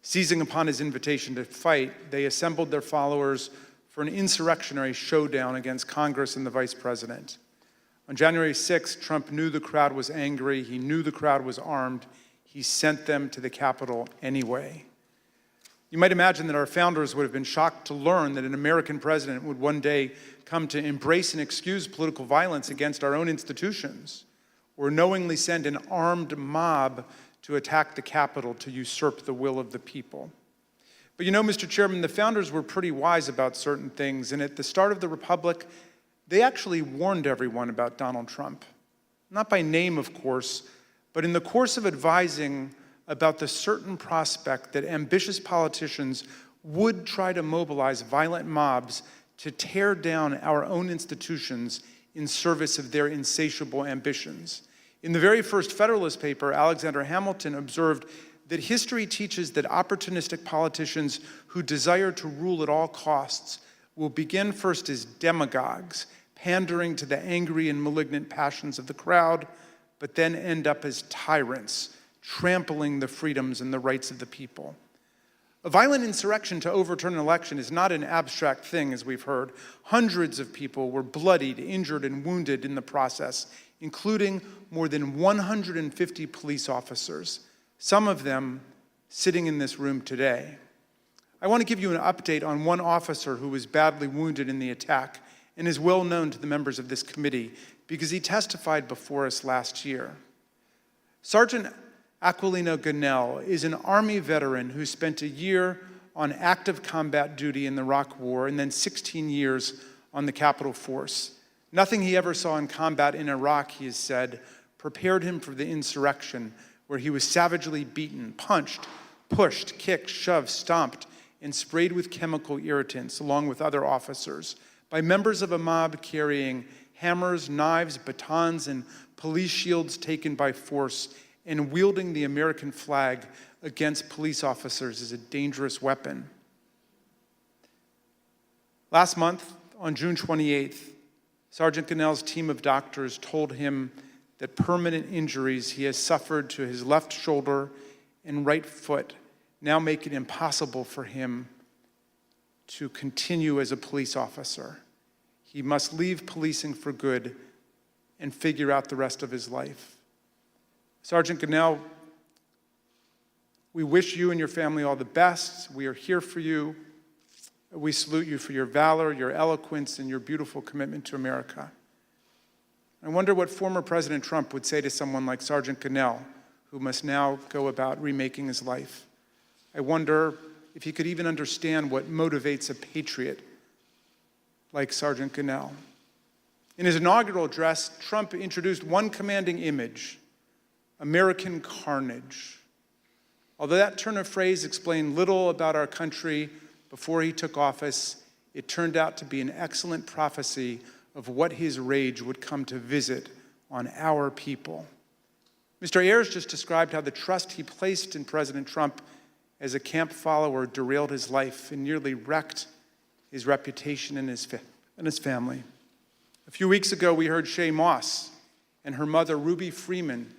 Seizing upon his invitation to fight, they assembled their followers for an insurrectionary showdown against Congress and the vice president. On January 6th, Trump knew the crowd was angry. He knew the crowd was armed. He sent them to the Capitol anyway. You might imagine that our founders would have been shocked to learn that an American president would one day come to embrace and excuse political violence against our own institutions, or knowingly send an armed mob to attack the Capitol to usurp the will of the people. But you know, Mr. Chairman, the founders were pretty wise about certain things, and at the start of the Republic, they actually warned everyone about Donald Trump. Not by name, of course, but in the course of advising about the certain prospect that ambitious politicians would try to mobilize violent mobs to tear down our own institutions in service of their insatiable ambitions. In the very first Federalist paper, Alexander Hamilton observed that history teaches that opportunistic politicians who desire to rule at all costs will begin first as demagogues, pandering to the angry and malignant passions of the crowd, but then end up as tyrants, trampling the freedoms and the rights of the people. A violent insurrection to overturn an election is not an abstract thing, as we've heard. Hundreds of people were bloodied, injured, and wounded in the process, including more than 150 police officers, some of them sitting in this room today. I want to give you an update on one officer who was badly wounded in the attack and is well known to the members of this committee because he testified before us last year. Sergeant Aquilino Gunnell is an Army veteran who spent a year on active combat duty in the Iraq War and then 16 years on the Capitol Force. Nothing he ever saw in combat in Iraq, he has said, prepared him for the insurrection, where he was savagely beaten, punched, pushed, kicked, shoved, stomped, and sprayed with chemical irritants, along with other officers, by members of a mob carrying hammers, knives, batons, and police shields taken by force, and wielding the American flag against police officers as a dangerous weapon. Last month, on June 28th, Sergeant Gunnell's team of doctors told him that permanent injuries he has suffered to his left shoulder and right foot now make it impossible for him to continue as a police officer. He must leave policing for good and figure out the rest of his life. Sergeant Gonell, we wish you and your family all the best. We are here for you. We salute you for your valor, your eloquence, and your beautiful commitment to America. I wonder what former President Trump would say to someone like Sergeant Gonell, who must now go about remaking his life. I wonder if he could even understand what motivates a patriot like Sergeant Gonell. In his inaugural address, Trump introduced one commanding image: American carnage. Although that turn of phrase explained little about our country before he took office, it turned out to be an excellent prophecy of what his rage would come to visit on our people. Mr. Ayres just described how the trust he placed in President Trump as a camp follower derailed his life and nearly wrecked his reputation and his family. A few weeks ago, we heard Shaye Moss and her mother, Ruby Freeman,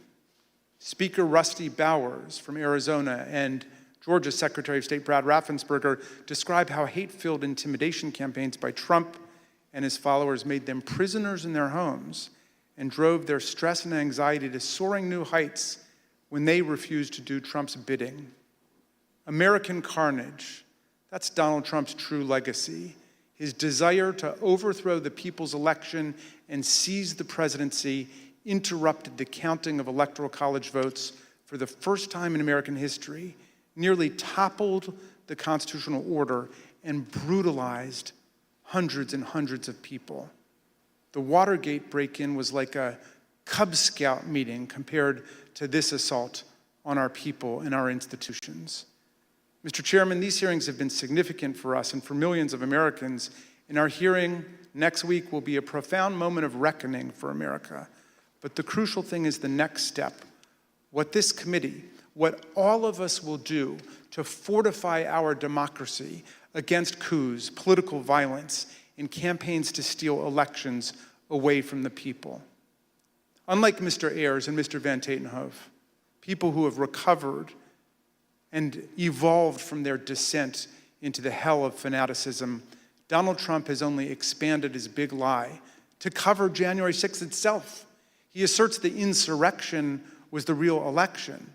Speaker Rusty Bowers from Arizona, and Georgia's Secretary of State Brad Raffensperger describe how hate-filled intimidation campaigns by Trump and his followers made them prisoners in their homes and drove their stress and anxiety to soaring new heights when they refused to do Trump's bidding. American carnage, that's Donald Trump's true legacy. His desire to overthrow the people's election and seize the presidency interrupted the counting of electoral college votes for the first time in American history, nearly toppled the constitutional order, and brutalized hundreds and hundreds of people. The Watergate break-in was like a Cub Scout meeting compared to this assault on our people and our institutions. Mr. Chairman, these hearings have been significant for us and for millions of Americans, and our hearing next week will be a profound moment of reckoning for America. But the crucial thing is the next step. What this committee, what all of us will do to fortify our democracy against coups, political violence, and campaigns to steal elections away from the people. Unlike Mr. Ayres and Mr. Van Tatenhove, people who have recovered and evolved from their descent into the hell of fanaticism, Donald Trump has only expanded his big lie to cover January 6th itself. He asserts the insurrection was the real election,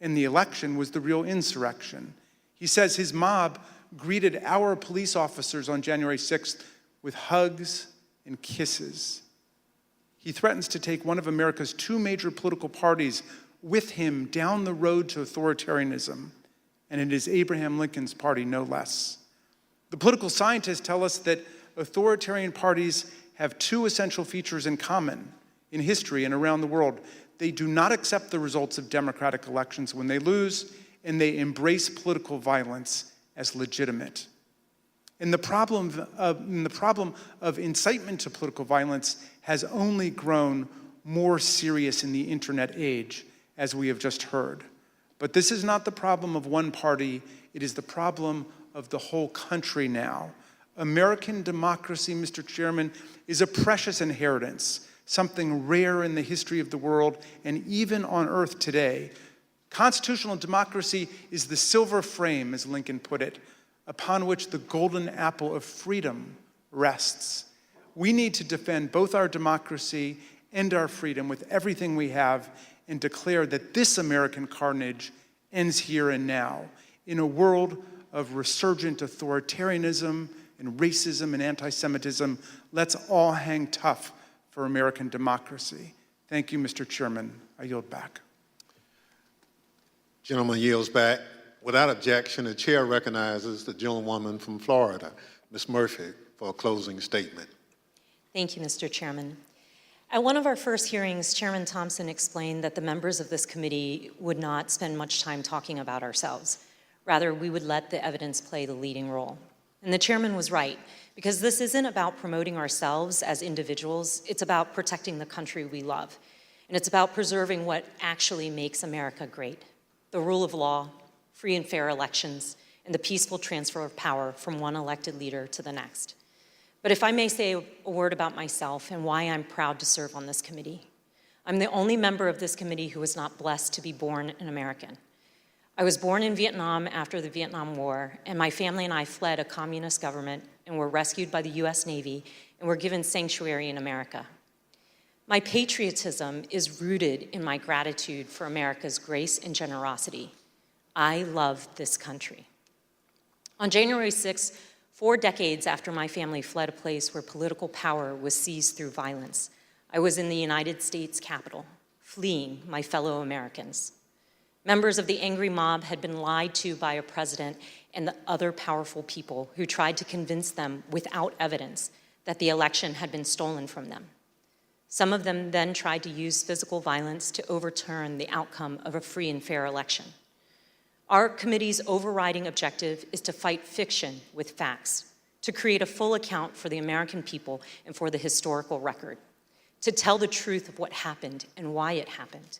and the election was the real insurrection. He says his mob greeted our police officers on January 6th with hugs and kisses. He threatens to take one of America's two major political parties with him down the road to authoritarianism, and it is Abraham Lincoln's party, no less. The political scientists tell us that authoritarian parties have two essential features in common in history and around the world. They do not accept the results of democratic elections when they lose, and they embrace political violence as legitimate. And the problem of incitement to political violence has only grown more serious in the internet age, as we have just heard. But this is not the problem of one party, it is the problem of the whole country now. American democracy, Mr. Chairman, is a precious inheritance, something rare in the history of the world and even on earth today. Constitutional democracy is the silver frame, as Lincoln put it, upon which the golden apple of freedom rests. We need to defend both our democracy and our freedom with everything we have and declare that this American carnage ends here and now. In a world of resurgent authoritarianism and racism and anti-Semitism, let's all hang tough for American democracy. Thank you, Mr. Chairman. I yield back. Gentleman yields back. Without objection, the chair recognizes the gentlewoman from Florida, Ms. Murphy, for a closing statement. Thank you, Mr. Chairman. At one of our first hearings, Chairman Thompson explained that the members of this committee would not spend much time talking about ourselves. Rather, we would let the evidence play the leading role. And the chairman was right, because this isn't about promoting ourselves as individuals, it's about protecting the country we love. And it's about preserving what actually makes America great: the rule of law, free and fair elections, and the peaceful transfer of power from one elected leader to the next. But if I may say a word about myself and why I'm proud to serve on this committee. I'm the only member of this committee who was not blessed to be born an American. I was born in Vietnam after the Vietnam War, and my family and I fled a communist government and were rescued by the US Navy and were given sanctuary in America. My patriotism is rooted in my gratitude for America's grace and generosity. I love this country. On January 6th, 4 decades after my family fled a place where political power was seized through violence, I was in the United States Capitol, fleeing my fellow Americans. Members of the angry mob had been lied to by a president and the other powerful people who tried to convince them without evidence that the election had been stolen from them. Some of them then tried to use physical violence to overturn the outcome of a free and fair election. Our committee's overriding objective is to fight fiction with facts, to create a full account for the American people and for the historical record, to tell the truth of what happened and why it happened,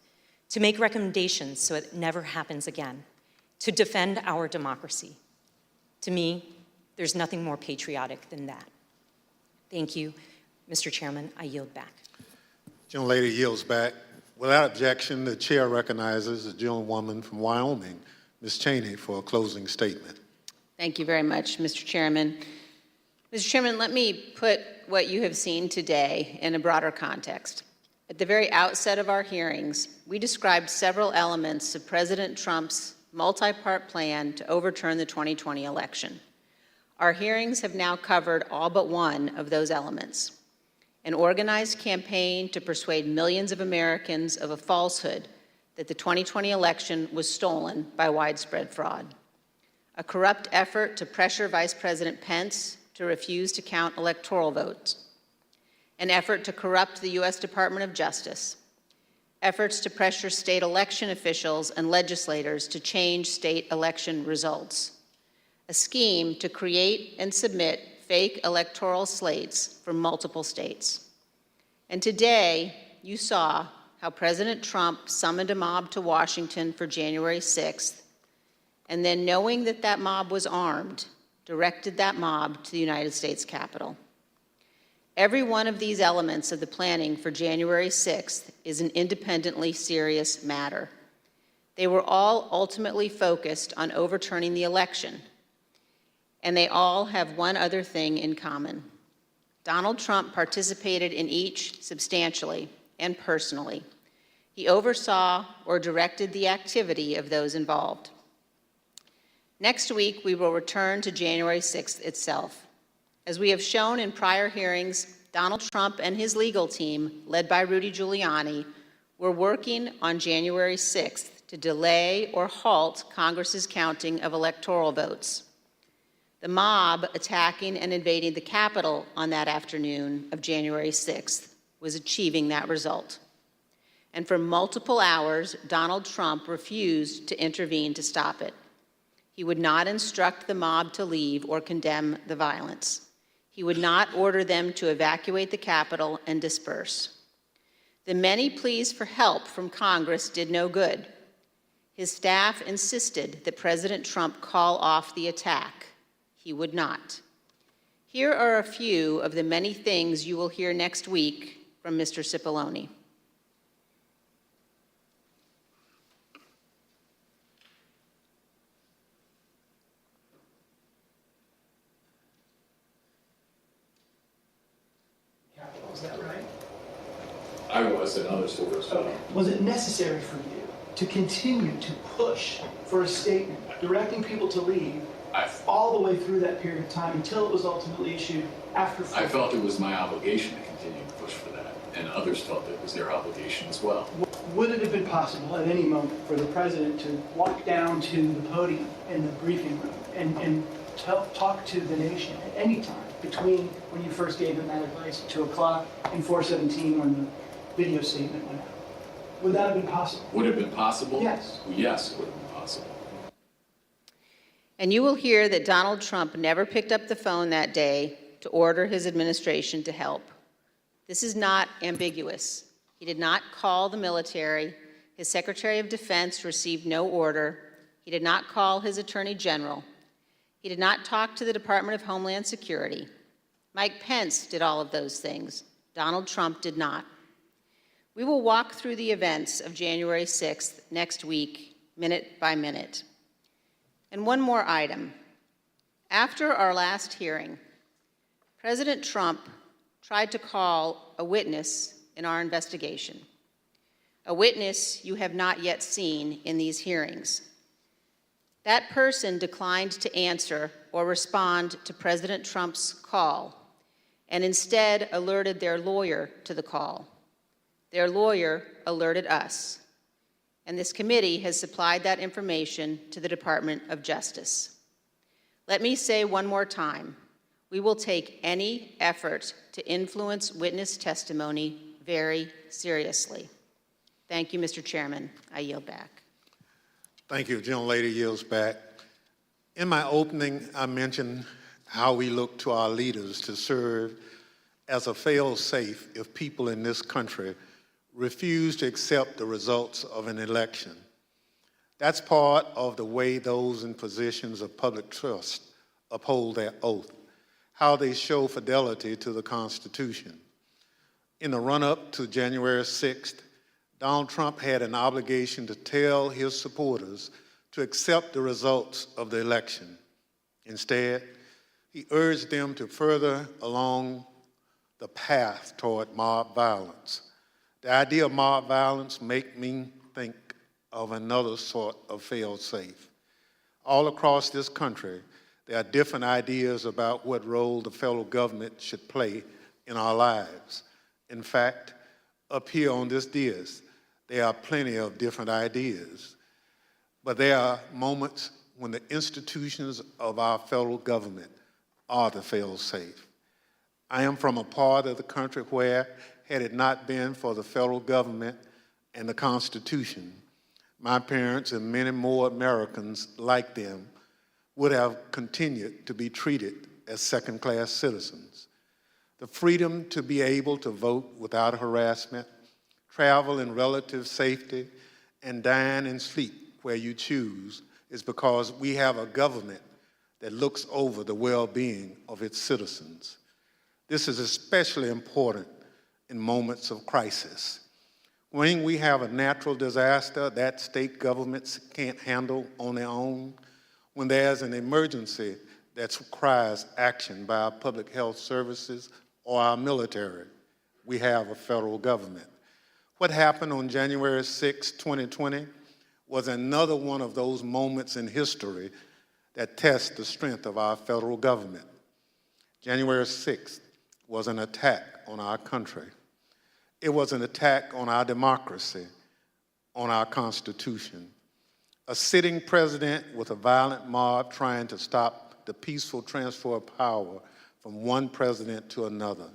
to make recommendations so it never happens again, to defend our democracy. To me, there's nothing more patriotic than that. Thank you. Mr. Chairman, I yield back. Gentlelady yields back. Without objection, the chair recognizes the gentlewoman from Wyoming, Ms. Cheney, for a closing statement. Thank you very much, Mr. Chairman. Mr. Chairman, let me put what you have seen today in a broader context. At the very outset of our hearings, we described several elements of President Trump's multi-part plan to overturn the 2020 election. Our hearings have now covered all but one of those elements: an organized campaign to persuade millions of Americans of a falsehood that the 2020 election was stolen by widespread fraud, a corrupt effort to pressure Vice President Pence to refuse to count electoral votes, an effort to corrupt the U.S. Department of Justice, efforts to pressure state election officials and legislators to change state election results, a scheme to create and submit fake electoral slates from multiple states. And today, you saw how President Trump summoned a mob to Washington for January 6th, and then, knowing that that mob was armed, directed that mob to the United States Capitol. Every one of these elements of the planning for January 6th is an independently serious matter. They were all ultimately focused on overturning the election, and they all have one other thing in common. Donald Trump participated in each substantially and personally. He oversaw or directed the activity of those involved. Next week, we will return to January 6th itself. As we have shown in prior hearings, Donald Trump and his legal team, led by Rudy Giuliani, were working on January 6th to delay or halt Congress's counting of electoral votes. The mob attacking and invading the Capitol on that afternoon of January 6th was achieving that result. And for multiple hours, Donald Trump refused to intervene to stop it. He would not instruct the mob to leave or condemn the violence. He would not order them to evacuate the Capitol and disperse. The many pleas for help from Congress did no good. His staff insisted that President Trump call off the attack. He would not. Here are a few of the many things you will hear next week from Mr. Cipollone. Is that right? I was, and others were as well. Was it necessary for you to continue to push for a statement directing people to leave all the way through that period of time until it was ultimately issued after? I felt it was my obligation to continue to push for that, and others felt it was their obligation as well. Would it have been possible at any moment for the president to walk down to the podium in the briefing room and talk to the nation at any time between when you first gave him that advice at 2 o'clock and 4:17 when the video statement went out? Would that have been possible? Would it have been possible? Yes. Yes, it would have been possible. And you will hear that Donald Trump never picked up the phone that day to order his administration to help. This is not ambiguous. He did not call the military. His Secretary of Defense received no order. He did not call his Attorney General. He did not talk to the Department of Homeland Security. Mike Pence did all of those things. Donald Trump did not. We will walk through the events of January 6th next week, minute by minute. And one more item. After our last hearing, President Trump tried to call a witness in our investigation, a witness you have not yet seen in these hearings. That person declined to answer or respond to President Trump's call and instead alerted their lawyer to the call. Their lawyer alerted us, and this committee has supplied that information to the Department of Justice. Let me say one more time, we will take any effort to influence witness testimony very seriously. Thank you, Mr. Chairman. I yield back. Thank you. Gentlelady yields back. In my opening, I mentioned how we look to our leaders to serve as a fail-safe if people in this country refuse to accept the results of an election. That's part of the way those in positions of public trust uphold their oath, how they show fidelity to the Constitution. In the run-up to January 6th, Donald Trump had an obligation to tell his supporters to accept the results of the election. Instead, he urged them to further along the path toward mob violence. The idea of mob violence makes me think of another sort of fail-safe. All across this country, there are different ideas about what role the federal government should play in our lives. In fact, up here on this dais, there are plenty of different ideas. But there are moments when the institutions of our federal government are the fail-safe. I am from a part of the country where, had it not been for the federal government and the Constitution, my parents and many more Americans like them would have continued to be treated as second-class citizens. The freedom to be able to vote without harassment, travel in relative safety, and dine and sleep where you choose is because we have a government that looks over the well-being of its citizens. This is especially important in moments of crisis. When we have a natural disaster that state governments can't handle on their own, when there's an emergency that requires action by our public health services or our military, we have a federal government. What happened on January 6, 2020 was another one of those moments in history that test the strength of our federal government. January 6th was an attack on our country. It was an attack on our democracy, on our Constitution. A sitting president with a violent mob trying to stop the peaceful transfer of power from one president to another.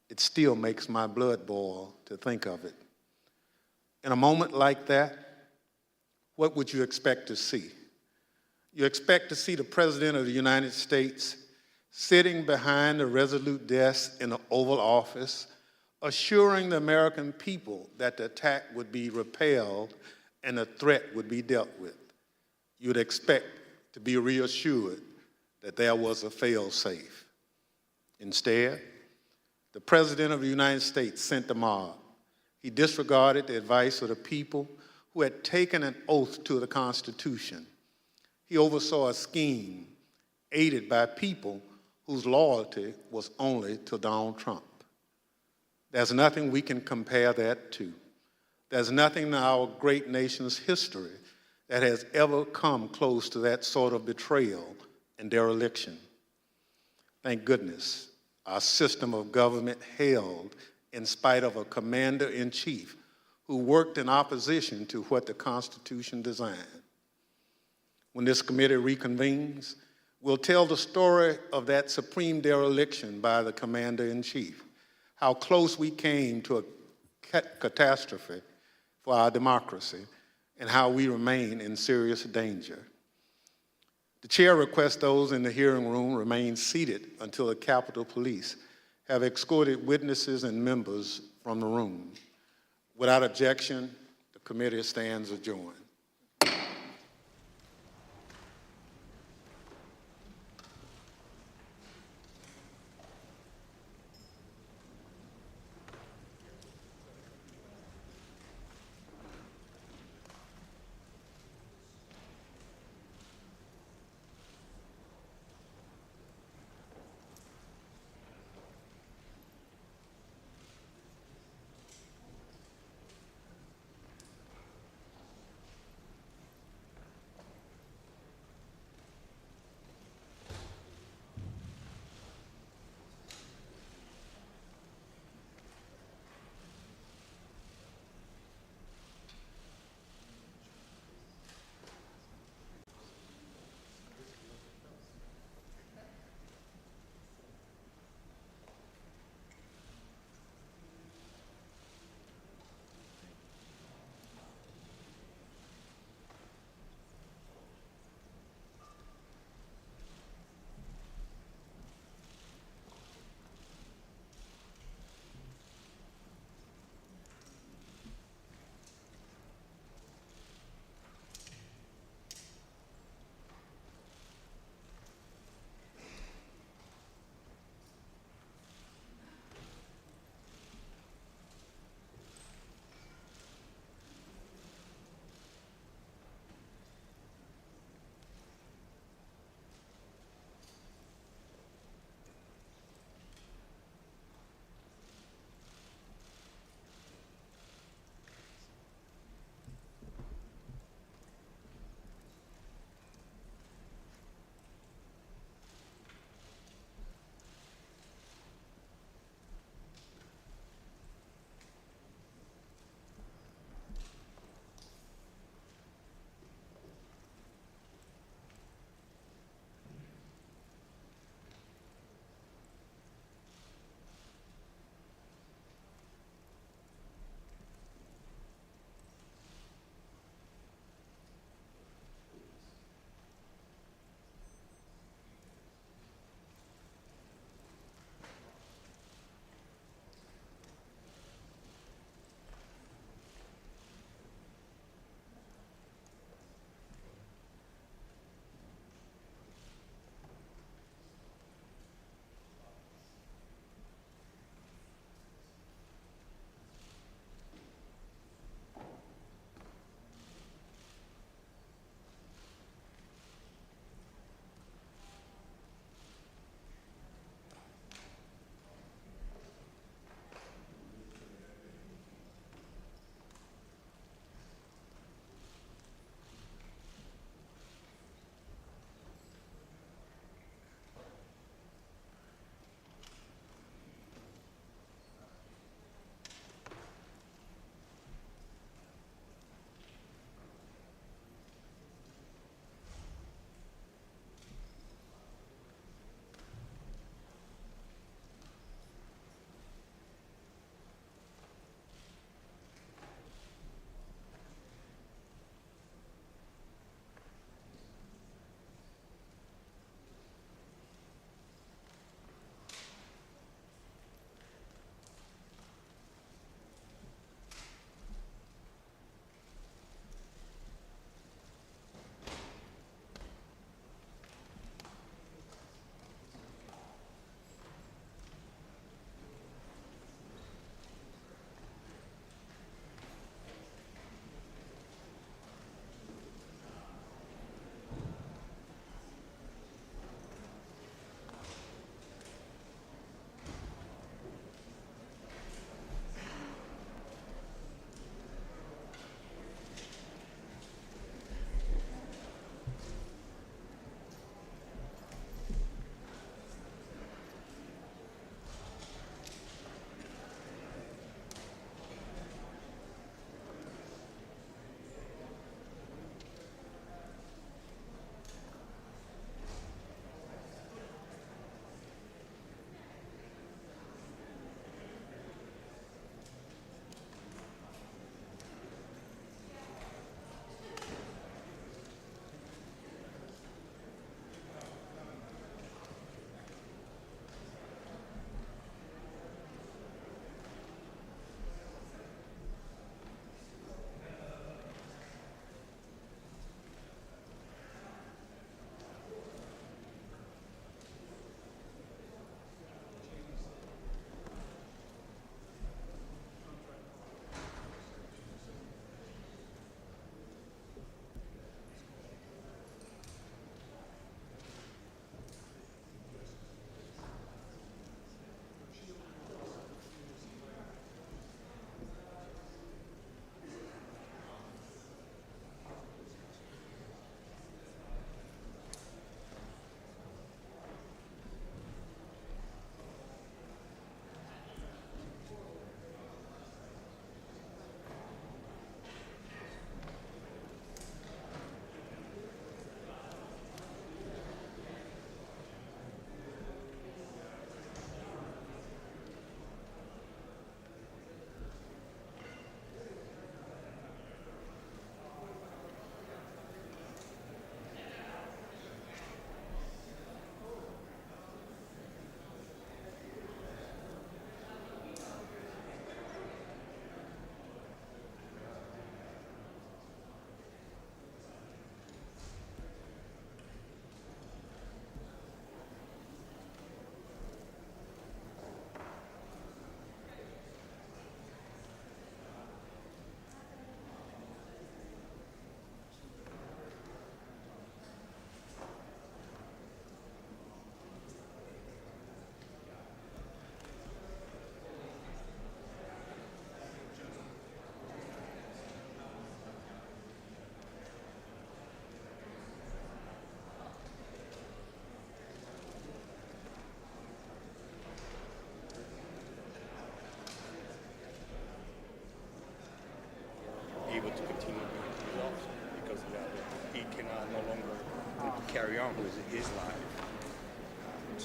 It still makes my blood boil to think of it. In a moment like that, what would you expect to see? You expect to see the President of the United States sitting behind a resolute desk in the Oval Office, assuring the American people that the attack would be repelled and the threat would be dealt with. You'd expect to be reassured that there was a fail-safe. Instead, the President of the United States sent the mob. He disregarded the advice of the people who had taken an oath to the Constitution. He oversaw a scheme aided by people whose loyalty was only to Donald Trump. There's nothing we can compare that to. There's nothing in our great nation's history that has ever come close to that sort of betrayal and dereliction. Thank goodness our system of government held in spite of a commander-in-chief who worked in opposition to what the Constitution designed. When this committee reconvenes, we'll tell the story of that supreme dereliction by the commander-in-chief, how close we came to a catastrophe for our democracy, and how we remain in serious danger. The chair requests those in the hearing room remain seated until the Capitol Police have escorted witnesses and members from the room. Without objection, the committee stands adjourned.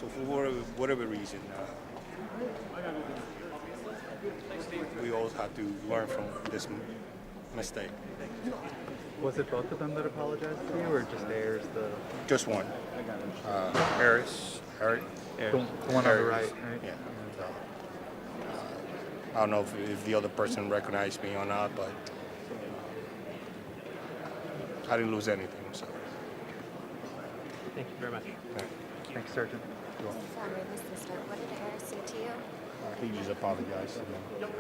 So for whatever reason, we all have to learn from this mistake. Was it both of them that apologized to you, or just Ayres? Just one. Ayres. The one on the right, right? Yeah. So, I don't know if the other person recognized me or not, but I didn't lose anything. So. Thank you very much. Thank you, Sergeant. What did Ayres say to you? He just apologized to them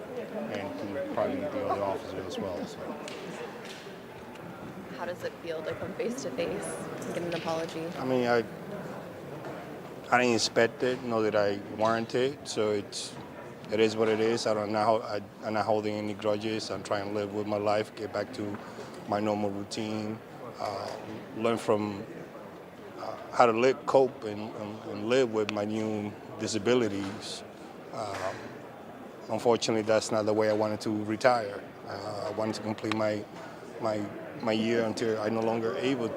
and to probably the other officer as well. So. How does it feel to come face to face and get an apology? I mean, I didn't expect it, nor did I warrant it. So it is what it is. I'm not holding any grudges. I'm trying to live with my life, get back to my normal routine, learn from how to cope and live with my new disabilities. Unfortunately, that's not the way I wanted to retire. I wanted to complete my year until I no longer able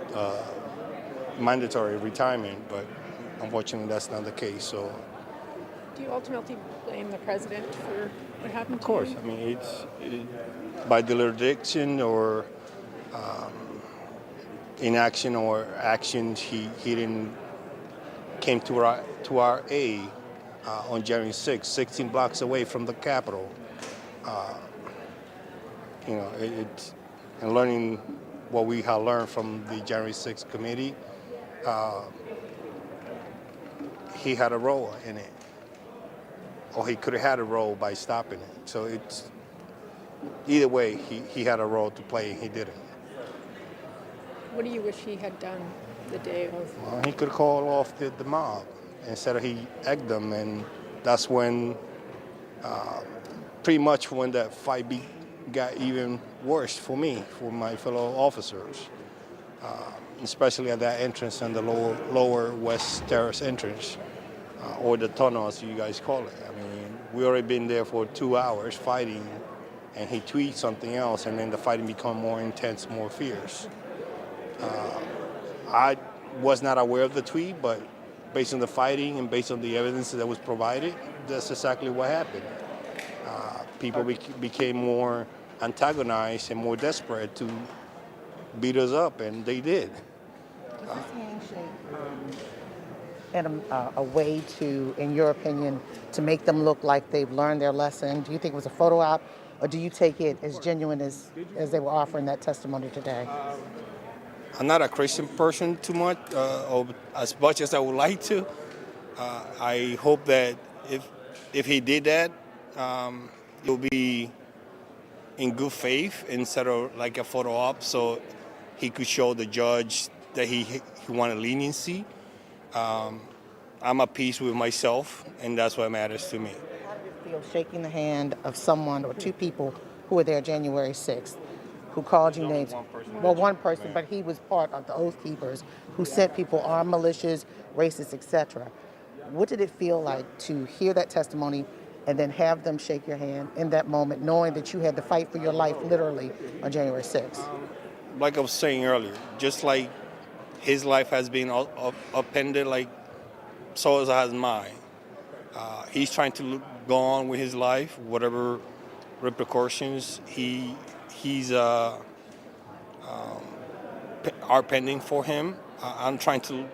mandatory retirement, but unfortunately that's not the case. So, do you ultimately blame the president for what happened to of course, you? I mean by dereliction or inaction or actions, he didn't came to our aid on January 6th, 16 blocks away from the Capitol. And learning what we have learned from the January 6th committee, he had a role in it, or he could have had a role by stopping it. So it's either way, he had a role to play, and he didn't. What do you wish he had done the day of? Well, he could call off the mob instead of he egged them, and that's when, pretty much when that fight got even worse for me, for my fellow officers, especially at that entrance on the lower West Terrace entrance, or the tunnel as you guys call it. I mean, we already been there for 2 hours fighting, and he tweets something else, and then the fighting become more intense, more fierce. I was not aware of the tweet, but based on the fighting and based on the evidence that was provided, that's exactly what happened. People became more antagonized and more desperate to beat us up, and they did. Was this handshake a way to, in your opinion, to make them look like they've learned their lesson? Do you think it was a photo op, or do you take it as genuine as they were offering that testimony today? I'm not a Christian person too much, or as much as I would like to. I hope that if he did that, it will be in good faith instead of like a photo op, so he could show the judge that he wanted leniency. I'm at peace with myself, and that's what matters to me. How did it feel shaking the hand of someone or two people who were there January 6th, who called you names? Well, one person, but he was part of the Oath Keepers who said people are malicious, racist, etc. What did it feel like to hear that testimony and then have them shake your hand in that moment, knowing that you had to fight for your life literally on January 6th? Like I was saying earlier, just like his life has been upended, like so has mine. He's trying to go on with his life, whatever repercussions are pending for him. I'm trying to